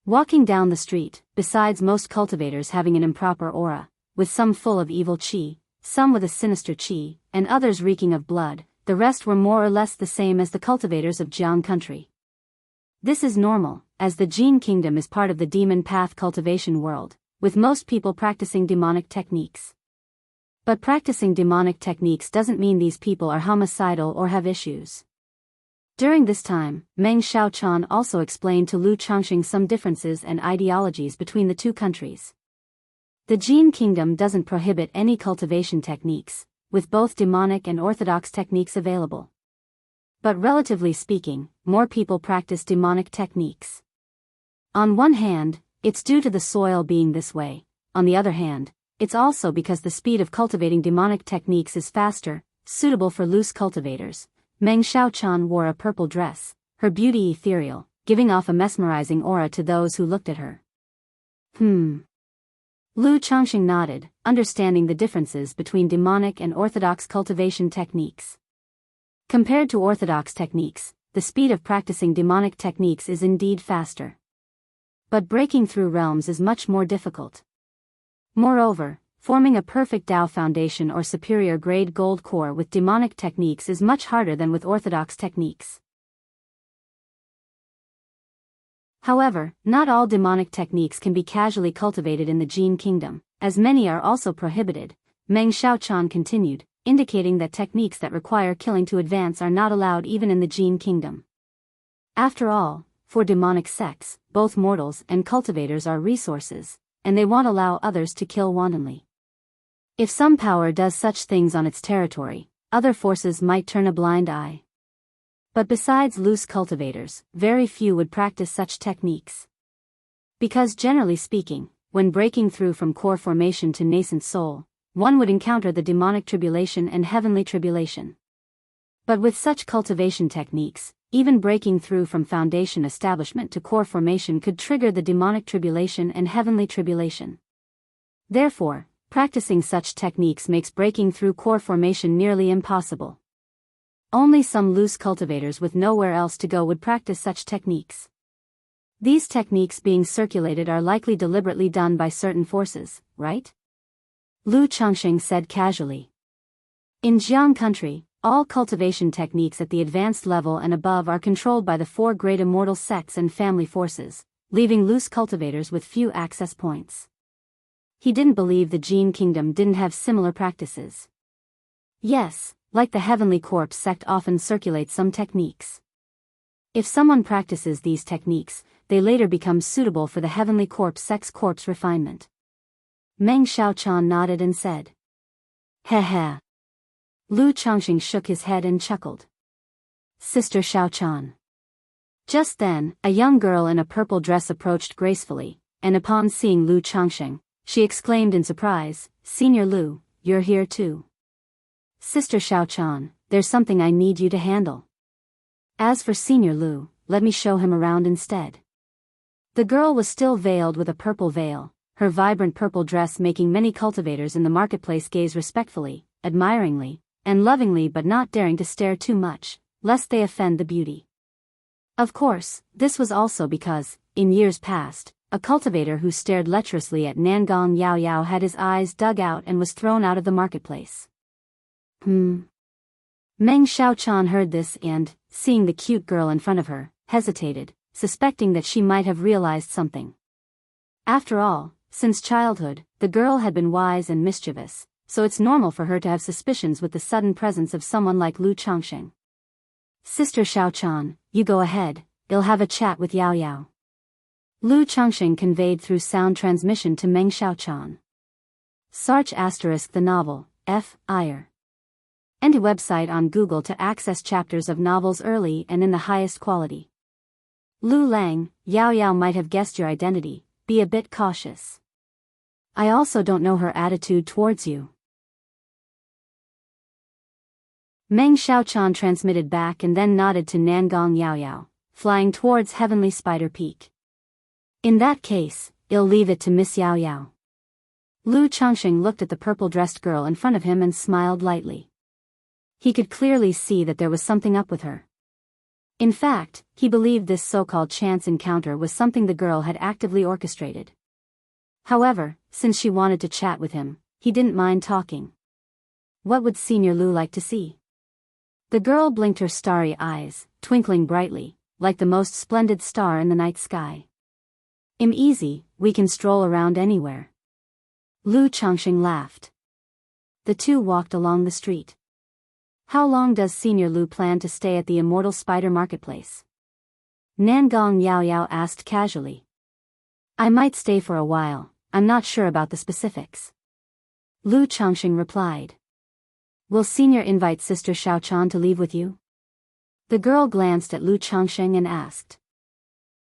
Walking down the street, besides most cultivators having an improper aura, with some full of evil qi, some with a sinister qi, and others reeking of blood, the rest were more or less the same as the cultivators of Jiang country. This is normal, as the Jin Kingdom is part of the demon path cultivation world, with most people practicing demonic techniques. But practicing demonic techniques doesn't mean these people are homicidal or have issues. During this time, Meng Xiaochan also explained to Lu Changxing some differences and ideologies between the two countries. The Jin Kingdom doesn't prohibit any cultivation techniques, with both demonic and orthodox techniques available. But relatively speaking, more people practice demonic techniques. On one hand, it's due to the soil being this way. On the other hand, it's also because the speed of cultivating demonic techniques is faster, suitable for loose cultivators. Meng Xiaochan wore a purple dress, her beauty ethereal, giving off a mesmerizing aura to those who looked at her. Lu Changxing nodded, understanding the differences between demonic and orthodox cultivation techniques. Compared to orthodox techniques, the speed of practicing demonic techniques is indeed faster. But breaking through realms is much more difficult. Moreover, forming a perfect Dao foundation or superior grade gold core with demonic techniques is much harder than with orthodox techniques. However, not all demonic techniques can be casually cultivated in the Jin Kingdom, as many are also prohibited, Meng Xiaochan continued, indicating that techniques that require killing to advance are not allowed even in the Jin Kingdom. After all, for demonic sects, both mortals and cultivators are resources, and they won't allow others to kill wantonly. If some power does such things on its territory, other forces might turn a blind eye. But besides loose cultivators, very few would practice such techniques. Because generally speaking, when breaking through from core formation to nascent soul, one would encounter the demonic tribulation and heavenly tribulation. But with such cultivation techniques, even breaking through from foundation establishment to core formation could trigger the demonic tribulation and heavenly tribulation. Therefore, practicing such techniques makes breaking through core formation nearly impossible. Only some loose cultivators with nowhere else to go would practice such techniques. These techniques being circulated are likely deliberately done by certain forces, right? Lu Changxing said casually. In Jiang country, all cultivation techniques at the advanced level and above are controlled by the 4 great immortal sects and family forces, leaving loose cultivators with few access points. He didn't believe the Jin Kingdom didn't have similar practices. Yes, like the Heavenly Corpse sect often circulates some techniques. If someone practices these techniques, they later become suitable for the Heavenly Corpse sect's corpse refinement. Meng Xiaochan nodded and said. Heh heh. Lu Changxing shook his head and chuckled. Sister Xiaochan. Just then, a young girl in a purple dress approached gracefully, and upon seeing Lu Changxing, she exclaimed in surprise, Senior Lu, you're here too. Sister Xiaochan, there's something I need you to handle. As for Senior Lu, let me show him around instead. The girl was still veiled with a purple veil, her vibrant purple dress making many cultivators in the marketplace gaze respectfully, admiringly, and lovingly but not daring to stare too much, lest they offend the beauty. Of course, this was also because, in years past, a cultivator who stared lecherously at Nangong Yao Yao had his eyes dug out and was thrown out of the marketplace. Meng Xiaochan heard this and, seeing the cute girl in front of her, hesitated, suspecting that she might have realized something. After all, since childhood, the girl had been wise and mischievous, so it's normal for her to have suspicions with the sudden presence of someone like Lu Changxing. Sister Xiaochan, you go ahead, I'll have a chat with Yao Yao. Lu Changxing conveyed through sound transmission to Meng Xiaochan. Search * the novel, F. Ire. And a website on Google to access chapters of novels early and in the highest quality. Lu Lang, Yao Yao might have guessed your identity, be a bit cautious. I also don't know her attitude towards you. Meng Xiaochan transmitted back and then nodded to Nangong Yao Yao, flying towards Heavenly Spider Peak. In that case, I'll leave it to Miss Yao Yao. Lu Changxing looked at the purple-dressed girl in front of him and smiled lightly. He could clearly see that there was something up with her. In fact, he believed this so-called chance encounter was something the girl had actively orchestrated. However, since she wanted to chat with him, he didn't mind talking. What would Senior Lu like to see? The girl blinked her starry eyes, twinkling brightly, like the most splendid star in the night sky. Easy, we can stroll around anywhere. Lu Changxing laughed. The two walked along the street. How long does Senior Lu plan to stay at the Immortal Spider Marketplace? Nangong Yao Yao asked casually. I might stay for a while, I'm not sure about the specifics. Lu Changxing replied. Will Senior invite Sister Xiaochan to leave with you? The girl glanced at Lu Changxing and asked.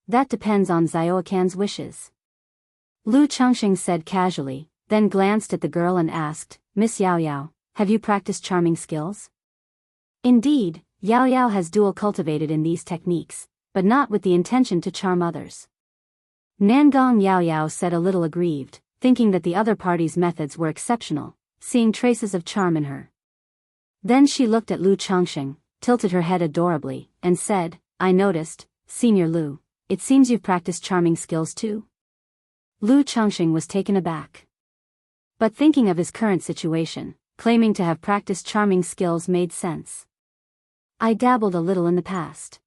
That depends on Xiaocan's wishes. Lu Changxing said casually, then glanced at the girl and asked, Miss Yao Yao, have you practiced charming skills? Indeed, Yao Yao has dual cultivated in these techniques, but not with the intention to charm others. Nangong Yao Yao said a little aggrieved, thinking that the other party's methods were exceptional, seeing traces of charm in her. Then she looked at Lu Changxing, tilted her head adorably, and said, I noticed, Senior Lu, it seems you've practiced charming skills too? Lu Changxing was taken aback. But thinking of his current situation, claiming to have practiced charming skills made sense. I dabbled a little in the past.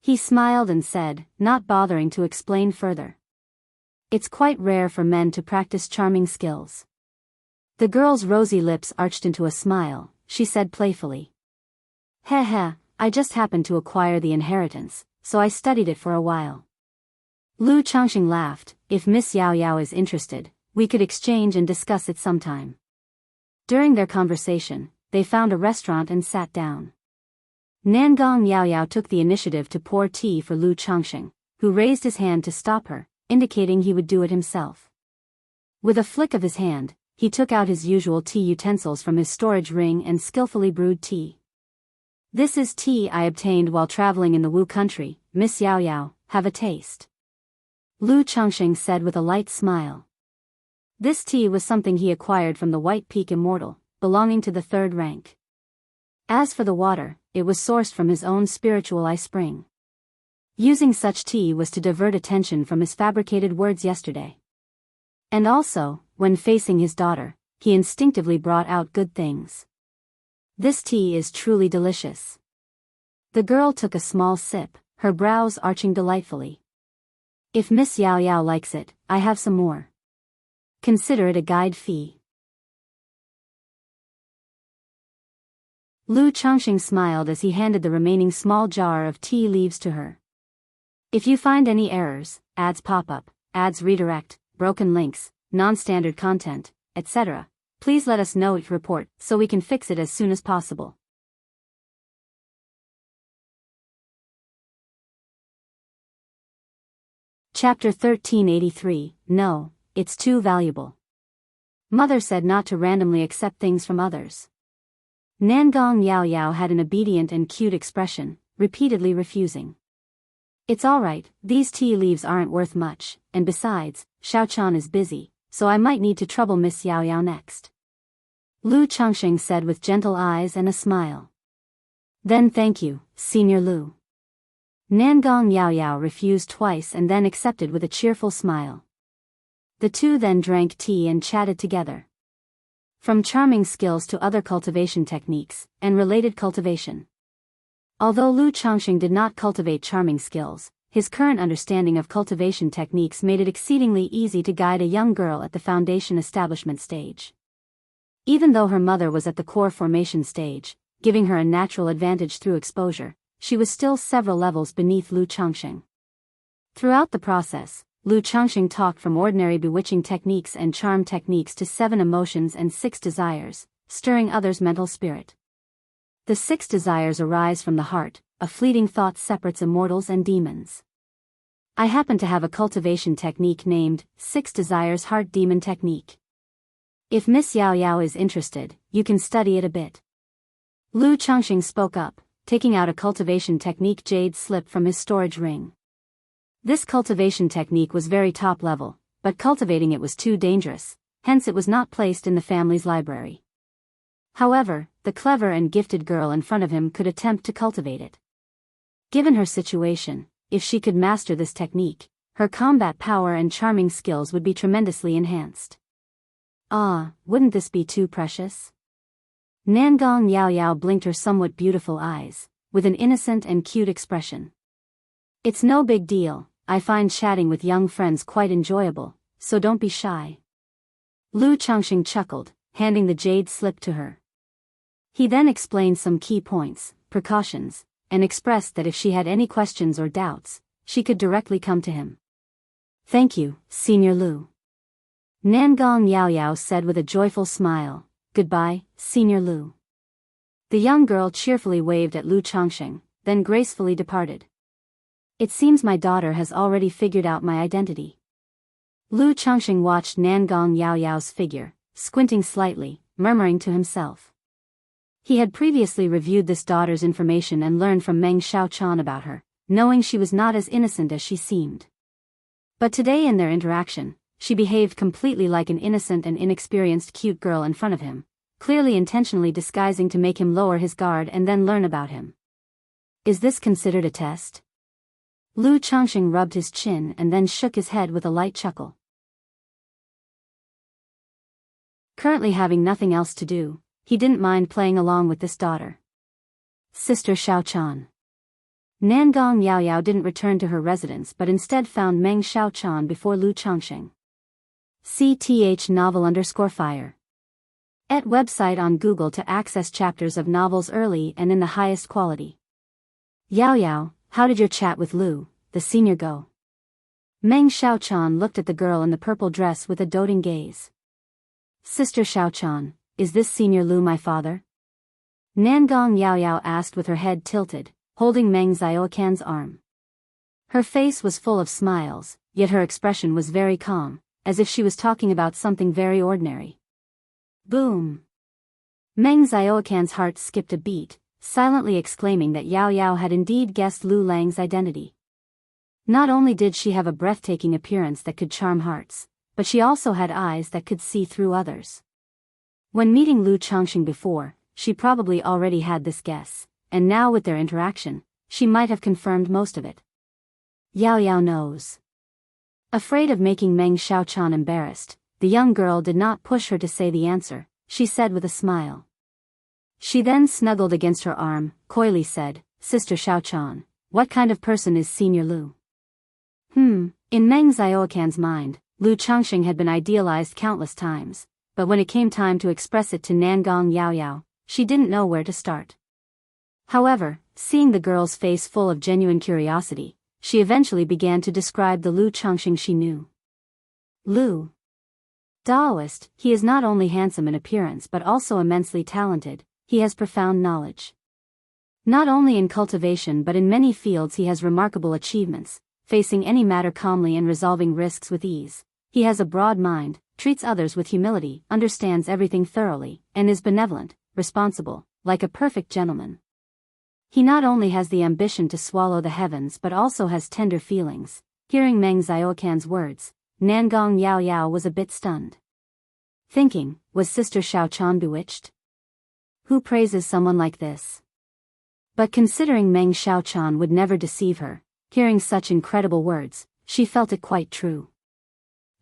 He smiled and said, not bothering to explain further. It's quite rare for men to practice charming skills. The girl's rosy lips arched into a smile, she said playfully. Heh heh, I just happened to acquire the inheritance, so I studied it for a while. Lu Changxing laughed, if Miss Yao Yao is interested, we could exchange and discuss it sometime. During their conversation, they found a restaurant and sat down. Nangong Yao Yao took the initiative to pour tea for Lu Changxing, who raised his hand to stop her, indicating he would do it himself. With a flick of his hand, he took out his usual tea utensils from his storage ring and skillfully brewed tea. This is tea I obtained while traveling in the Wu country, Miss Yao Yao, have a taste. Lu Changxing said with a light smile. This tea was something he acquired from the White Peak Immortal, belonging to the 3rd rank. As for the water, it was sourced from his own spiritual eye spring. Using such tea was to divert attention from his fabricated words yesterday. And also, when facing his daughter, he instinctively brought out good things. This tea is truly delicious. The girl took a small sip, her brows arching delightfully. If Miss Yao Yao likes it, I have some more. Consider it a guide fee. Lu Changxing smiled as he handed the remaining small jar of tea leaves to her. If you find any errors, ads pop up, ads redirect, broken links, non-standard content, etc. Please let us know each report so we can fix it as soon as possible. Chapter 1383, No, it's too valuable. Mother said not to randomly accept things from others. Nangong Yao Yao had an obedient and cute expression, repeatedly refusing. It's alright, these tea leaves aren't worth much, and besides, Xiao-chan is busy, so I might need to trouble Miss Yao Yao next. Lu Changxing said with gentle eyes and a smile. Then thank you, Senior Lu. Nangong Yao Yao refused twice and then accepted with a cheerful smile. The two then drank tea and chatted together. From charming skills to other cultivation techniques, and related cultivation. Although Lu Changxing did not cultivate charming skills, his current understanding of cultivation techniques made it exceedingly easy to guide a young girl at the foundation establishment stage. Even though her mother was at the core formation stage, giving her a natural advantage through exposure, she was still several levels beneath Lu Changxing. Throughout the process, Lu Changxing talked from ordinary bewitching techniques and charm techniques to 7 emotions and 6 desires, stirring others' mental spirit. The 6 desires arise from the heart, a fleeting thought separates immortals and demons. I happen to have a cultivation technique named 6 Desires Heart Demon Technique. If Miss Yao Yao is interested, you can study it a bit. Lu Changxing spoke up, taking out a cultivation technique jade slip from his storage ring. This cultivation technique was very top level, but cultivating it was too dangerous, hence it was not placed in the family's library. However, the clever and gifted girl in front of him could attempt to cultivate it. Given her situation, if she could master this technique, her combat power and charming skills would be tremendously enhanced. Ah, wouldn't this be too precious? Nangong Yao Yao blinked her somewhat beautiful eyes, with an innocent and cute expression. It's no big deal, I find chatting with young friends quite enjoyable, so don't be shy. Lu Changxing chuckled, handing the jade slip to her. He then explained some key points, precautions, and expressed that if she had any questions or doubts, she could directly come to him. Thank you, Senior Lu. Nangong Yao Yao said with a joyful smile, Goodbye, Senior Lu. The young girl cheerfully waved at Lu Changxing, then gracefully departed. It seems my daughter has already figured out my identity. Lu Changxing watched Nangong Yao Yao's figure, squinting slightly, murmuring to himself. He had previously reviewed this daughter's information and learned from Meng Xiaochan about her, knowing she was not as innocent as she seemed. But today in their interaction, she behaved completely like an innocent and inexperienced cute girl in front of him, clearly intentionally disguising to make him lower his guard and then learn about him. Is this considered a test? Lu Changxing rubbed his chin and then shook his head with a light chuckle. Currently having nothing else to do, he didn't mind playing along with this daughter. Sister Xiaochan. Nangong Yao Yao didn't return to her residence but instead found Meng Xiaochan before Lu Changxing. CTH novel_fire. Et website on Google to access chapters of novels early and in the highest quality. Yao Yao, how did your chat with Lu, the senior go? Meng Xiaochan looked at the girl in the purple dress with a doting gaze. Sister Xiaochan, is this Senior Lu my father? Nangong Yao Yao asked with her head tilted, holding Meng Xiaocan's arm. Her face was full of smiles, yet her expression was very calm, as if she was talking about something very ordinary. Boom! Meng Xiaocan's heart skipped a beat, silently exclaiming that Yao Yao had indeed guessed Lu Lang's identity. Not only did she have a breathtaking appearance that could charm hearts, but she also had eyes that could see through others. When meeting Lu Changxing before, she probably already had this guess, and now with their interaction, she might have confirmed most of it. Yao Yao knows. Afraid of making Meng Xiaochan embarrassed, the young girl did not push her to say the answer, she said with a smile. She then snuggled against her arm, coyly said, Sister Xiaochan, what kind of person is Senior Lu? In Meng Xiaocan's mind, Lu Changxing had been idealized countless times, but when it came time to express it to Nangong Yao Yao, she didn't know where to start. However, seeing the girl's face full of genuine curiosity, she eventually began to describe the Lu Changxing she knew. Lu. Daoist, he is not only handsome in appearance but also immensely talented. He has profound knowledge. Not only in cultivation but in many fields he has remarkable achievements, facing any matter calmly and resolving risks with ease. He has a broad mind, treats others with humility, understands everything thoroughly, and is benevolent, responsible, like a perfect gentleman. He not only has the ambition to swallow the heavens but also has tender feelings. Hearing Meng Xiaocan's words, Nangong Yao Yao was a bit stunned. Thinking, was Sister Xiaochan bewitched? Who praises someone like this? But considering Meng Xiaochan would never deceive her, hearing such incredible words, she felt it quite true.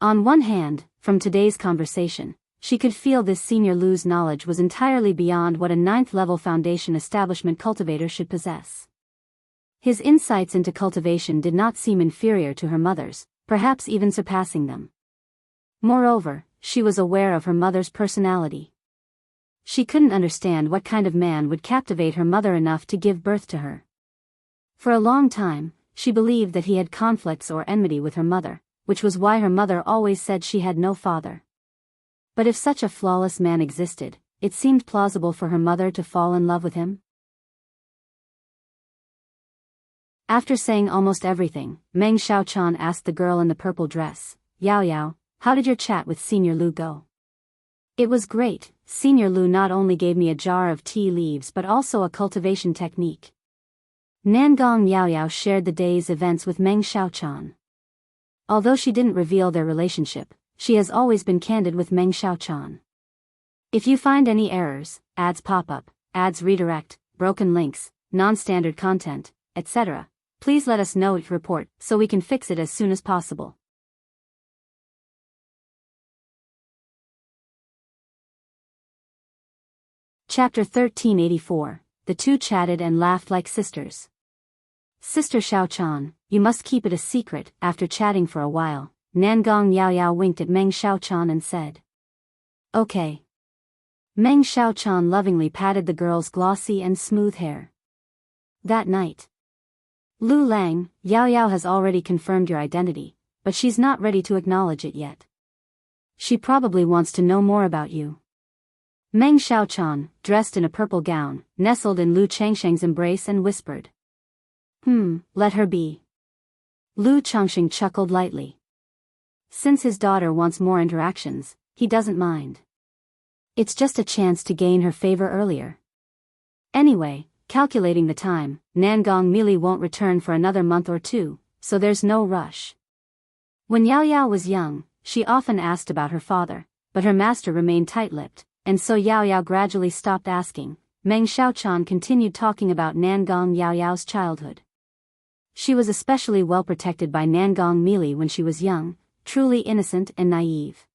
On one hand, from today's conversation, she could feel this Senior Lu's knowledge was entirely beyond what a 9th-level foundation establishment cultivator should possess. His insights into cultivation did not seem inferior to her mother's, perhaps even surpassing them. Moreover, she was aware of her mother's personality. She couldn't understand what kind of man would captivate her mother enough to give birth to her. For a long time, she believed that he had conflicts or enmity with her mother, which was why her mother always said she had no father. But if such a flawless man existed, it seemed plausible for her mother to fall in love with him. After saying almost everything, Meng Xiaochan asked the girl in the purple dress, Yao Yao, how did your chat with Senior Lu go? It was great. Senior Lu not only gave me a jar of tea leaves but also a cultivation technique. Nangong Yao Yao shared the day's events with Meng Xiaochan. Although she didn't reveal their relationship, she has always been candid with Meng Xiaochan. If you find any errors, ads pop up, ads redirect, broken links, non-standard content, etc., please let us know it report so we can fix it as soon as possible. Chapter 1384. The two chatted and laughed like sisters. Sister Xiaochan, you must keep it a secret. After chatting for a while, Nangong Yao Yao winked at Meng Xiaochan and said, Okay. Meng Xiaochan lovingly patted the girl's glossy and smooth hair. That night. Lu Lang, Yao Yao has already confirmed your identity, but she's not ready to acknowledge it yet. She probably wants to know more about you. Meng Xiaochan, dressed in a purple gown, nestled in Lu Changsheng's embrace and whispered. Let her be. Lu Changsheng chuckled lightly. Since his daughter wants more interactions, he doesn't mind. It's just a chance to gain her favor earlier. Anyway, calculating the time, Nangong Mili won't return for another month or two, so there's no rush. When Yao Yao was young, she often asked about her father, but her master remained tight-lipped, and so Yao Yao gradually stopped asking. Meng Xiaochan continued talking about Nangong Yao Yao's childhood. She was especially well protected by Nangong Mili when she was young, truly innocent and naive.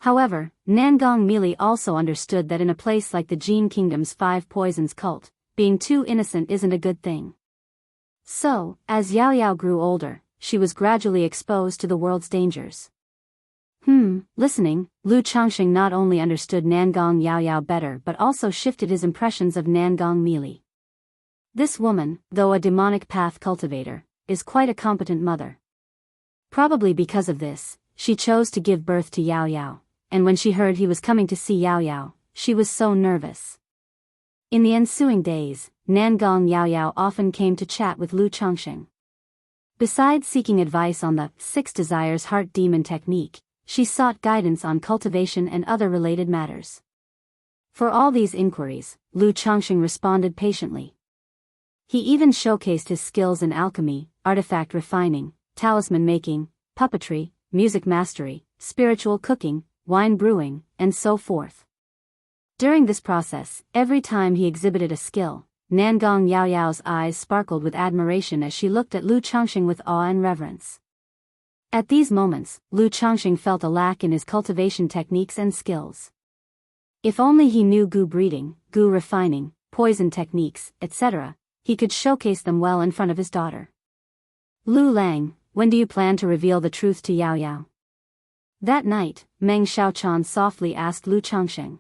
However, Nangong Mili also understood that in a place like the Jin Kingdom's Five Poisons cult, being too innocent isn't a good thing. So, as Yao Yao grew older, she was gradually exposed to the world's dangers. Listening, Lu Changsheng not only understood Nangong Yao Yao better but also shifted his impressions of Nangong Mili. This woman, though a demonic path cultivator, is quite a competent mother. Probably because of this, she chose to give birth to Yao Yao, and when she heard he was coming to see Yao Yao, she was so nervous. In the ensuing days, Nangong Yao Yao often came to chat with Lu Changsheng. Besides seeking advice on the 6 Desires Heart Demon technique, she sought guidance on cultivation and other related matters. For all these inquiries, Lu Changsheng responded patiently. He even showcased his skills in alchemy, artifact refining, talisman making, puppetry, music mastery, spiritual cooking, wine brewing, and so forth. During this process, every time he exhibited a skill, Nangong Yao Yao's eyes sparkled with admiration as she looked at Lu Changsheng with awe and reverence. At these moments, Lu Changsheng felt a lack in his cultivation techniques and skills. If only he knew gu breeding, gu refining, poison techniques, etc., he could showcase them well in front of his daughter. Lu Lang, when do you plan to reveal the truth to Yao Yao? That night, Meng Xiaochan softly asked Lu Changsheng.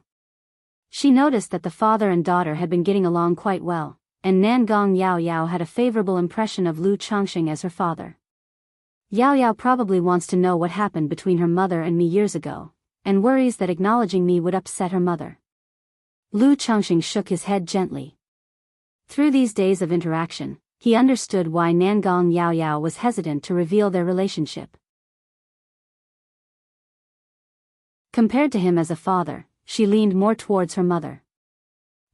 She noticed that the father and daughter had been getting along quite well, and Nangong Yao Yao had a favorable impression of Lu Changsheng as her father. Yao Yao probably wants to know what happened between her mother and me years ago, and worries that acknowledging me would upset her mother. Lu Changxing shook his head gently. Through these days of interaction, he understood why Nangong Yaoyao was hesitant to reveal their relationship. Compared to him as a father, she leaned more towards her mother.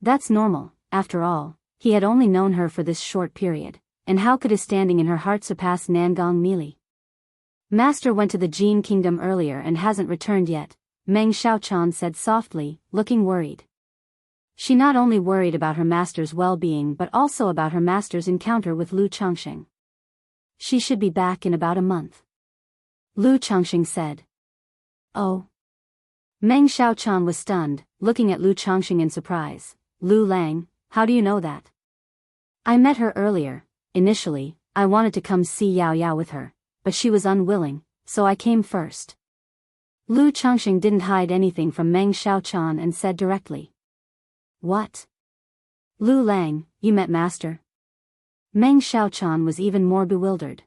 That's normal, after all, he had only known her for this short period, and how could his standing in her heart surpass Nangong Mili? Master went to the Jin Kingdom earlier and hasn't returned yet, Meng Xiaochan said softly, looking worried. She not only worried about her master's well-being but also about her master's encounter with Lu Changxing. She should be back in about a month. Lu Changxing said. Oh. Meng Xiaochan was stunned, looking at Lu Changxing in surprise. Lu Lang, how do you know that? I met her earlier. Initially, I wanted to come see Yao Yao with her, but she was unwilling, so I came first. Lu Changxing didn't hide anything from Meng Xiaochan and said directly. What? Lu Lang, you met Master? Meng Xiaochan was even more bewildered.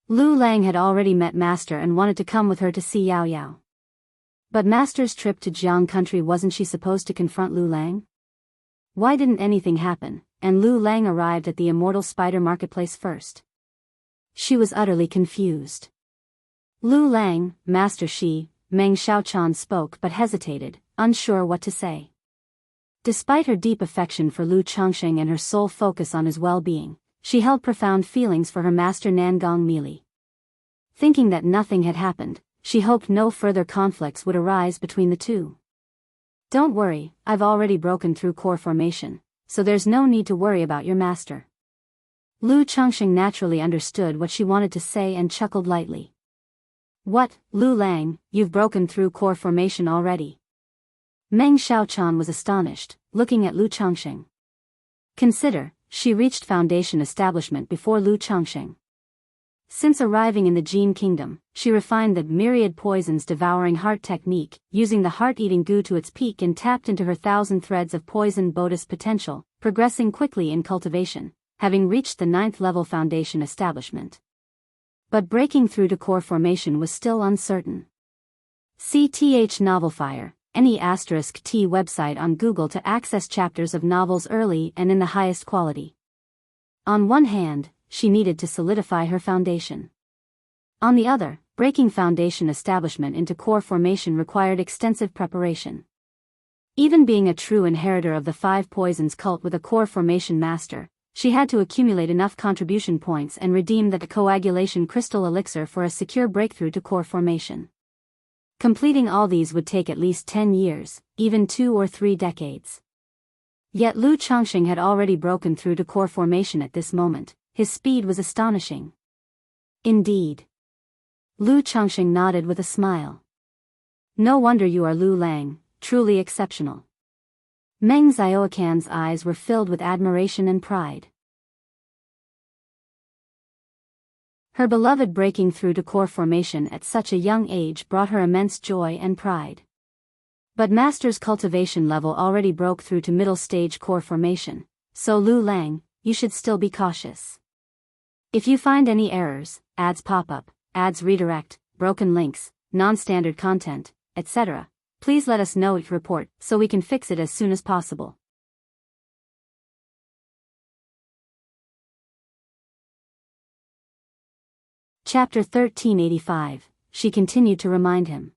Lu Lang had already met Master and wanted to come with her to see Yao Yao. But Master's trip to Jiang country, wasn't she supposed to confront Lu Lang? Why didn't anything happen, and Lu Lang arrived at the Immortal Spider Marketplace first? She was utterly confused. Lu Lang, Master she, Meng Xiaochan spoke but hesitated, unsure what to say. Despite her deep affection for Lu Changxing and her sole focus on his well-being, she held profound feelings for her master Nangong Mili. Thinking that nothing had happened, she hoped no further conflicts would arise between the two. Don't worry, I've already broken through core formation, so there's no need to worry about your master. Lu Changxing naturally understood what she wanted to say and chuckled lightly. What, Lu Lang, you've broken through core formation already? Meng Xiaochan was astonished, looking at Lu Changxing. Consider, she reached foundation establishment before Lu Changxing. Since arriving in the Jin Kingdom, she refined the myriad poisons devouring heart technique, using the heart-eating goo to its peak and tapped into her 1,000 threads of poison Bodhis potential, progressing quickly in cultivation, having reached the 9th level foundation establishment. But breaking through to core formation was still uncertain. CTH Novelfire, any *T website on Google to access chapters of novels early and in the highest quality. On one hand, she needed to solidify her foundation. On the other, breaking foundation establishment into core formation required extensive preparation. Even being a true inheritor of the 5 poisons cult with a core formation master, she had to accumulate enough contribution points and redeem the coagulation crystal elixir for a secure breakthrough to core formation. Completing all these would take at least 10 years, even 2 or 3 decades. Yet Lu Changxing had already broken through to core formation at this moment. His speed was astonishing. Indeed. Lu Changxing nodded with a smile. No wonder you are Lu Lang, truly exceptional. Meng Xiaocan's eyes were filled with admiration and pride. Her beloved breaking through to core formation at such a young age brought her immense joy and pride. But Master's cultivation level already broke through to middle stage core formation, so Lu Lang, you should still be cautious. If you find any errors, ads pop up, ads redirect, broken links, non-standard content, etc., please let us know each report so we can fix it as soon as possible. Chapter 1385, she continued to remind him.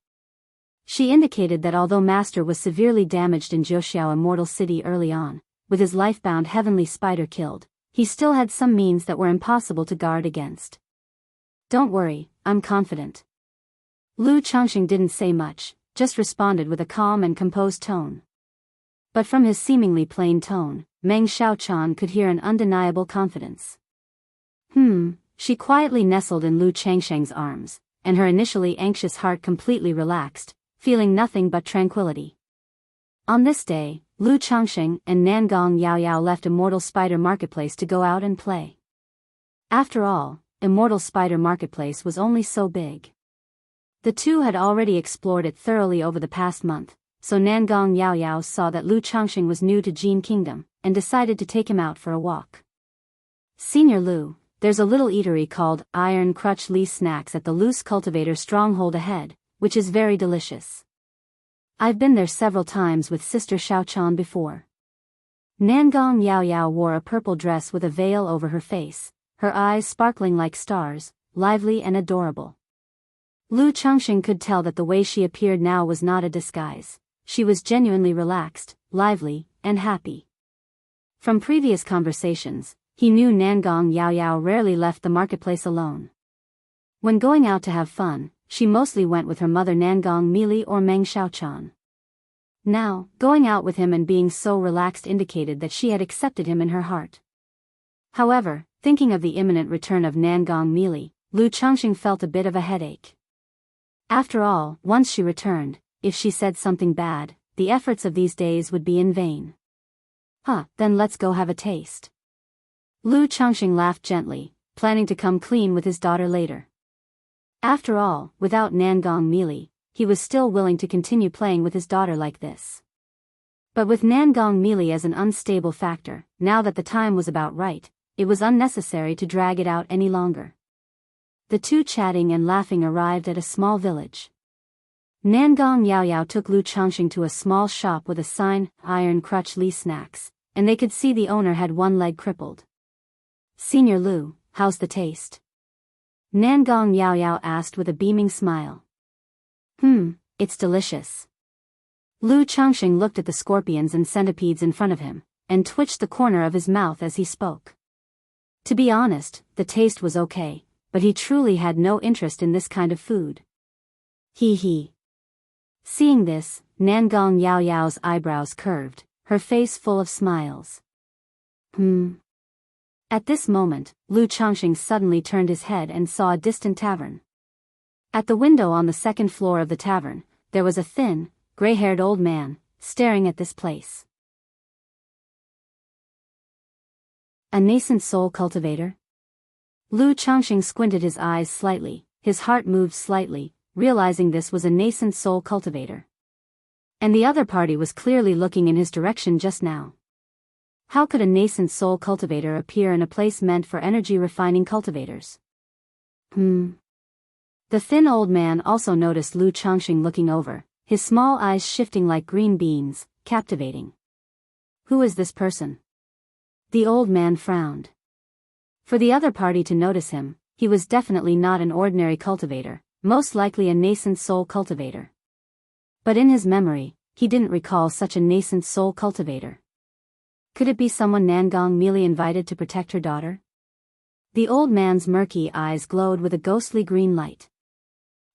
She indicated that although Master was severely damaged in Zhouxiao Immortal City early on, with his life-bound heavenly spider killed, he still had some means that were impossible to guard against. Don't worry, I'm confident. Lu Changxing didn't say much, just responded with a calm and composed tone. But from his seemingly plain tone, Meng Xiaochan could hear an undeniable confidence. She quietly nestled in Lu Changxing's arms, and her initially anxious heart completely relaxed, feeling nothing but tranquility. On this day, Lu Changxing and Nangong Yaoyao left Immortal Spider Marketplace to go out and play. After all, Immortal Spider Marketplace was only so big. The two had already explored it thoroughly over the past month, so Nangong Yaoyao saw that Lu Changxing was new to Jin Kingdom, and decided to take him out for a walk. Senior Lu, there's a little eatery called Iron Crutch Lee Snacks at the Loose Cultivator Stronghold ahead, which is very delicious. I've been there several times with Sister Xiaochan before. Nangong Yao Yao wore a purple dress with a veil over her face, her eyes sparkling like stars, lively and adorable. Lu Changxing could tell that the way she appeared now was not a disguise. She was genuinely relaxed, lively, and happy. From previous conversations, he knew Nangong Yao Yao rarely left the marketplace alone. When going out to have fun, she mostly went with her mother Nangong Mili or Meng Xiaochan. Now, going out with him and being so relaxed indicated that she had accepted him in her heart. However, thinking of the imminent return of Nangong Mili, Lu Changxing felt a bit of a headache. After all, once she returned, if she said something bad, the efforts of these days would be in vain. Then let's go have a taste. Lu Changxing laughed gently, planning to come clean with his daughter later. After all, without Nangong Mili, he was still willing to continue playing with his daughter like this. But with Nangong Mili as an unstable factor, now that the time was about right, it was unnecessary to drag it out any longer. The two chatting and laughing arrived at a small village. Nangong Yao Yao took Lu Changxing to a small shop with a sign, Iron Crutch Lee Snacks, and they could see the owner had one leg crippled. "Senior Lu, how's the taste?" Nangong Yao Yao asked with a beaming smile. It's delicious." Lu Changxing looked at the scorpions and centipedes in front of him, and twitched the corner of his mouth as he spoke. To be honest, the taste was okay, but he truly had no interest in this kind of food. He. Seeing this, Nangong Yao Yao's eyebrows curved, her face full of smiles. At this moment, Lu Changxing suddenly turned his head and saw a distant tavern. At the window on the second floor of the tavern, there was a thin, gray-haired old man, staring at this place. A nascent soul cultivator? Lu Changxing squinted his eyes slightly, his heart moved slightly, realizing this was a nascent soul cultivator. And the other party was clearly looking in his direction just now. How could a nascent soul cultivator appear in a place meant for energy-refining cultivators? The thin old man also noticed Lu Changxing looking over, his small eyes shifting like green beans, captivating. Who is this person? The old man frowned. For the other party to notice him, he was definitely not an ordinary cultivator, most likely a nascent soul cultivator. But in his memory, he didn't recall such a nascent soul cultivator. Could it be someone Nangong Mili invited to protect her daughter? The old man's murky eyes glowed with a ghostly green light.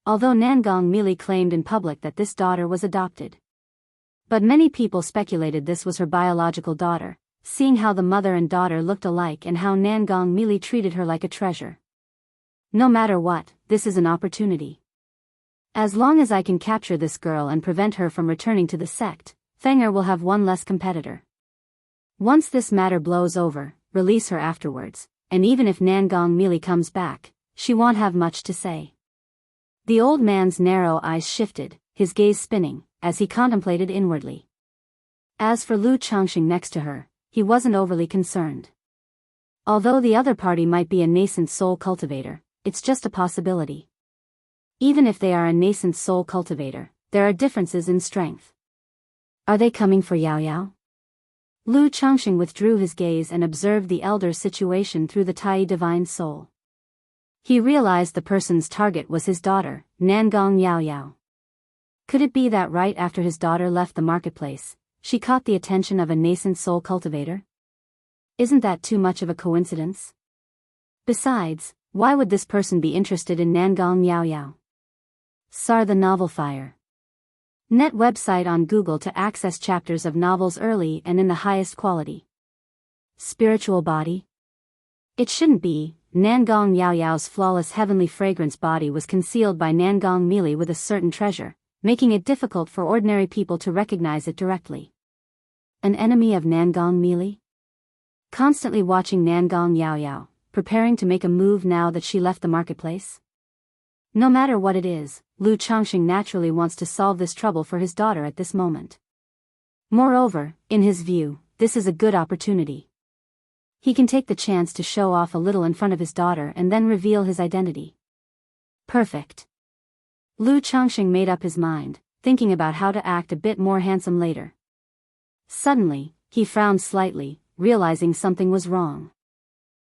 Although Nangong Mili claimed in public that this daughter was adopted. But many people speculated this was her biological daughter, seeing how the mother and daughter looked alike and how Nangong Mili treated her like a treasure. No matter what, this is an opportunity. As long as I can capture this girl and prevent her from returning to the sect, Fenger will have one less competitor. Once this matter blows over, release her afterwards, and even if Nangong Mili comes back, she won't have much to say. The old man's narrow eyes shifted, his gaze spinning, as he contemplated inwardly. As for Lu Changxing next to her, he wasn't overly concerned. Although the other party might be a nascent soul cultivator, it's just a possibility. Even if they are a nascent soul cultivator, there are differences in strength. Are they coming for Yao Yao? Lu Changxing withdrew his gaze and observed the elder's situation through the Tai divine soul. He realized the person's target was his daughter, Nangong Yao Yao. Could it be that right after his daughter left the marketplace, she caught the attention of a nascent soul cultivator? Isn't that too much of a coincidence? Besides, why would this person be interested in Nangong Yao Yao? Sar the Novel Fire. Net website on Google to access chapters of novels early and in the highest quality. Spiritual body? It shouldn't be. Nangong Yao Yao's flawless heavenly fragrance body was concealed by Nangong Mili with a certain treasure, making it difficult for ordinary people to recognize it directly. An enemy of Nangong Mili? Constantly watching Nangong Yao Yao, preparing to make a move now that she left the marketplace? No matter what it is, Lu Changxing naturally wants to solve this trouble for his daughter at this moment. Moreover, in his view, this is a good opportunity. He can take the chance to show off a little in front of his daughter and then reveal his identity. Perfect. Lu Changxing made up his mind, thinking about how to act a bit more handsome later. Suddenly, he frowned slightly, realizing something was wrong.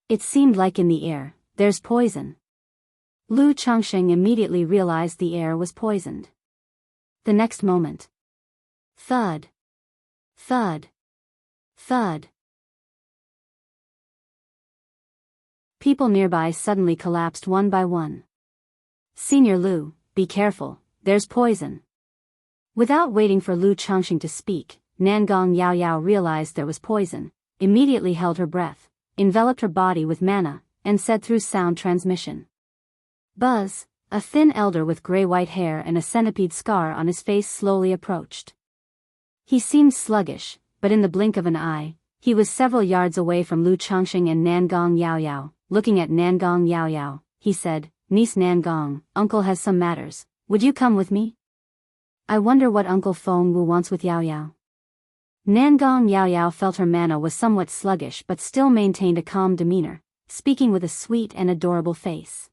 It seemed like in the air, there's poison. Lu Changsheng immediately realized the air was poisoned. The next moment. Thud. Thud. Thud. People nearby suddenly collapsed one by one. Senior Lu, be careful, there's poison. Without waiting for Lu Changsheng to speak, Nangong Yao Yao realized there was poison, immediately held her breath, enveloped her body with mana, and said through sound transmission. Buzz, a thin elder with gray-white hair and a centipede scar on his face slowly approached. He seemed sluggish, but in the blink of an eye, he was several yards away from Lu Changsheng and Nangong Yao Yao. Looking at Nangong Yao Yao, he said, Niece Nangong, uncle has some matters, would you come with me? I wonder what Uncle Feng Wu wants with Yao Yao. Nangong Yao Yao felt her mana was somewhat sluggish but still maintained a calm demeanor, speaking with a sweet and adorable face.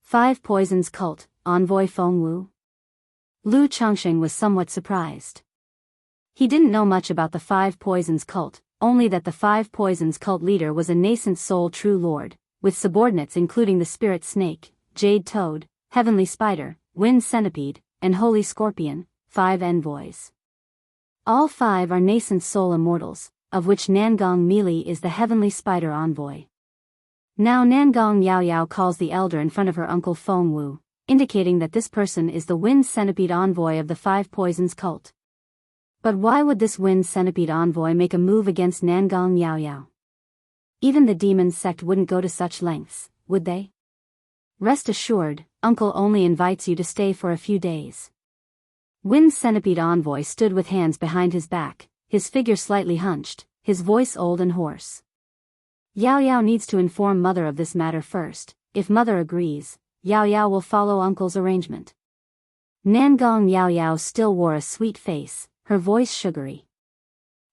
5 Poisons Cult, Envoy Feng Wu? Lu Changsheng was somewhat surprised. He didn't know much about the 5 Poisons Cult, only that the 5 Poisons Cult leader was a nascent soul true lord, with subordinates including the Spirit Snake, Jade Toad, Heavenly Spider, Wind Centipede, and Holy Scorpion, 5 envoys. All 5 are nascent soul immortals, of which Nangong Meili is the Heavenly Spider envoy. Now Nangong Yao Yao calls the elder in front of her uncle Feng Wu, indicating that this person is the Wind Centipede envoy of the 5 Poisons Cult. But why would this Wind Centipede envoy make a move against Nangong Yao Yao? Even the demon sect wouldn't go to such lengths, would they? Rest assured, uncle only invites you to stay for a few days. Wind Centipede envoy stood with hands behind his back, his figure slightly hunched, his voice old and hoarse. Yao Yao needs to inform mother of this matter first. If mother agrees, Yao Yao will follow uncle's arrangement. Nangong Yao Yao still wore a sweet face, her voice sugary.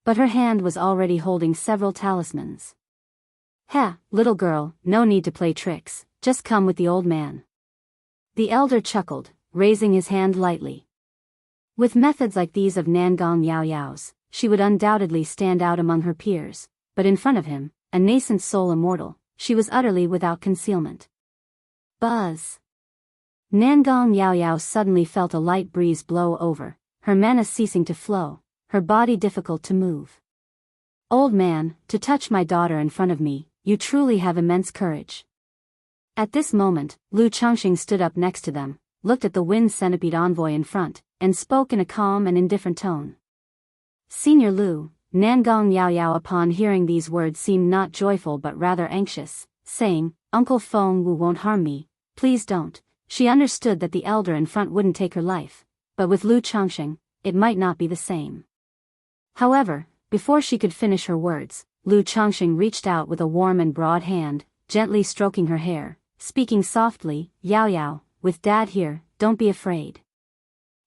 But her hand was already holding several talismans. Ha, little girl, no need to play tricks, just come with the old man. The elder chuckled, raising his hand lightly. With methods like these of Nangong Yao Yao's, she would undoubtedly stand out among her peers, but in front of him, a nascent soul immortal, she was utterly without concealment. Buzz. Nangong Yao Yao suddenly felt a light breeze blow over, her mana ceasing to flow, her body difficult to move. Old man, to touch my daughter in front of me, you truly have immense courage. At this moment, Lu Changsheng stood up next to them, looked at the Wind Centipede envoy in front, and spoke in a calm and indifferent tone. Senior Lu, Nangong Yao Yao upon hearing these words seemed not joyful but rather anxious, saying, Uncle Feng Wu won't harm me, please don't. She understood that the elder in front wouldn't take her life, but with Lu Changsheng, it might not be the same. However, before she could finish her words, Lu Changsheng reached out with a warm and broad hand, gently stroking her hair, speaking softly, Yao Yao, with Dad here, don't be afraid.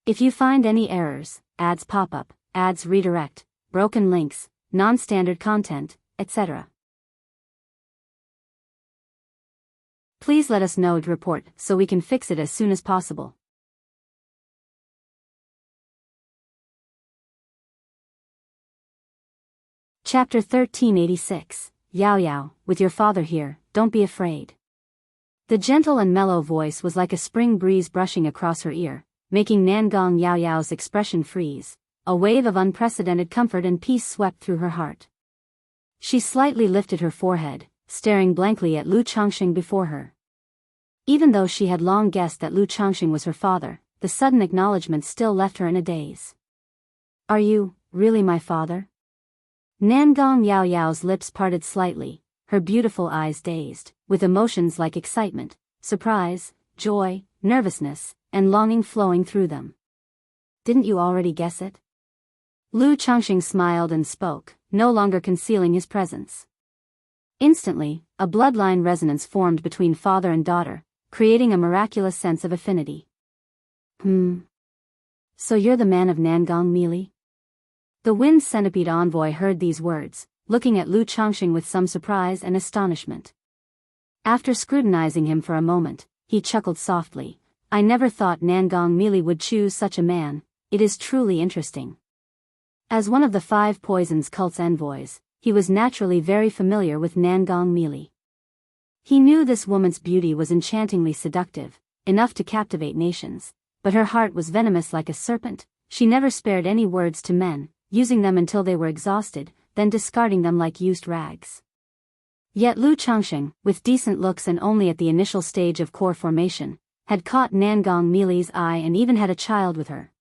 If you find any errors, ads pop up, ads redirect, broken links, non-standard content, etc. Please let us know to report so we can fix it as soon as possible. Chapter 1386, Yao Yao, with your father here, don't be afraid. The gentle and mellow voice was like a spring breeze brushing across her ear, making Nangong Yao Yao's expression freeze. A wave of unprecedented comfort and peace swept through her heart. She slightly lifted her forehead, staring blankly at Lu Changsheng before her. Even though she had long guessed that Lu Changsheng was her father, the sudden acknowledgement still left her in a daze. Are you, really my father? Nangong Yao Yao's lips parted slightly, her beautiful eyes dazed, with emotions like excitement, surprise, joy, nervousness, and longing flowing through them. Didn't you already guess it? Lu Changsheng smiled and spoke, no longer concealing his presence. Instantly, a bloodline resonance formed between father and daughter, creating a miraculous sense of affinity. So you're the man of Nangong Meili? The Wind Centipede envoy heard these words, looking at Lu Changsheng with some surprise and astonishment. After scrutinizing him for a moment, he chuckled softly, I never thought Nangong Mili would choose such a man. It is truly interesting. As one of the 5 poisons cult's envoys, he was naturally very familiar with Nangong Mili. He knew this woman's beauty was enchantingly seductive, enough to captivate nations, but her heart was venomous like a serpent. She never spared any words to men, using them until they were exhausted, then discarding them like used rags. Yet Lu Changsheng, with decent looks and only at the initial stage of core formation, had caught Nangong Mili's eye and even had a child with her.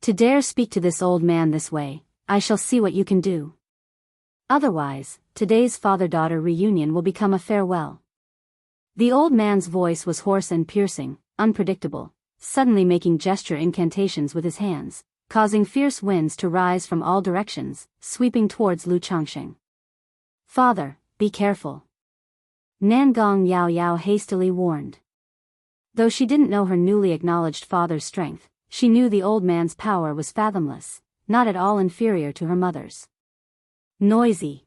To dare speak to this old man this way, I shall see what you can do. Otherwise, today's father-daughter reunion will become a farewell. The old man's voice was hoarse and piercing, unpredictable, suddenly making gesture incantations with his hands, causing fierce winds to rise from all directions, sweeping towards Lu Changsheng. Father, be careful. Nangong Yao Yao hastily warned. Though she didn't know her newly acknowledged father's strength, she knew the old man's power was fathomless, not at all inferior to her mother's. Noisy.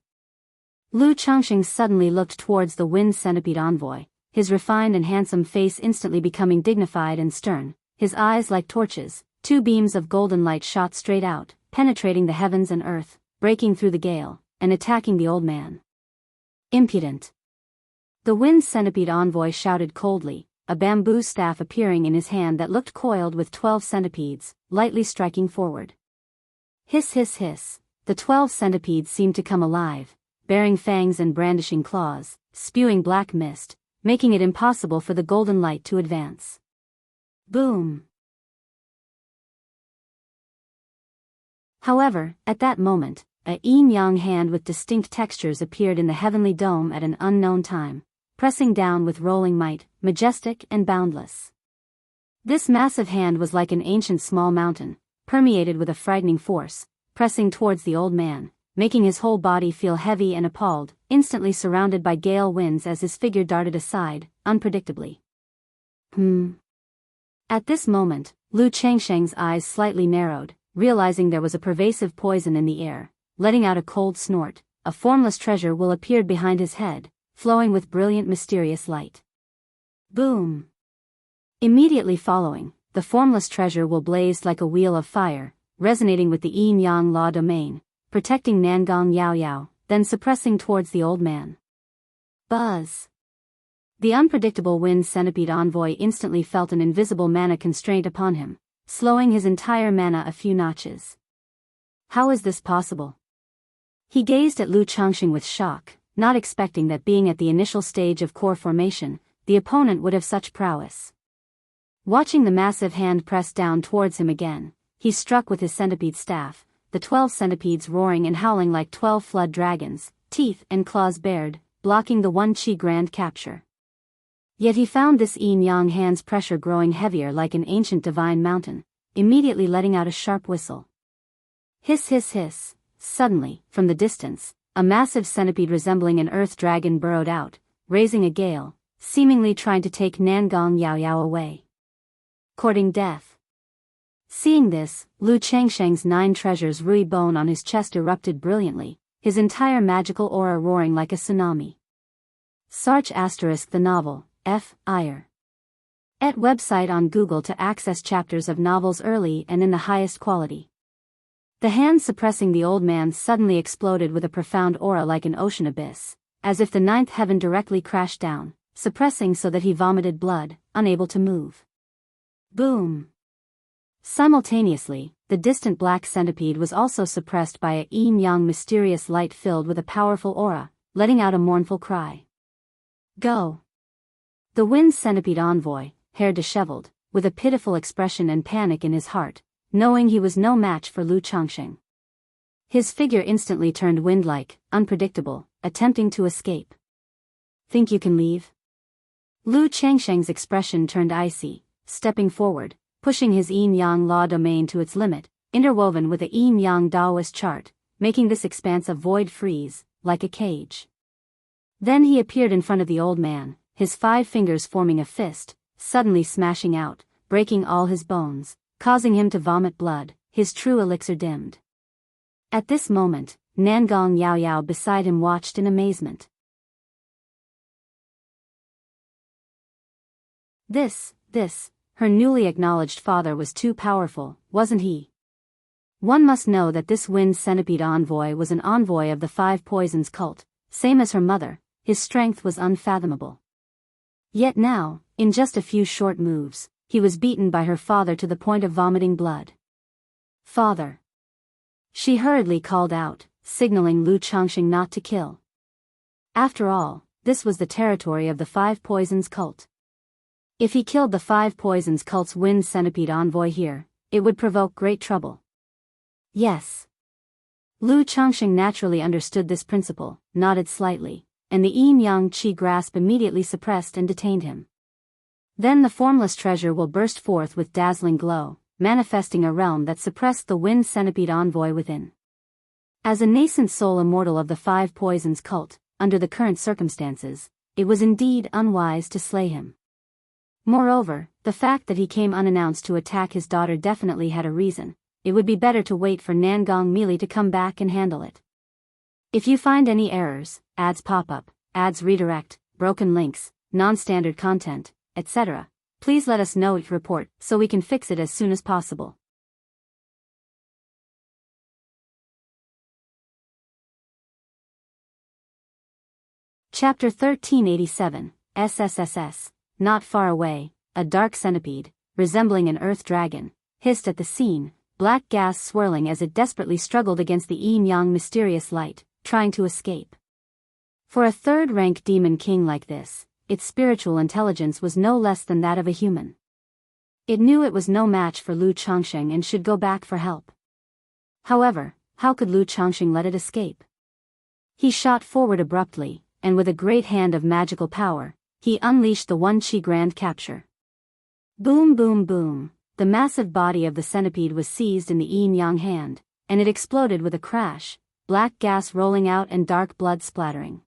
Lu Changsheng suddenly looked towards the wind centipede envoy, his refined and handsome face instantly becoming dignified and stern, his eyes like torches. 2 beams of golden light shot straight out, penetrating the heavens and earth, breaking through the gale, and attacking the old man. Impudent. The wind centipede envoy shouted coldly, a bamboo staff appearing in his hand that looked coiled with 12 centipedes, lightly striking forward. Hiss hiss hiss, the 12 centipedes seemed to come alive, bearing fangs and brandishing claws, spewing black mist, making it impossible for the golden light to advance. Boom. However, at that moment, a yin-yang hand with distinct textures appeared in the heavenly dome at an unknown time, pressing down with rolling might, majestic and boundless. This massive hand was like an ancient small mountain, permeated with a frightening force, pressing towards the old man, making his whole body feel heavy and appalled, instantly surrounded by gale winds as his figure darted aside, unpredictably. At this moment, Lu Changsheng's eyes slightly narrowed, realizing there was a pervasive poison in the air. Letting out a cold snort, a formless treasure will appear behind his head, flowing with brilliant mysterious light. Boom! Immediately following, the formless treasure will blaze like a wheel of fire, resonating with the yin-yang law domain, protecting Nangong Yao Yao, then suppressing towards the old man. Buzz! The unpredictable wind centipede envoy instantly felt an invisible mana constraint upon him, slowing his entire mana a few notches. How is this possible? He gazed at Lu Changsheng with shock, not expecting that being at the initial stage of core formation, the opponent would have such prowess. Watching the massive hand press down towards him again, he struck with his centipede staff, the 12 centipedes roaring and howling like 12 flood dragons, teeth and claws bared, blocking the 1 chi grand capture. Yet he found this yin-yang hand's pressure growing heavier like an ancient divine mountain, immediately letting out a sharp whistle. Hiss hiss hiss, suddenly, from the distance, a massive centipede resembling an earth dragon burrowed out, raising a gale, seemingly trying to take Nangong Yao Yao away. Courting death. Seeing this, Lu Changsheng's 9 treasures Rui bone on his chest erupted brilliantly, his entire magical aura roaring like a tsunami. Sarch * the novel, F. Iyer. Et website on Google to access chapters of novels early and in the highest quality. The hand suppressing the old man suddenly exploded with a profound aura like an ocean abyss, as if the 9th heaven directly crashed down, suppressing so that he vomited blood, unable to move. Boom! Simultaneously, the distant black centipede was also suppressed by a yin-yang mysterious light filled with a powerful aura, letting out a mournful cry. Go! The wind centipede envoy, hair disheveled, with a pitiful expression and panic in his heart, knowing he was no match for Lu Changsheng. His figure instantly turned wind-like, unpredictable, attempting to escape. Think you can leave? Lu Changsheng's expression turned icy, stepping forward, pushing his yin-yang law domain to its limit, interwoven with a yin-yang Taoist chart, making this expanse of void freeze, like a cage. Then he appeared in front of the old man, his 5 fingers forming a fist, suddenly smashing out, breaking all his bones, causing him to vomit blood, his true elixir dimmed. At this moment, Nangong Yao Yao beside him watched in amazement. This, her newly acknowledged father was too powerful, wasn't he? One must know that this wind centipede envoy was an envoy of the Five Poisons cult, same as her mother. His strength was unfathomable. Yet now, in just a few short moves, he was beaten by her father to the point of vomiting blood. Father! She hurriedly called out, signaling Lu Changxing not to kill. After all, this was the territory of the Five Poisons cult. If he killed the Five Poisons cult's wind centipede envoy here, it would provoke great trouble. Yes. Lu Changxing naturally understood this principle, nodded slightly, and the yin-yang qi grasp immediately suppressed and detained him. Then the formless treasure will burst forth with dazzling glow, manifesting a realm that suppressed the wind centipede envoy within. As a nascent soul immortal of the Five Poisons cult, under the current circumstances, it was indeed unwise to slay him. Moreover, the fact that he came unannounced to attack his daughter definitely had a reason. It would be better to wait for Nangong Meili to come back and handle it. If you find any errors, ads pop up, ads redirect, broken links, non-standard content, etc., please let us know your report so we can fix it as soon as possible. Chapter 1387, SSSS. Not far away, a dark centipede, resembling an earth dragon, hissed at the scene, black gas swirling as it desperately struggled against the yin-yang mysterious light, trying to escape. For a third-rank demon king like this, its spiritual intelligence was no less than that of a human. It knew it was no match for Lu Changxing and should go back for help. However, how could Lu Changxing let it escape? He shot forward abruptly, and with a great hand of magical power, he unleashed the One Qi Grand Capture. Boom boom boom, the massive body of the centipede was seized in the yin-yang hand, and it exploded with a crash, black gas rolling out and dark blood splattering.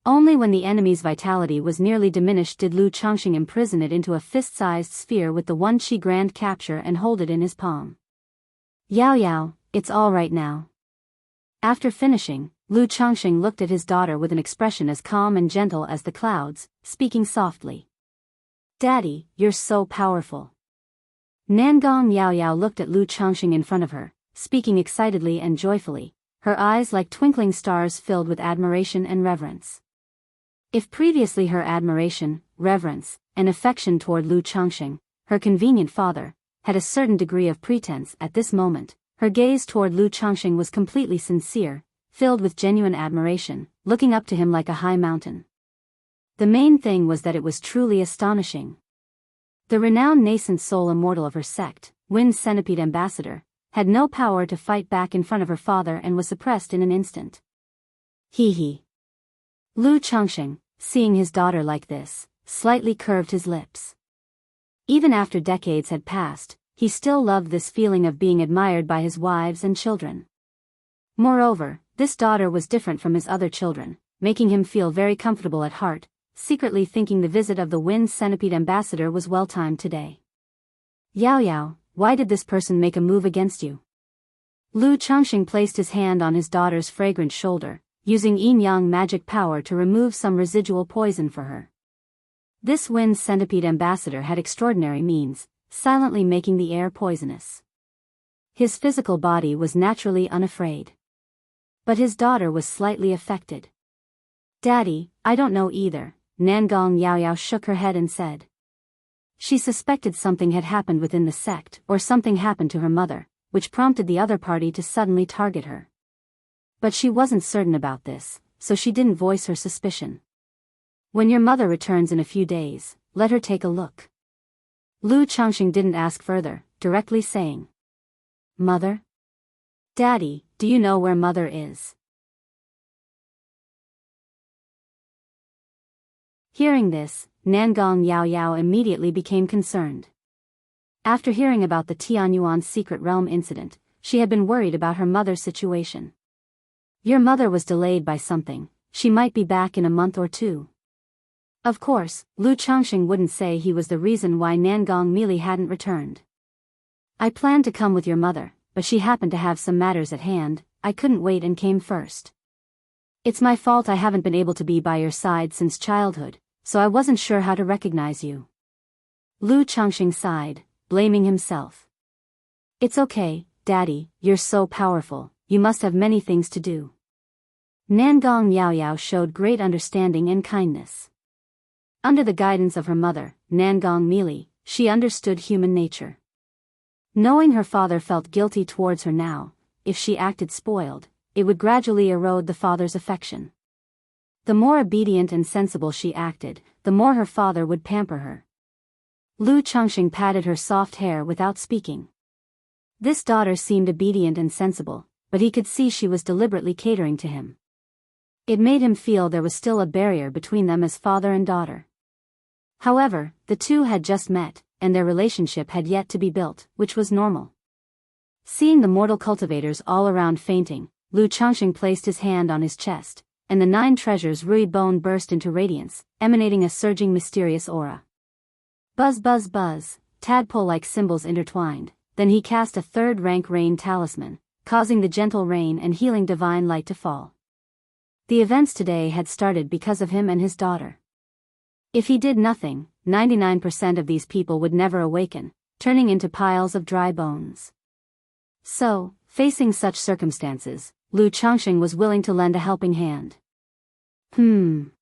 Only when the enemy's vitality was nearly diminished did Lu Changxing imprison it into a fist-sized sphere with the One Qi Grand Capture and hold it in his palm. Yao Yao, it's all right now. After finishing, Lu Changxing looked at his daughter with an expression as calm and gentle as the clouds, speaking softly. Daddy, you're so powerful. Nangong Yao Yao looked at Lu Changxing in front of her, speaking excitedly and joyfully, her eyes like twinkling stars filled with admiration and reverence. If previously her admiration, reverence, and affection toward Lu Changxing, her convenient father, had a certain degree of pretense at this moment, her gaze toward Lu Changxing was completely sincere, filled with genuine admiration, looking up to him like a high mountain. The main thing was that it was truly astonishing. The renowned nascent soul immortal of her sect, Wind Centipede Ambassador, had no power to fight back in front of her father and was suppressed in an instant. Hee. Lu Changxing, seeing his daughter like this, slightly curved his lips. Even after decades had passed, he still loved this feeling of being admired by his wives and children. Moreover, this daughter was different from his other children, making him feel very comfortable at heart, secretly thinking the visit of the Wind Centipede Ambassador was well-timed today. Yao Yao, why did this person make a move against you? Lu Changxing placed his hand on his daughter's fragrant shoulder, using yin-yang magic power to remove some residual poison for her. This Wind Centipede Ambassador had extraordinary means, silently making the air poisonous. His physical body was naturally unafraid. But his daughter was slightly affected. Daddy, I don't know either, Nangong Yao Yao shook her head and said. She suspected something had happened within the sect or something happened to her mother, which prompted the other party to suddenly target her. But she wasn't certain about this, so she didn't voice her suspicion. When your mother returns in a few days, let her take a look. Lu Changxing didn't ask further, directly saying. Mother? Daddy, do you know where Mother is? Hearing this, Nangong Yao Yao immediately became concerned. After hearing about the Tianyuan secret realm incident, she had been worried about her mother's situation. Your mother was delayed by something, she might be back in a month or two. Of course, Lu Changxing wouldn't say he was the reason why Nangong Meili hadn't returned. I planned to come with your mother, but she happened to have some matters at hand, I couldn't wait and came first. It's my fault I haven't been able to be by your side since childhood, so I wasn't sure how to recognize you. Lu Changxing sighed, blaming himself. It's okay, Daddy, you're so powerful, you must have many things to do. Nangong Yaoyao showed great understanding and kindness. Under the guidance of her mother, Nangong Mili, she understood human nature. Knowing her father felt guilty towards her now, if she acted spoiled, it would gradually erode the father's affection. The more obedient and sensible she acted, the more her father would pamper her. Lu Changxing patted her soft hair without speaking. This daughter seemed obedient and sensible, but he could see she was deliberately catering to him. It made him feel there was still a barrier between them as father and daughter. However, the two had just met, and their relationship had yet to be built, which was normal. Seeing the mortal cultivators all around fainting, Lu Changxing placed his hand on his chest, and the 9 treasures Rui Bone burst into radiance, emanating a surging mysterious aura. Buzz buzz buzz, tadpole-like symbols intertwined, then he cast a 3rd-rank rain talisman, causing the gentle rain and healing divine light to fall. The events today had started because of him and his daughter. If he did nothing, 99% of these people would never awaken, turning into piles of dry bones. So, facing such circumstances, Lu Changxing was willing to lend a helping hand. Nangong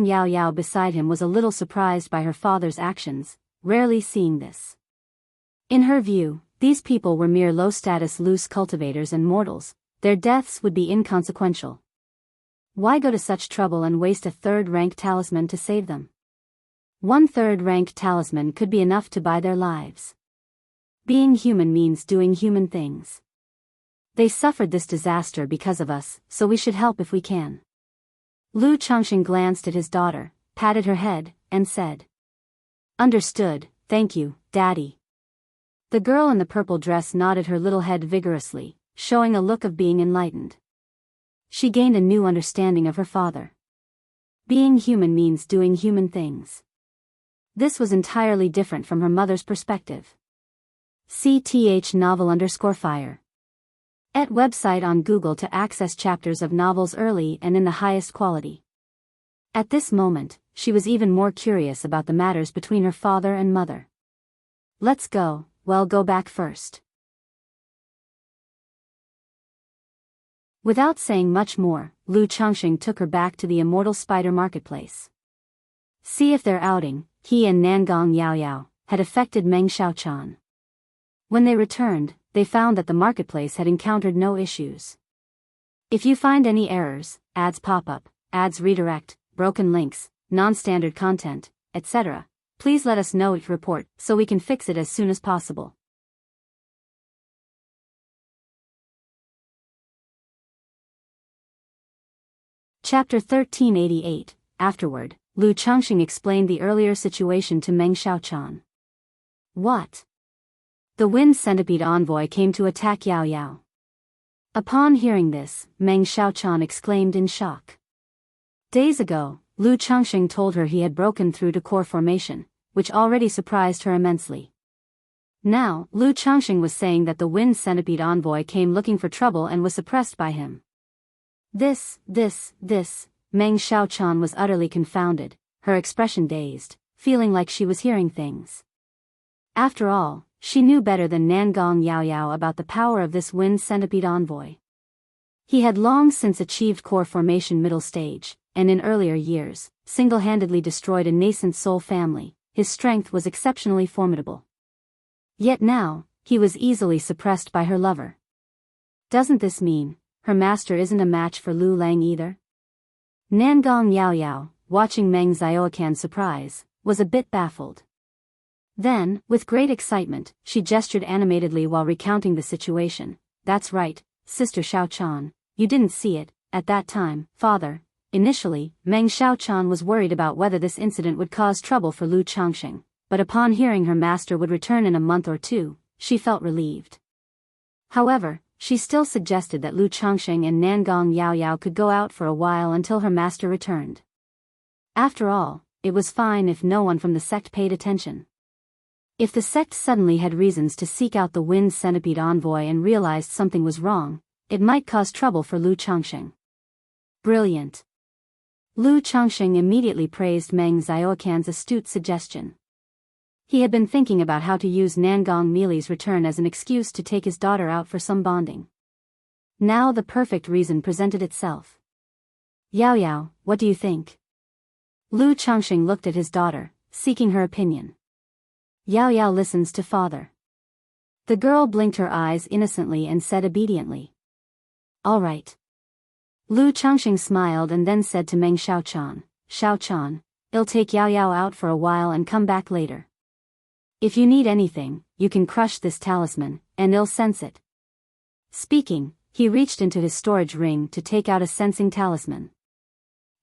Yaoyao beside him was a little surprised by her father's actions, rarely seeing this. In her view, these people were mere low-status loose cultivators and mortals, their deaths would be inconsequential. Why go to such trouble and waste a 3rd-rank talisman to save them? 1 3rd-rank talisman could be enough to buy their lives. Being human means doing human things. They suffered this disaster because of us, so we should help if we can. Lu Changxing glanced at his daughter, patted her head, and said, Understood, thank you, Daddy. The girl in the purple dress nodded her little head vigorously, showing a look of being enlightened. She gained a new understanding of her father. Being human means doing human things. This was entirely different from her mother's perspective. CTH novel_fire. @ website on Google to access chapters of novels early and in the highest quality. At this moment, she was even more curious about the matters between her father and mother. Let's go, well, go back first. Without saying much more, Lu Changxing took her back to the Immortal Spider Marketplace. See if their outing, he and Nangong Yaoyao, had affected Meng Xiaochan. When they returned, they found that the marketplace had encountered no issues. If you find any errors, ads pop up, ads redirect, broken links, non-standard content, etc., please let us know it report so we can fix it as soon as possible. Chapter 1388. Afterward, Lu Changxing explained the earlier situation to Meng Xiaochan. What? The wind centipede envoy came to attack Yao Yao. Upon hearing this, Meng Xiaochan exclaimed in shock. Days ago, Lu Changxing told her he had broken through to core formation, which already surprised her immensely. Now, Lu Changxing was saying that the wind centipede envoy came looking for trouble and was suppressed by him. This, Meng Xiaochan was utterly confounded, her expression dazed, feeling like she was hearing things. After all, she knew better than Nangong Yaoyao about the power of this wind centipede envoy. He had long since achieved core formation middle stage, and in earlier years, single-handedly destroyed a nascent soul family. His strength was exceptionally formidable. Yet now, he was easily suppressed by her lover. Doesn't this mean her master isn't a match for Lu Lang either? Nangong Yaoyao, watching Meng Xiaocan's surprise, was a bit baffled. Then, with great excitement, she gestured animatedly while recounting the situation. That's right, Sister Xiaochan, you didn't see it, at that time, father. Initially, Meng Xiaochan was worried about whether this incident would cause trouble for Lu Changxing, but upon hearing her master would return in a month or two, she felt relieved. However, she still suggested that Lu Changxing and Nangong Yaoyao could go out for a while until her master returned. After all, it was fine if no one from the sect paid attention. If the sect suddenly had reasons to seek out the wind centipede envoy and realized something was wrong, it might cause trouble for Lu Changxing. Brilliant. Lu Changxing immediately praised Meng Xiaocan's astute suggestion. He had been thinking about how to use Nangong Meili's return as an excuse to take his daughter out for some bonding. Now the perfect reason presented itself. Yao Yao, what do you think? Lu Changxing looked at his daughter, seeking her opinion. Yao Yao listens to father. The girl blinked her eyes innocently and said obediently. All right. Lu Changxing smiled and then said to Meng Xiaochan, I'll take Yao Yao out for a while and come back later. If you need anything, you can crush this talisman, and I'll sense it. Speaking, he reached into his storage ring to take out a sensing talisman.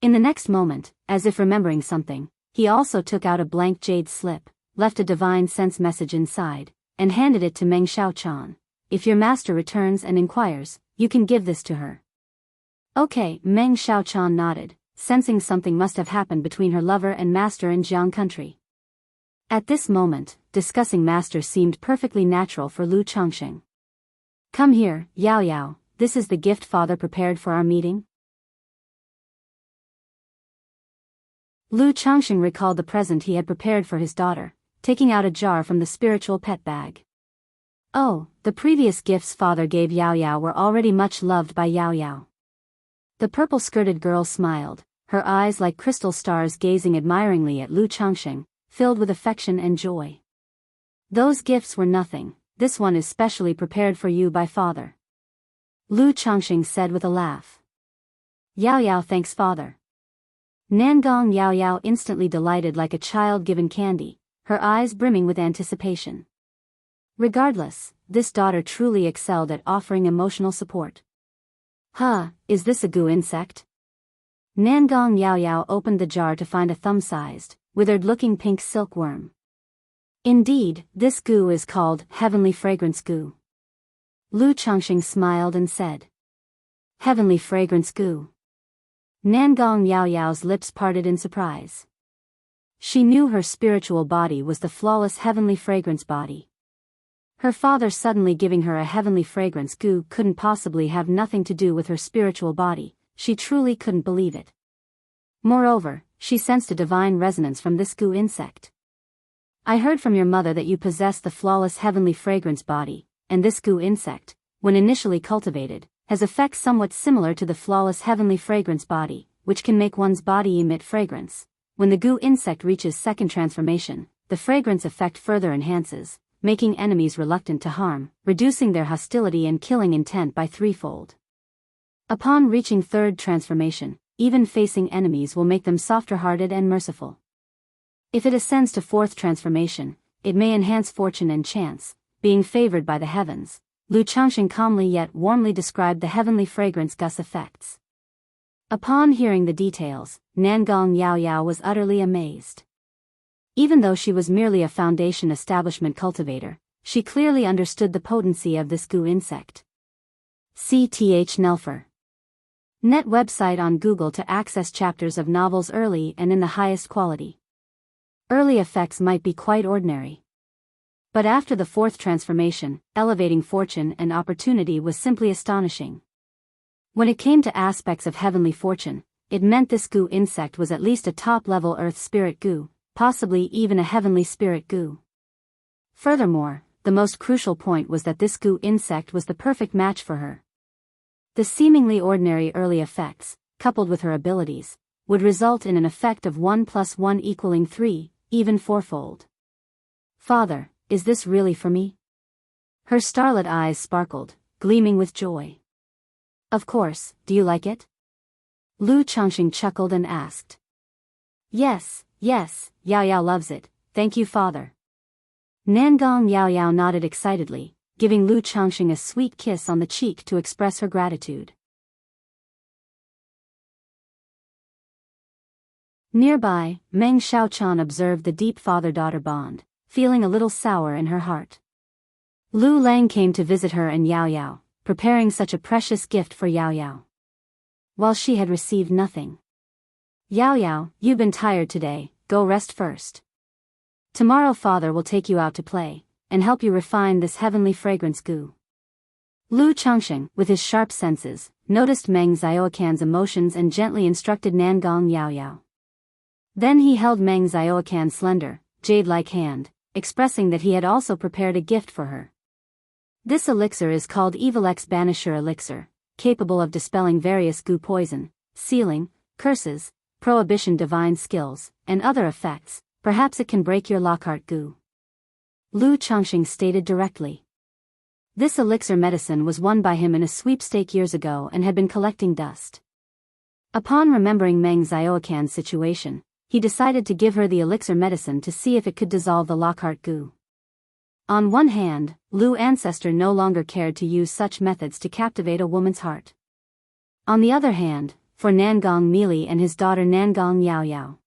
In the next moment, as if remembering something, he also took out a blank jade slip, left a divine sense message inside, and handed it to Meng Xiaochan. If your master returns and inquires, you can give this to her. Okay, Meng Xiaochan nodded, sensing something must have happened between her lover and master in Jiang country. At this moment, discussing master seemed perfectly natural for Lu Changxing. Come here, Yao Yao, this is the gift father prepared for our meeting. Lu Changxing recalled the present he had prepared for his daughter, taking out a jar from the spiritual pet bag. Oh, the previous gifts father gave Yao Yao were already much loved by Yao Yao. The purple-skirted girl smiled, her eyes like crystal stars gazing admiringly at Lu Changxing, filled with affection and joy. Those gifts were nothing, this one is specially prepared for you by father. Lu Changxing said with a laugh. Yao Yao thanks father. Nangong Yao Yao instantly delighted like a child given candy, her eyes brimming with anticipation. Regardless, this daughter truly excelled at offering emotional support. Huh, is this a goo insect? Nangong Yao Yao opened the jar to find a thumb-sized, withered-looking pink silkworm. Indeed, this goo is called Heavenly Fragrance Goo. Lu Changxing smiled and said. Heavenly Fragrance Goo. Nangong Yao Yao's lips parted in surprise. She knew her spiritual body was the flawless heavenly fragrance body. Her father suddenly giving her a heavenly fragrance goo couldn't possibly have nothing to do with her spiritual body, she truly couldn't believe it. Moreover, she sensed a divine resonance from this goo insect. I heard from your mother that you possess the flawless heavenly fragrance body, and this goo insect, when initially cultivated, has effects somewhat similar to the flawless heavenly fragrance body, which can make one's body emit fragrance. When the goo insect reaches second transformation, the fragrance effect further enhances, making enemies reluctant to harm, reducing their hostility and killing intent by threefold. Upon reaching third transformation, even facing enemies will make them softer-hearted and merciful. If it ascends to fourth transformation, it may enhance fortune and chance, being favored by the heavens. Lu Changxing calmly yet warmly described the heavenly fragrance gus effects. Upon hearing the details, Nangong Yao Yao was utterly amazed. Even though she was merely a foundation establishment cultivator, she clearly understood the potency of this goo insect. CTH Nelfer. Net website on Google to access chapters of novels early and in the highest quality. Early effects might be quite ordinary. But after the fourth transformation, elevating fortune and opportunity was simply astonishing. When it came to aspects of heavenly fortune, it meant this goo insect was at least a top-level earth spirit goo, possibly even a heavenly spirit goo. Furthermore, the most crucial point was that this goo insect was the perfect match for her. The seemingly ordinary early effects, coupled with her abilities, would result in an effect of 1 + 1 = 3, even fourfold. Father, is this really for me? Her starlit eyes sparkled, gleaming with joy. Of course, do you like it? Lu Changxing chuckled and asked. Yes, Yao Yao loves it, thank you father. Nangong Yao Yao nodded excitedly, giving Lu Changxing a sweet kiss on the cheek to express her gratitude. Nearby, Meng Xiaochan observed the deep father-daughter bond, feeling a little sour in her heart. Lu Lang came to visit her and Yao Yao, preparing such a precious gift for Yao Yao, while she had received nothing. Yao Yao, you've been tired today, go rest first. Tomorrow father will take you out to play, and help you refine this heavenly fragrance goo. Lu Changxing, with his sharp senses, noticed Meng Xiaocan's emotions and gently instructed Nangong Yao Yao. Then he held Meng Xiaocan's slender, jade-like hand, expressing that he had also prepared a gift for her. This elixir is called Evilex Banisher Elixir, capable of dispelling various goo poison, sealing, curses, prohibition divine skills, and other effects. Perhaps it can break your Lockhart goo. Lu Chongqing stated directly. This elixir medicine was won by him in a sweepstake years ago and had been collecting dust. Upon remembering Meng Xiaoquan's situation, he decided to give her the elixir medicine to see if it could dissolve the Lockhart goo. On one hand, Lu ancestor no longer cared to use such methods to captivate a woman's heart. On the other hand, for Nangong Mili and his daughter Nangong Yaoyao.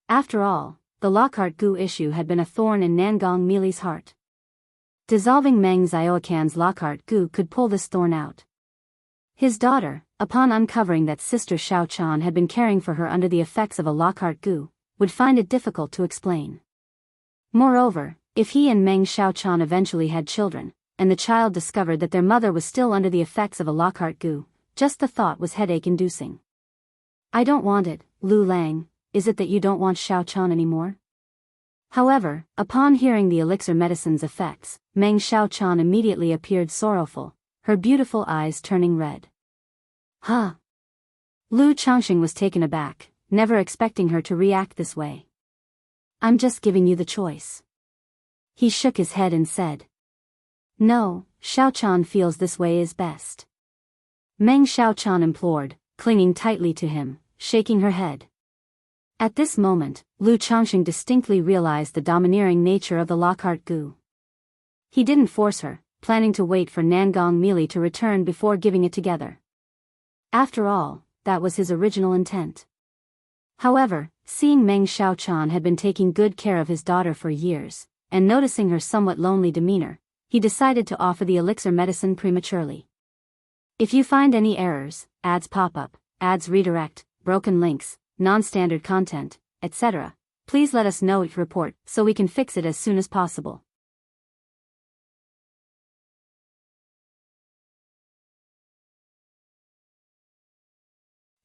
After all, the Lockhart goo issue had been a thorn in Nangong Mili's heart. Dissolving Meng Xiaoquan's Lockhart goo could pull this thorn out. His daughter, upon uncovering that Sister Xiao Chan had been caring for her under the effects of a Lockhart goo, would find it difficult to explain. Moreover, if he and Meng Xiaochan eventually had children, and the child discovered that their mother was still under the effects of a Lockhart goo, just the thought was headache-inducing. I don't want it, Lu Lang. Is it that you don't want Xiaochan anymore? However, upon hearing the elixir medicine's effects, Meng Xiaochan immediately appeared sorrowful, her beautiful eyes turning red. Huh? Lu Chongqing was taken aback, never expecting her to react this way. I'm just giving you the choice. He shook his head and said. No, Xiaochan feels this way is best. Meng Xiaochan implored, clinging tightly to him, shaking her head. At this moment, Lu Chongqing distinctly realized the domineering nature of the Lockhart goo. He didn't force her, planning to wait for Nangong Mili to return before giving it together. After all, that was his original intent. However, seeing Meng Xiaochan had been taking good care of his daughter for years, and noticing her somewhat lonely demeanor, he decided to offer the elixir medicine prematurely. If you find any errors, ads pop up, ads redirect, broken links, non-standard content, etc., please let us know each report so we can fix it as soon as possible.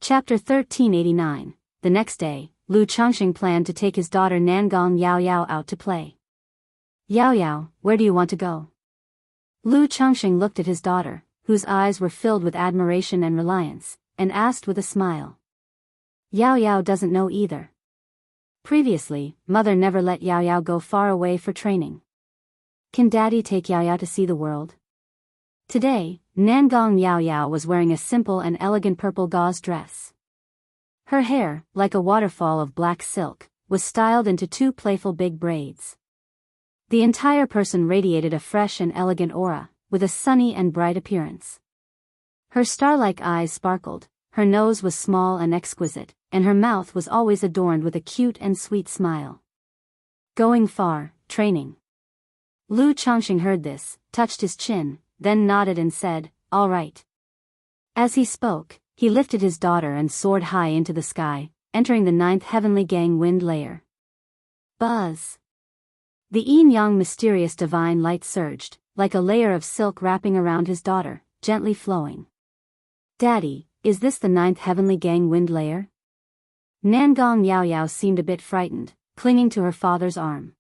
Chapter 1389. The next day, Lu Chongqing planned to take his daughter Nangong Yaoyao out to play. Yaoyao, where do you want to go? Lu Chongqing looked at his daughter, whose eyes were filled with admiration and reliance, and asked with a smile. Yaoyao doesn't know either. Previously, mother never let Yaoyao go far away for training. Can daddy take Yaoyao to see the world? Today, Nangong Yaoyao was wearing a simple and elegant purple gauze dress. Her hair, like a waterfall of black silk, was styled into two playful big braids. The entire person radiated a fresh and elegant aura, with a sunny and bright appearance. Her star-like eyes sparkled, her nose was small and exquisite, and her mouth was always adorned with a cute and sweet smile. Going far, training. Lu Chongqing heard this, touched his chin, then nodded and said, all right. As he spoke, he lifted his daughter and soared high into the sky, entering the 9th heavenly gang wind layer. Buzz! The yin-yang mysterious divine light surged, like a layer of silk wrapping around his daughter, gently flowing. Daddy, is this the 9th heavenly gang wind layer? Nangong Yaoyao seemed a bit frightened, clinging to her father's arm.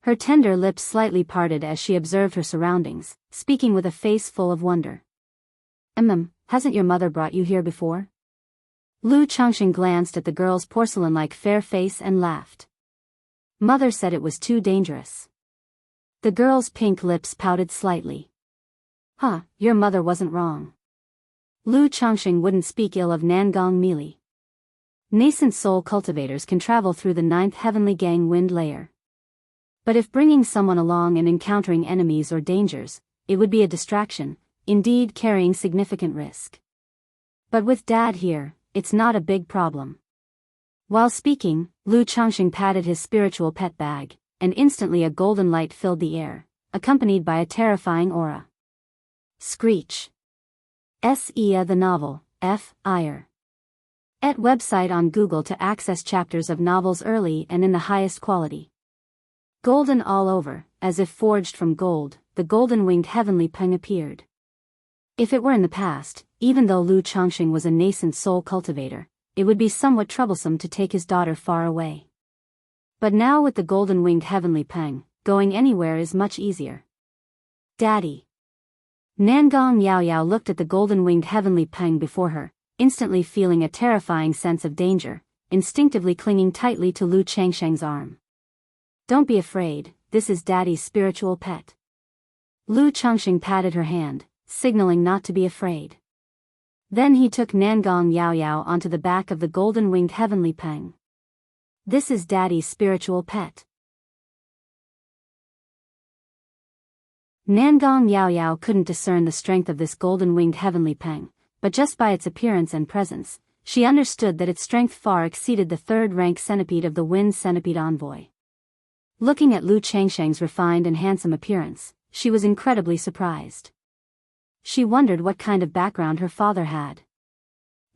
Her tender lips slightly parted as she observed her surroundings, speaking with a face full of wonder. Hasn't your mother brought you here before? Lu Chongqing glanced at the girl's porcelain-like fair face and laughed. Mother said it was too dangerous. The girl's pink lips pouted slightly. Your mother wasn't wrong. Lu Chongqing wouldn't speak ill of Nangong Mili. Nascent soul cultivators can travel through the 9th heavenly gang wind layer. But if bringing someone along and encountering enemies or dangers, it would be a distraction, indeed carrying significant risk. But with Dad here, it's not a big problem. While speaking, Lu Chongqing patted his spiritual pet bag, and instantly a golden light filled the air, accompanied by a terrifying aura. Screech. S.E.A. the novel, F. Iyer. Et website on Google to access chapters of novels early and in the highest quality. Golden all over, as if forged from gold, the golden-winged heavenly peng appeared. If it were in the past, even though Lu Chongqing was a nascent soul cultivator, it would be somewhat troublesome to take his daughter far away. But now with the golden-winged heavenly peng, going anywhere is much easier. Daddy. Nangong Yao Yao looked at the golden-winged heavenly peng before her, instantly feeling a terrifying sense of danger, instinctively clinging tightly to Lu Changsheng's arm. Don't be afraid, this is Daddy's spiritual pet. Lu Changsheng patted her hand, signaling not to be afraid. Then he took Nangong Yao Yao onto the back of the golden-winged heavenly peng. This is Daddy's spiritual pet. Nangong Yao Yao couldn't discern the strength of this golden-winged heavenly peng, but just by its appearance and presence, she understood that its strength far exceeded the third-rank centipede of the wind centipede envoy. Looking at Lu Changsheng's refined and handsome appearance, she was incredibly surprised. She wondered what kind of background her father had.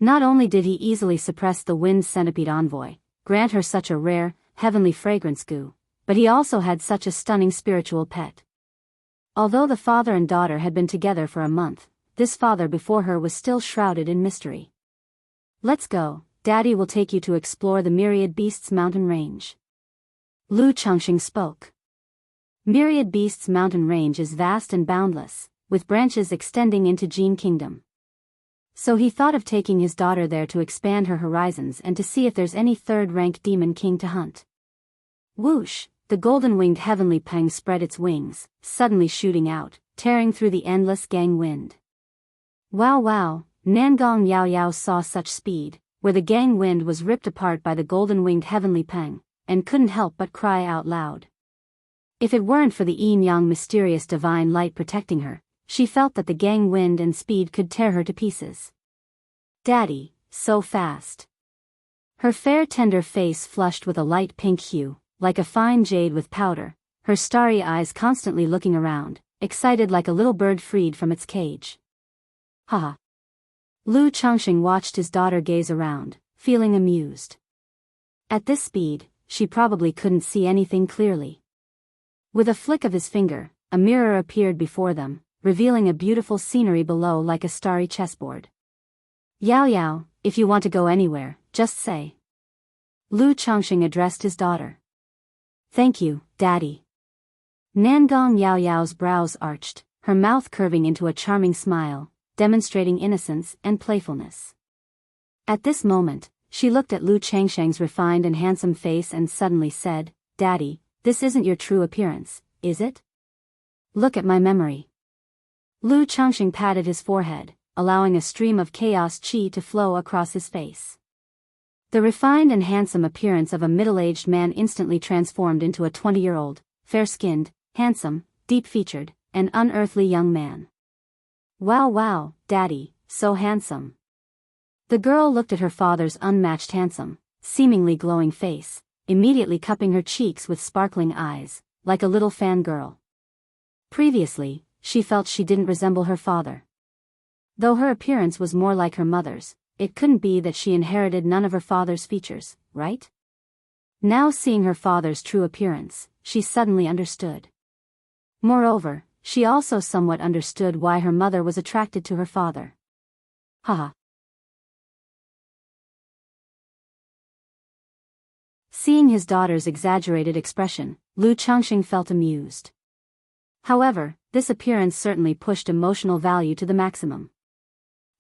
Not only did he easily suppress the wind centipede envoy, grant her such a rare, heavenly fragrance goo, but he also had such a stunning spiritual pet. Although the father and daughter had been together for a month, this father before her was still shrouded in mystery. Let's go, Daddy will take you to explore the Myriad Beasts mountain range. Lu Changsheng spoke. Myriad Beasts mountain range is vast and boundless, with branches extending into Jin Kingdom. So he thought of taking his daughter there to expand her horizons and to see if there's any third-rank demon king to hunt. Whoosh! The golden-winged heavenly peng spread its wings, suddenly shooting out, tearing through the endless gang wind. Wow wow, Nangong Yao Yao saw such speed, where the gang wind was ripped apart by the golden-winged heavenly peng, and couldn't help but cry out loud. If it weren't for the yin-yang mysterious divine light protecting her, she felt that the gang wind and speed could tear her to pieces. Daddy, so fast. Her fair tender face flushed with a light pink hue, like a fine jade with powder, her starry eyes constantly looking around, excited like a little bird freed from its cage. Haha. Lu Changsheng watched his daughter gaze around, feeling amused. At this speed, she probably couldn't see anything clearly. With a flick of his finger, a mirror appeared before them, revealing a beautiful scenery below like a starry chessboard. Yao Yao, if you want to go anywhere, just say. Lu Changsheng addressed his daughter. Thank you, Daddy. Nangong Yao Yao's brows arched, her mouth curving into a charming smile, demonstrating innocence and playfulness. At this moment, she looked at Lu Changsheng's refined and handsome face and suddenly said, Daddy, this isn't your true appearance, is it? Look at my memory. Lu Changsheng patted his forehead, allowing a stream of chaos chi to flow across his face. The refined and handsome appearance of a middle-aged man instantly transformed into a 20-year-old, fair-skinned, handsome, deep-featured, and unearthly young man. Wow wow, Daddy, so handsome. The girl looked at her father's unmatched handsome, seemingly glowing face, immediately cupping her cheeks with sparkling eyes, like a little fangirl. Previously, she felt she didn't resemble her father. Though her appearance was more like her mother's, it couldn't be that she inherited none of her father's features, right? Now seeing her father's true appearance, she suddenly understood. Moreover, she also somewhat understood why her mother was attracted to her father. Haha. Seeing his daughter's exaggerated expression, Lu Changsheng felt amused. However, this appearance certainly pushed emotional value to the maximum.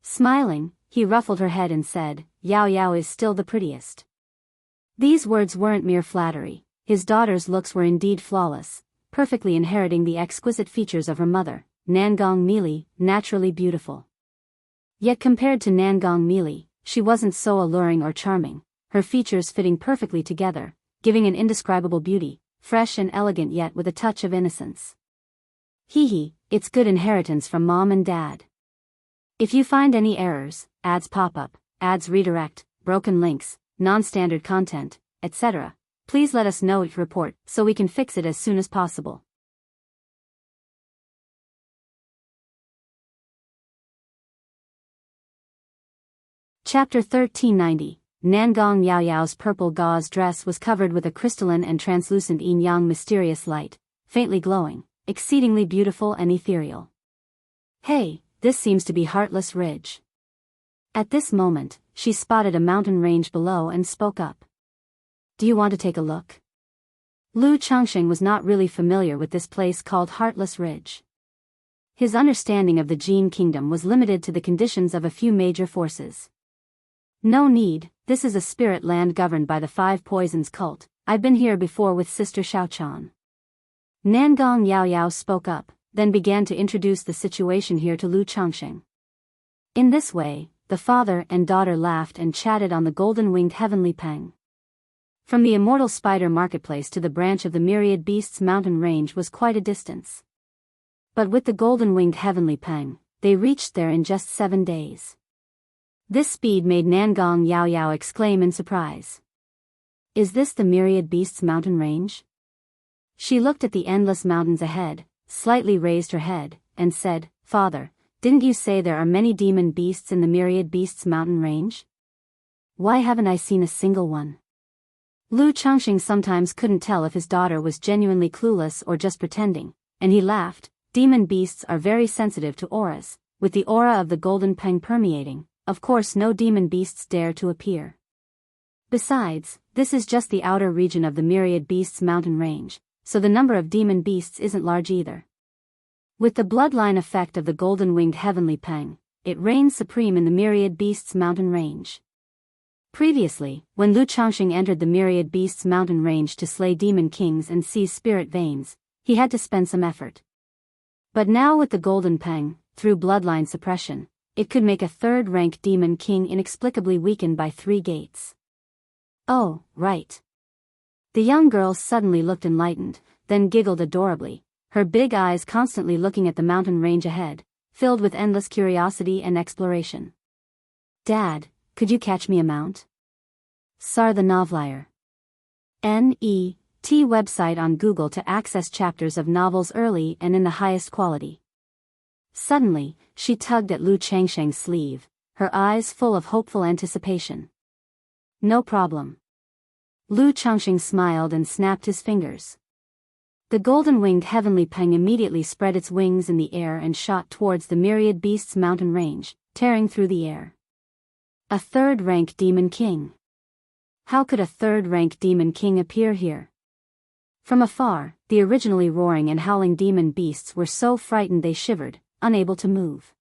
Smiling, he ruffled her head and said, Yao Yao is still the prettiest. These words weren't mere flattery, his daughter's looks were indeed flawless, perfectly inheriting the exquisite features of her mother, Nangong Mili, naturally beautiful. Yet compared to Nangong Mili, she wasn't so alluring or charming, her features fitting perfectly together, giving an indescribable beauty, fresh and elegant yet with a touch of innocence. Hee hee, it's good inheritance from mom and dad. If you find any errors, ads pop up, ads redirect, broken links, non-standard content, etc., please let us know, report, so we can fix it as soon as possible. Chapter 1390. Nangong Yao Yao's purple gauze dress was covered with a crystalline and translucent yin-yang mysterious light, faintly glowing, exceedingly beautiful and ethereal. Hey, this seems to be Heartless Ridge. At this moment, she spotted a mountain range below and spoke up. Do you want to take a look? Lu Changxing was not really familiar with this place called Heartless Ridge. His understanding of the Jin Kingdom was limited to the conditions of a few major forces. No need, this is a spirit land governed by the Five Poisons cult. I've been here before with Sister Xiaochan. Nangong Yao Yao spoke up, then began to introduce the situation here to Lu Changxing. In this way, the father and daughter laughed and chatted on the golden-winged heavenly peng. From the Immortal Spider Marketplace to the branch of the Myriad Beasts mountain range was quite a distance. But with the golden-winged heavenly peng, they reached there in just 7 days. This speed made Nangong Yao Yao exclaim in surprise. Is this the Myriad Beasts mountain range? She looked at the endless mountains ahead, slightly raised her head, and said, Father, didn't you say there are many demon beasts in the Myriad Beasts mountain range? Why haven't I seen a single one? Lu Changxing sometimes couldn't tell if his daughter was genuinely clueless or just pretending, and he laughed. Demon beasts are very sensitive to auras, with the aura of the golden peng permeating. Of course no demon beasts dare to appear. Besides, this is just the outer region of the Myriad Beasts mountain range, so the number of demon beasts isn't large either. With the bloodline effect of the golden-winged heavenly peng, it reigns supreme in the Myriad Beasts mountain range. Previously, when Lu Changxing entered the Myriad Beasts mountain range to slay demon kings and seize spirit veins, he had to spend some effort. But now with the golden peng, through bloodline suppression, it could make a third-rank demon king inexplicably weakened by 3 gates. Oh, right. The young girl suddenly looked enlightened, then giggled adorably, her big eyes constantly looking at the mountain range ahead, filled with endless curiosity and exploration. Dad, could you catch me a mount? Sar the Novelier. N.E.T. website on Google to access chapters of novels early and in the highest quality. Suddenly, she tugged at Lu Changxing's sleeve, her eyes full of hopeful anticipation. No problem. Lu Changxing smiled and snapped his fingers. The golden-winged heavenly peng immediately spread its wings in the air and shot towards the Myriad Beasts mountain range, tearing through the air. A third-rank demon king. How could a third-rank demon king appear here? From afar, the originally roaring and howling demon beasts were so frightened they shivered, unable to move.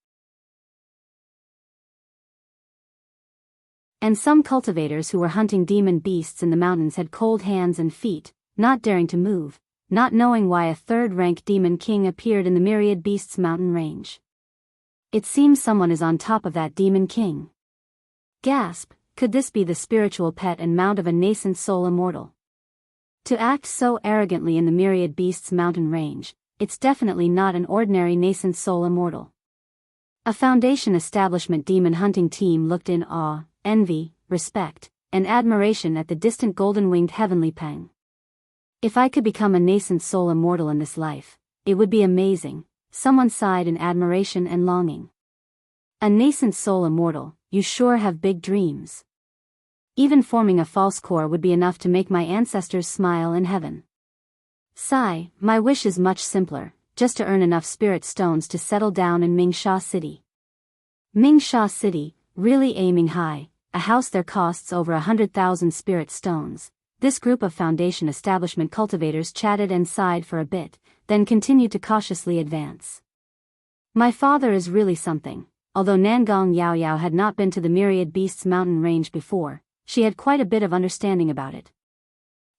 And some cultivators who were hunting demon beasts in the mountains had cold hands and feet, not daring to move, not knowing why a third-rank demon king appeared in the Myriad Beasts mountain range. It seems someone is on top of that demon king. Gasp, could this be the spiritual pet and mount of a nascent soul immortal? To act so arrogantly in the Myriad Beasts mountain range, it's definitely not an ordinary nascent soul immortal. A Foundation establishment demon hunting team looked in awe, envy, respect, and admiration at the distant golden-winged heavenly peng. If I could become a nascent soul immortal in this life, it would be amazing, someone sighed in admiration and longing. A nascent soul immortal, you sure have big dreams. Even forming a false core would be enough to make my ancestors smile in heaven. Sigh, my wish is much simpler, just to earn enough spirit stones to settle down in Mingsha City. Mingsha City, really aiming high, a house there costs over 100,000 spirit stones. This group of Foundation establishment cultivators chatted and sighed for a bit, then continued to cautiously advance. My father is really something. Although Nangong Yao Yao had not been to the Myriad Beasts mountain range before, she had quite a bit of understanding about it.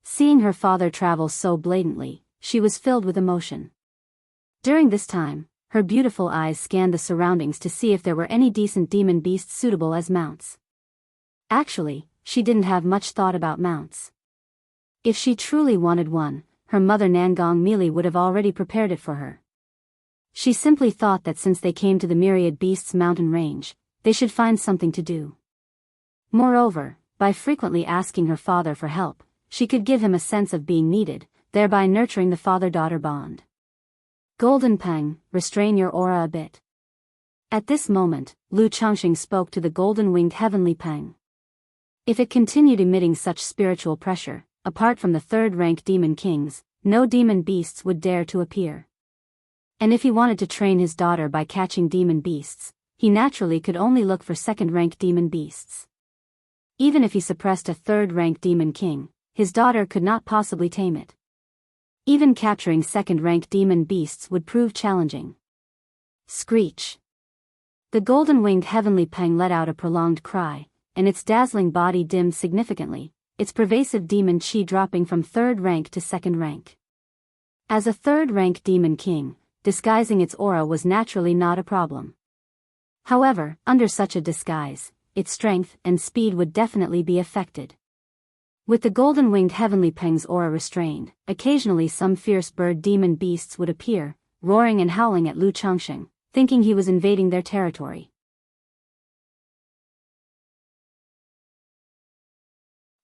Seeing her father travel so blatantly, she was filled with emotion. During this time, her beautiful eyes scanned the surroundings to see if there were any decent demon beasts suitable as mounts. Actually, she didn't have much thought about mounts. If she truly wanted one, her mother Nangong Mili would have already prepared it for her. She simply thought that since they came to the Myriad Beasts mountain range, they should find something to do. Moreover, by frequently asking her father for help, she could give him a sense of being needed, thereby nurturing the father-daughter bond. Golden Peng, restrain your aura a bit. At this moment, Lu Changxing spoke to the golden-winged heavenly Peng. If it continued emitting such spiritual pressure, apart from the third-rank demon kings, no demon beasts would dare to appear. And if he wanted to train his daughter by catching demon beasts, he naturally could only look for second-rank demon beasts. Even if he suppressed a third-rank demon king, his daughter could not possibly tame it. Even capturing second-rank demon beasts would prove challenging. Screech. The golden-winged heavenly peng let out a prolonged cry, and its dazzling body dimmed significantly, its pervasive demon chi dropping from third rank to second rank. As a third-rank demon king, disguising its aura was naturally not a problem. However, under such a disguise, its strength and speed would definitely be affected. With the golden-winged heavenly peng's aura restrained, occasionally some fierce bird demon beasts would appear, roaring and howling at Lu Changxing, thinking he was invading their territory.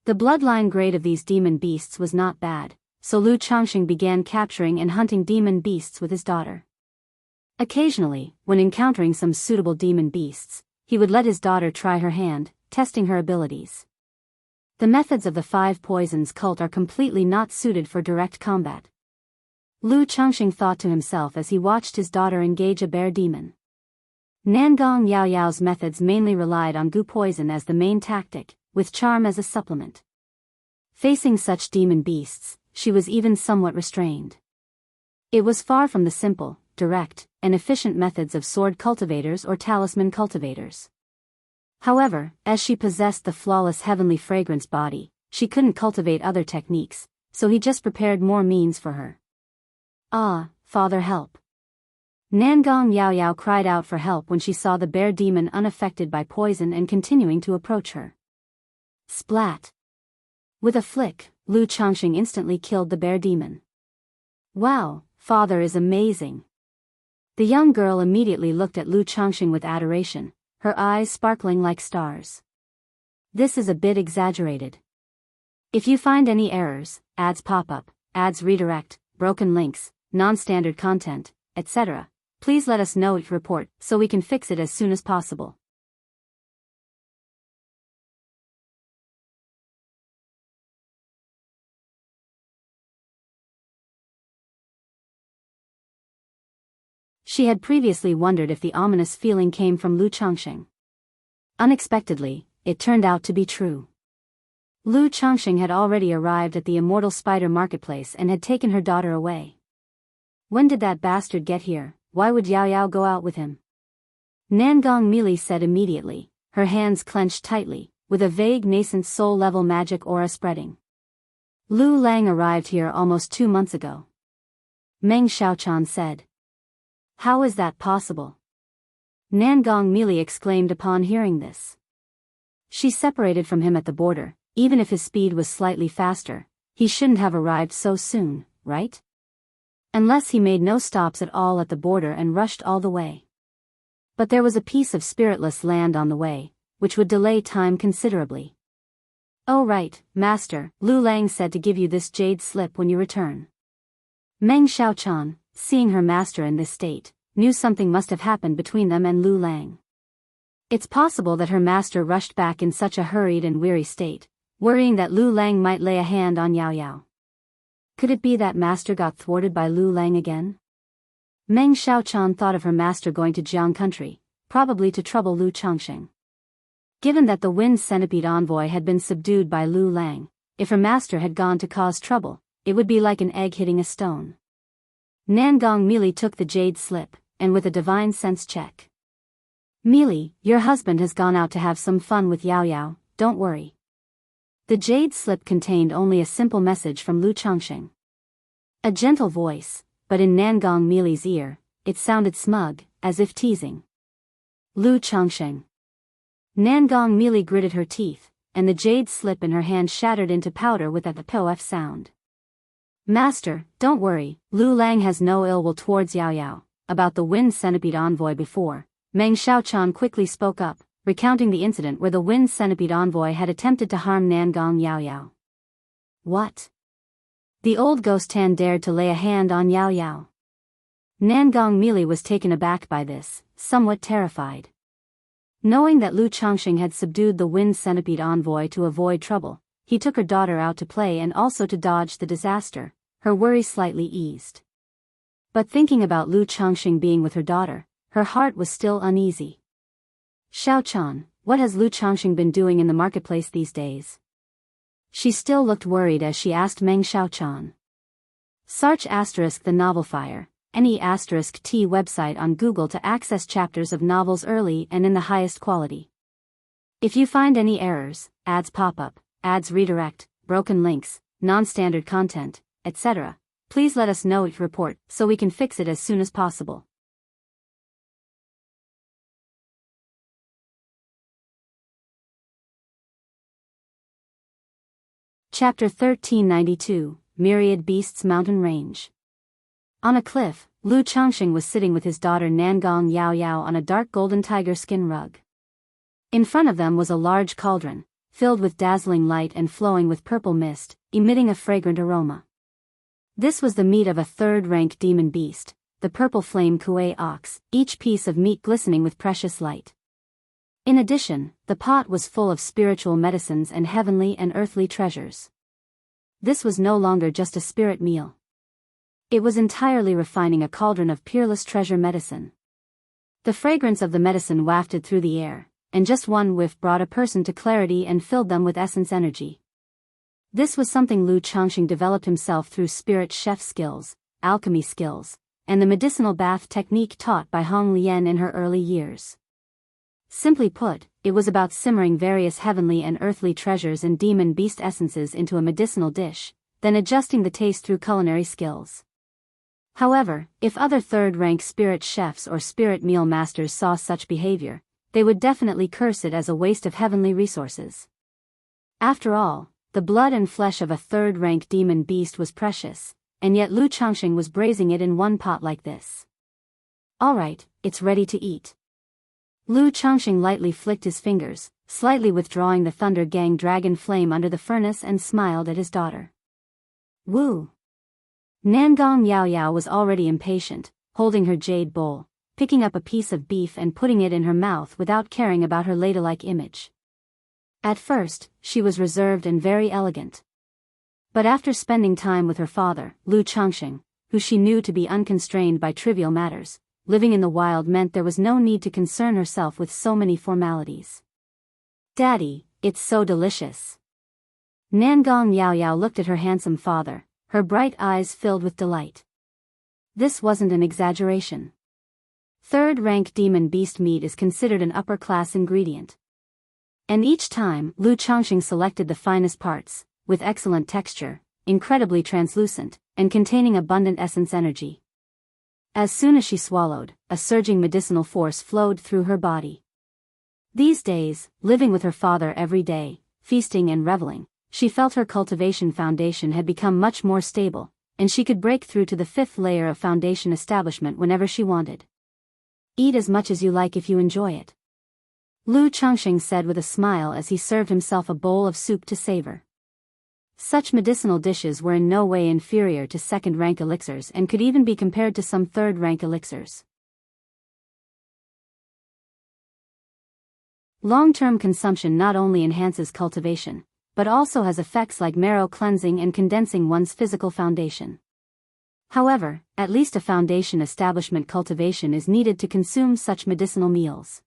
The bloodline grade of these demon beasts was not bad, so Lu Changxing began capturing and hunting demon beasts with his daughter. Occasionally, when encountering some suitable demon beasts, he would let his daughter try her hand, testing her abilities. The methods of the five poisons cult are completely not suited for direct combat. Lu Changxing thought to himself as he watched his daughter engage a bear demon. Nangong Yao Yao's methods mainly relied on goo poison as the main tactic, with charm as a supplement. Facing such demon beasts, she was even somewhat restrained. It was far from the simple, direct, and efficient methods of sword cultivators or talisman cultivators. However, as she possessed the flawless heavenly fragrance body, she couldn't cultivate other techniques, so he just prepared more means for her. Ah, Father, help! Nangong Yao Yao cried out for help when she saw the bear demon unaffected by poison and continuing to approach her. Splat! With a flick, Lu Changxing instantly killed the bear demon. Wow, Father is amazing! The young girl immediately looked at Lu Changxing with adoration, her eyes sparkling like stars. This is a bit exaggerated. If you find any errors, ads pop up, ads redirect, broken links, non-standard content, etc., please let us know it report so we can fix it as soon as possible. She had previously wondered if the ominous feeling came from Lu Changxing. Unexpectedly, it turned out to be true. Lu Changxing had already arrived at the Immortal Spider Marketplace and had taken her daughter away. When did that bastard get here? Why would Yao Yao go out with him? Nangong Mili said immediately, her hands clenched tightly, with a vague nascent soul-level magic aura spreading. Lu Lang arrived here almost 2 months ago. Meng Xiaochan said. How is that possible? Nangong Mili exclaimed upon hearing this. She separated from him at the border. Even if his speed was slightly faster, he shouldn't have arrived so soon, right? Unless he made no stops at all at the border and rushed all the way. But there was a piece of spiritless land on the way, which would delay time considerably. Oh right, Master, Lu Lang said to give you this jade slip when you return. Meng Xiaochan, seeing her master in this state, knew something must have happened between them and Lu Lang. It's possible that her master rushed back in such a hurried and weary state, worrying that Lu Lang might lay a hand on Yao Yao. Could it be that master got thwarted by Lu Lang again? Meng Xiaochan thought of her master going to Jiang country, probably to trouble Lu Changxing. Given that the wind centipede envoy had been subdued by Lu Lang, if her master had gone to cause trouble, it would be like an egg hitting a stone. Nangong Mili took the jade slip, and with a divine sense check. Mili, your husband has gone out to have some fun with Yao Yao, don't worry. The jade slip contained only a simple message from Lu Changxing. A gentle voice, but in Nangong Mili's ear, it sounded smug, as if teasing. Lu Changxing. Nangong Mili gritted her teeth, and the jade slip in her hand shattered into powder with a pof sound. Master, don't worry, Lu Lang has no ill will towards Yao Yao. About the wind centipede envoy before, Meng Xiaochan quickly spoke up, recounting the incident where the wind centipede envoy had attempted to harm Nangong Yao Yao. What? The old ghost Tan dared to lay a hand on Yao Yao. Nangong Mili was taken aback by this, somewhat terrified. Knowing that Lu Changxing had subdued the wind centipede envoy to avoid trouble, he took her daughter out to play and also to dodge the disaster. Her worry slightly eased. But thinking about Lu Changxing being with her daughter, her heart was still uneasy. Xiaochan, what has Lu Changxing been doing in the marketplace these days? She still looked worried as she asked Meng Xiaochan. Search *the novel fire, any *t website on Google to access chapters of novels early and in the highest quality. If you find any errors, ads pop up, ads redirect, broken links, non-standard content, etc., please let us know with report so we can fix it as soon as possible. Chapter 1392, Myriad Beasts Mountain Range. On a cliff, Lu Changxing was sitting with his daughter Nangong Yao Yao on a dark golden tiger skin rug. In front of them was a large cauldron, filled with dazzling light and flowing with purple mist, emitting a fragrant aroma. This was the meat of a third-rank demon beast, the purple flame Kuei ox, each piece of meat glistening with precious light. In addition, the pot was full of spiritual medicines and heavenly and earthly treasures. This was no longer just a spirit meal. It was entirely refining a cauldron of peerless treasure medicine. The fragrance of the medicine wafted through the air, and just one whiff brought a person to clarity and filled them with essence energy. This was something Lu Changxing developed himself through spirit chef skills, alchemy skills, and the medicinal bath technique taught by Hong Lian in her early years. Simply put, it was about simmering various heavenly and earthly treasures and demon beast essences into a medicinal dish, then adjusting the taste through culinary skills. However, if other third-rank spirit chefs or spirit meal masters saw such behavior, they would definitely curse it as a waste of heavenly resources. After all, the blood and flesh of a third-rank demon beast was precious, and yet Lu Changxing was braising it in one pot like this. Alright, it's ready to eat. Lu Changxing lightly flicked his fingers, slightly withdrawing the Thunder Gang dragon flame under the furnace and smiled at his daughter. Woo! Nangong Yao Yao was already impatient, holding her jade bowl, picking up a piece of beef and putting it in her mouth without caring about her ladylike image. At first, she was reserved and very elegant. But after spending time with her father, Lu Changxing, who she knew to be unconstrained by trivial matters, living in the wild meant there was no need to concern herself with so many formalities. Daddy, it's so delicious. Nangong Yao Yao looked at her handsome father, her bright eyes filled with delight. This wasn't an exaggeration. Third-rank demon beast meat is considered an upper-class ingredient. And each time, Lu Changxing selected the finest parts, with excellent texture, incredibly translucent, and containing abundant essence energy. As soon as she swallowed, a surging medicinal force flowed through her body. These days, living with her father every day, feasting and reveling, she felt her cultivation foundation had become much more stable, and she could break through to the 5th layer of foundation establishment whenever she wanted. Eat as much as you like if you enjoy it. Lu Changxing said with a smile as he served himself a bowl of soup to savor. Such medicinal dishes were in no way inferior to second-rank elixirs and could even be compared to some third-rank elixirs. Long-term consumption not only enhances cultivation, but also has effects like marrow cleansing and condensing one's physical foundation. However, at least a foundation establishment cultivation is needed to consume such medicinal meals.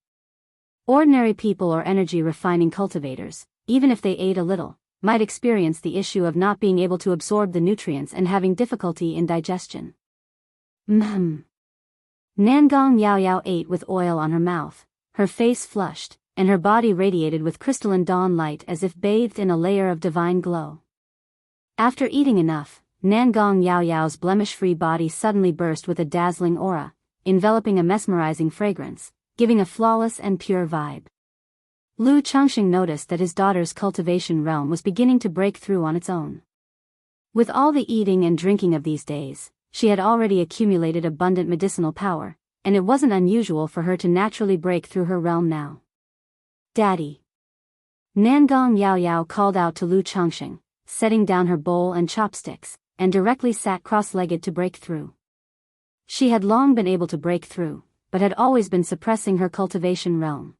Ordinary people or energy-refining cultivators, even if they ate a little, might experience the issue of not being able to absorb the nutrients and having difficulty in digestion. Nangong Yao Yao ate with oil on her mouth, her face flushed, and her body radiated with crystalline dawn light as if bathed in a layer of divine glow. After eating enough, Nangong Yao Yao's blemish-free body suddenly burst with a dazzling aura, enveloping a mesmerizing fragrance, giving a flawless and pure vibe. Lu Changxing noticed that his daughter's cultivation realm was beginning to break through on its own. With all the eating and drinking of these days, she had already accumulated abundant medicinal power, and it wasn't unusual for her to naturally break through her realm now. Daddy! Nangong Yao Yao called out to Lu Changxing, setting down her bowl and chopsticks, and directly sat cross-legged to break through. She had long been able to break through, but had always been suppressing her cultivation realm.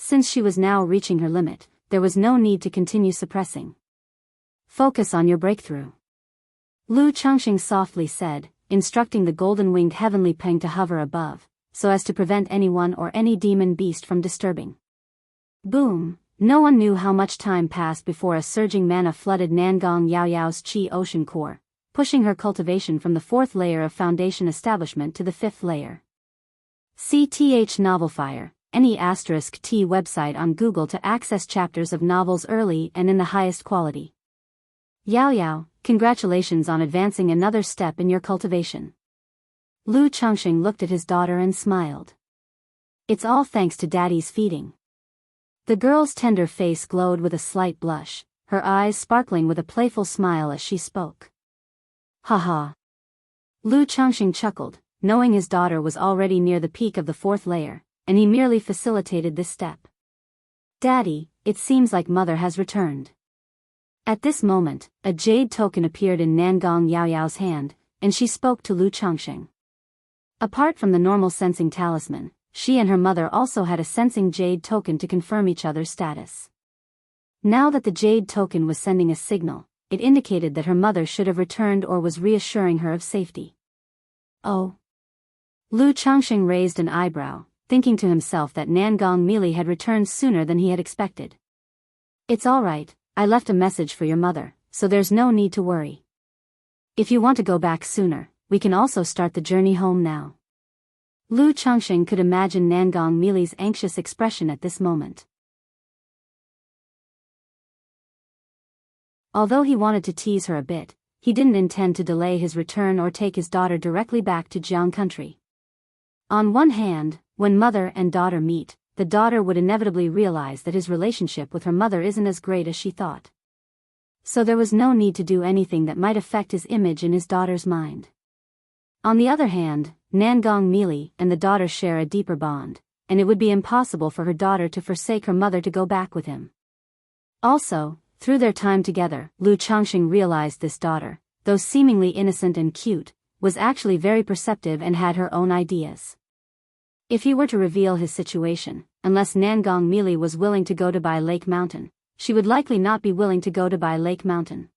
Since she was now reaching her limit, there was no need to continue suppressing. Focus on your breakthrough. Lu Changxing softly said, instructing the golden-winged heavenly peng to hover above, so as to prevent anyone or any demon beast from disturbing. Boom! No one knew how much time passed before a surging mana flooded Nangong Yao Yao's chi ocean core, pushing her cultivation from the 4th layer of foundation establishment to the 5th layer. CTH Novelfire, any *T website on Google to access chapters of novels early and in the highest quality. Yao Yao, congratulations on advancing another step in your cultivation. Lu Changxing looked at his daughter and smiled. It's all thanks to Daddy's feeding. The girl's tender face glowed with a slight blush, her eyes sparkling with a playful smile as she spoke. Haha. Lu Changxing chuckled, knowing his daughter was already near the peak of the 4th layer, and he merely facilitated this step. Daddy, it seems like Mother has returned. At this moment, a jade token appeared in Nangong Yao Yao's hand, and she spoke to Lu Changxing. Apart from the normal sensing talisman, she and her mother also had a sensing jade token to confirm each other's status. Now that the jade token was sending a signal, it indicated that her mother should have returned or was reassuring her of safety. Oh. Lu Changxing raised an eyebrow, thinking to himself that Nangong Mili had returned sooner than he had expected. It's all right, I left a message for your mother, so there's no need to worry. If you want to go back sooner, we can also start the journey home now. Lu Changxing could imagine Nangong Mili's anxious expression at this moment. Although he wanted to tease her a bit, he didn't intend to delay his return or take his daughter directly back to Jiang country. On one hand, when mother and daughter meet, the daughter would inevitably realize that his relationship with her mother isn't as great as she thought. So there was no need to do anything that might affect his image in his daughter's mind. On the other hand, Nangong Mili and the daughter share a deeper bond, and it would be impossible for her daughter to forsake her mother to go back with him. Also, through their time together, Lu Changxing realized this daughter, though seemingly innocent and cute, was actually very perceptive and had her own ideas. If he were to reveal his situation, unless Nangong Mili was willing to go to Bai Lake Mountain, she would likely not be willing to go to Bai Lake Mountain.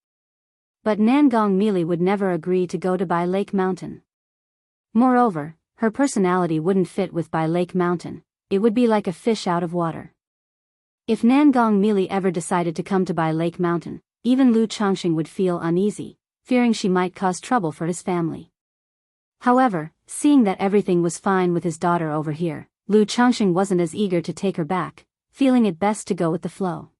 But Nangong Mili would never agree to go to Bai Lake Mountain. Moreover, her personality wouldn't fit with Bai Lake Mountain, it would be like a fish out of water. If Nangong Mili ever decided to come to Bai Lake Mountain, even Lu Changxing would feel uneasy, fearing she might cause trouble for his family. However, seeing that everything was fine with his daughter over here, Lu Changxing wasn't as eager to take her back, feeling it best to go with the flow.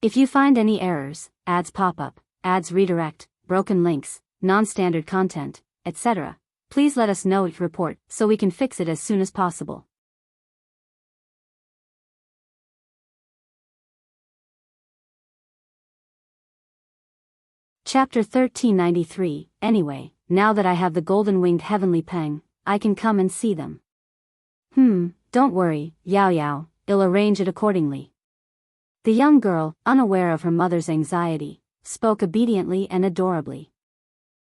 If you find any errors, ads pop up, ads redirect, broken links, non-standard content, etc., please let us know each report so we can fix it as soon as possible. Chapter 1393, Anyway, now that I have the golden-winged heavenly peng, I can come and see them. Don't worry, Yao Yao, I'll arrange it accordingly. The young girl, unaware of her mother's anxiety, spoke obediently and adorably.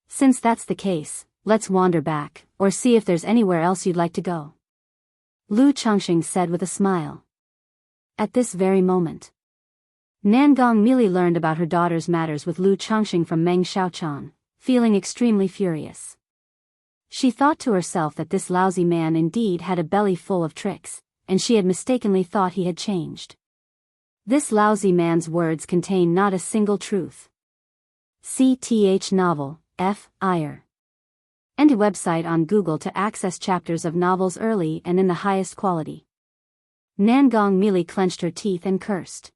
Since that's the case, let's wander back, or see if there's anywhere else you'd like to go. Lu Changxing said with a smile. At this very moment, Nangong Mili learned about her daughter's matters with Lu Changxing from Meng Xiaochan, feeling extremely furious. She thought to herself that this lousy man indeed had a belly full of tricks, and she had mistakenly thought he had changed. This lousy man's words contain not a single truth. CTH Novel, F. Iyer. And a website on Google to access chapters of novels early and in the highest quality. Nangong Mili clenched her teeth and cursed.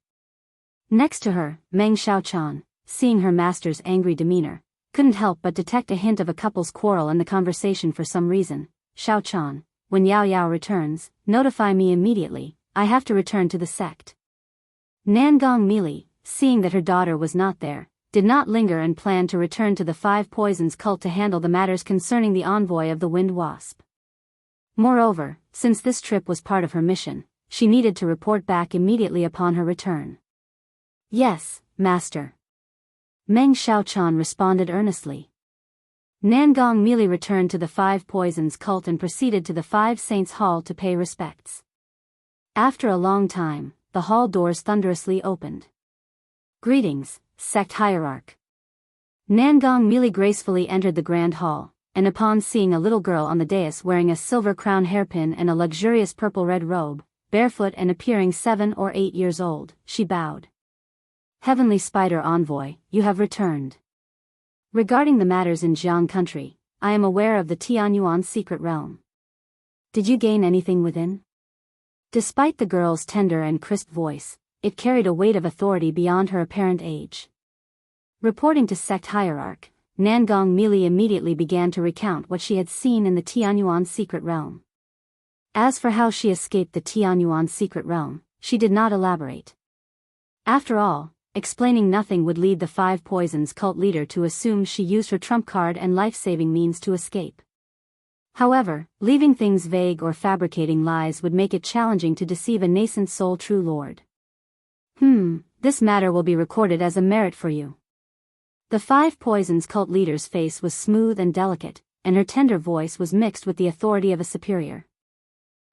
Next to her, Meng Xiaochan, seeing her master's angry demeanor, couldn't help but detect a hint of a couple's quarrel in the conversation for some reason. Xiaochan, when Yao Yao returns, notify me immediately, I have to return to the sect. Nangong Mili, seeing that her daughter was not there, did not linger and planned to return to the Five Poisons cult to handle the matters concerning the envoy of the Wind Wasp. Moreover, since this trip was part of her mission, she needed to report back immediately upon her return. Yes, Master. Meng Xiaochan responded earnestly. Nangong Mili returned to the Five Poisons cult and proceeded to the Five Saints Hall to pay respects. After a long time, the hall doors thunderously opened. Greetings, Sect Hierarch. Nangong Mili gracefully entered the grand hall, and upon seeing a little girl on the dais wearing a silver crown hairpin and a luxurious purple-red robe, barefoot and appearing 7 or 8 years old, she bowed. Heavenly Spider Envoy, you have returned. Regarding the matters in Jiang country, I am aware of the Tianyuan secret realm. Did you gain anything within? Despite the girl's tender and crisp voice, it carried a weight of authority beyond her apparent age. Reporting to sect hierarch, Nangong Mili immediately began to recount what she had seen in the Tianyuan secret realm. As for how she escaped the Tianyuan secret realm, she did not elaborate. After all, explaining nothing would lead the Five Poisons cult leader to assume she used her trump card and life-saving means to escape. However, leaving things vague or fabricating lies would make it challenging to deceive a nascent soul true lord. This matter will be recorded as a merit for you. The Five Poisons cult leader's face was smooth and delicate, and her tender voice was mixed with the authority of a superior.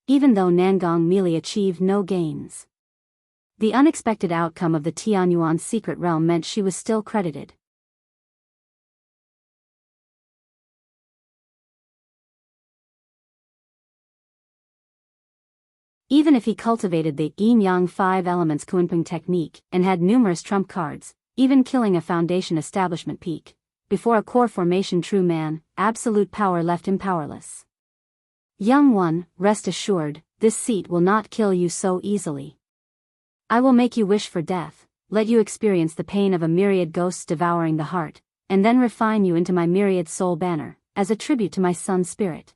Even though Nangong Mili achieved no gains, the unexpected outcome of the Tianyuan secret realm meant she was still credited. Even if he cultivated the yin-yang 5 elements Kunpeng technique and had numerous trump cards, even killing a foundation establishment peak, before a core formation true man, absolute power left him powerless. Young one, rest assured, this seat will not kill you so easily. I will make you wish for death, let you experience the pain of a myriad ghosts devouring the heart, and then refine you into my myriad soul banner, as a tribute to my son's spirit.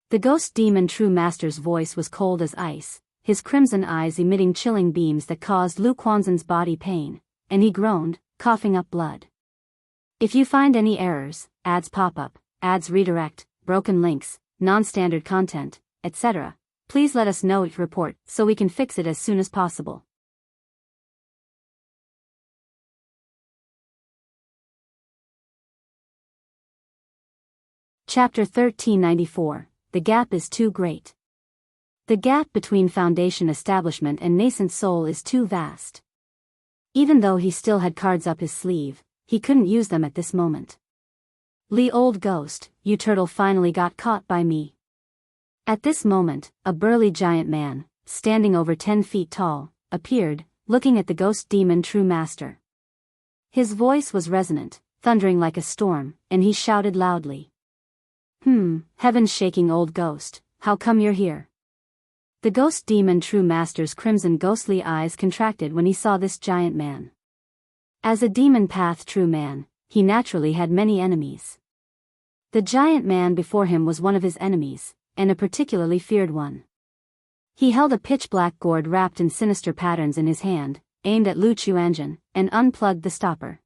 The ghost demon true master's voice was cold as ice, his crimson eyes emitting chilling beams that caused Lu Quanzhen's body pain, and he groaned, coughing up blood. If you find any errors, ads pop up, ads redirect, broken links, non-standard content, etc., please let us know each report so we can fix it as soon as possible. Chapter 1394, The Gap is Too Great. The gap between foundation establishment and nascent soul is too vast. Even though he still had cards up his sleeve, he couldn't use them at this moment. Li old ghost, you turtle finally got caught by me. At this moment, a burly giant man, standing over 10 feet tall, appeared, looking at the ghost demon true master. His voice was resonant, thundering like a storm, and he shouted loudly. Heaven's shaking old ghost, how come you're here? The ghost demon true master's crimson ghostly eyes contracted when he saw this giant man. As a demon path true man, he naturally had many enemies. The giant man before him was one of his enemies, and a particularly feared one. He held a pitch-black gourd wrapped in sinister patterns in his hand, aimed at Lu Chuanjun, and unplugged the stopper.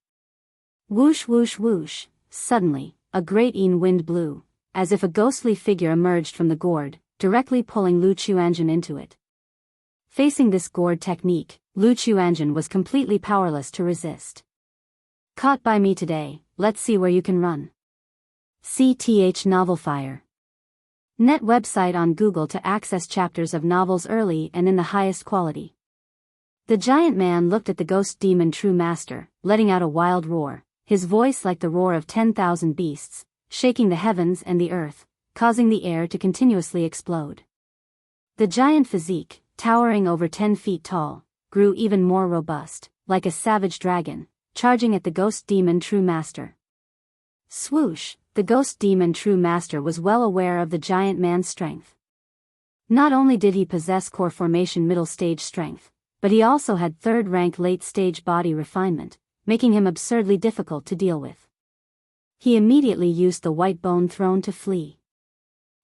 Whoosh whoosh whoosh, suddenly, a great wind blew, as if a ghostly figure emerged from the gourd, directly pulling Lu Chuanjun into it. Facing this gourd technique, Lu Chuanjun was completely powerless to resist. Caught by me today, let's see where you can run. CTH Novel Fire. Net website on Google to access chapters of novels early and in the highest quality. The giant man looked at the ghost demon true master, letting out a wild roar, his voice like the roar of 10,000 beasts, shaking the heavens and the earth, causing the air to continuously explode. The giant physique, towering over 10 feet tall, grew even more robust, like a savage dragon, charging at the ghost demon true master. Swoosh, the ghost demon true master was well aware of the giant man's strength. Not only did he possess core formation middle stage strength, but he also had third-rank late-stage body refinement, making him absurdly difficult to deal with. He immediately used the white bone throne to flee.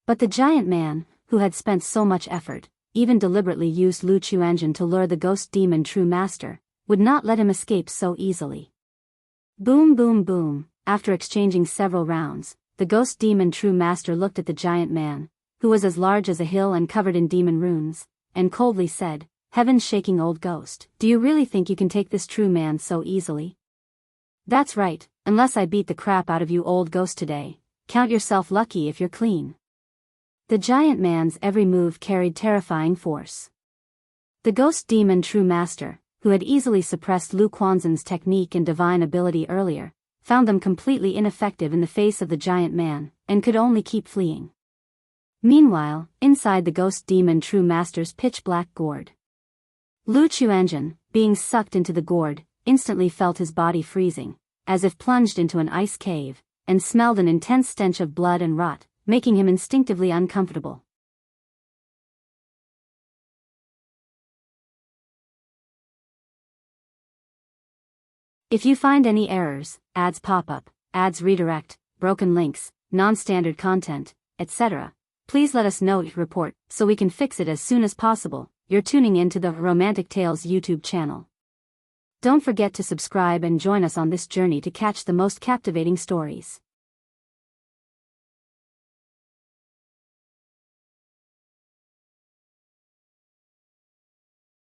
But the giant man, who had spent so much effort, even deliberately used Lu Chuanjun to lure the ghost demon true master, would not let him escape so easily. Boom boom boom, after exchanging several rounds, the ghost demon true master looked at the giant man, who was as large as a hill and covered in demon runes, and coldly said, Heaven's shaking old ghost, do you really think you can take this true man so easily? That's right, unless I beat the crap out of you old ghost today, count yourself lucky if you're clean. The giant man's every move carried terrifying force. The ghost demon true master, who had easily suppressed Lu Quanzhen's technique and divine ability earlier, found them completely ineffective in the face of the giant man, and could only keep fleeing. Meanwhile, inside the ghost demon true master's pitch-black gourd, Lu Chuanjun, being sucked into the gourd, instantly felt his body freezing, as if plunged into an ice cave, and smelled an intense stench of blood and rot, making him instinctively uncomfortable. If you find any errors, ads pop up, ads redirect, broken links, non-standard content, etc., please let us know your report so we can fix it as soon as possible. You're tuning in to the Romantic Tales YouTube channel. Don't forget to subscribe and join us on this journey to catch the most captivating stories.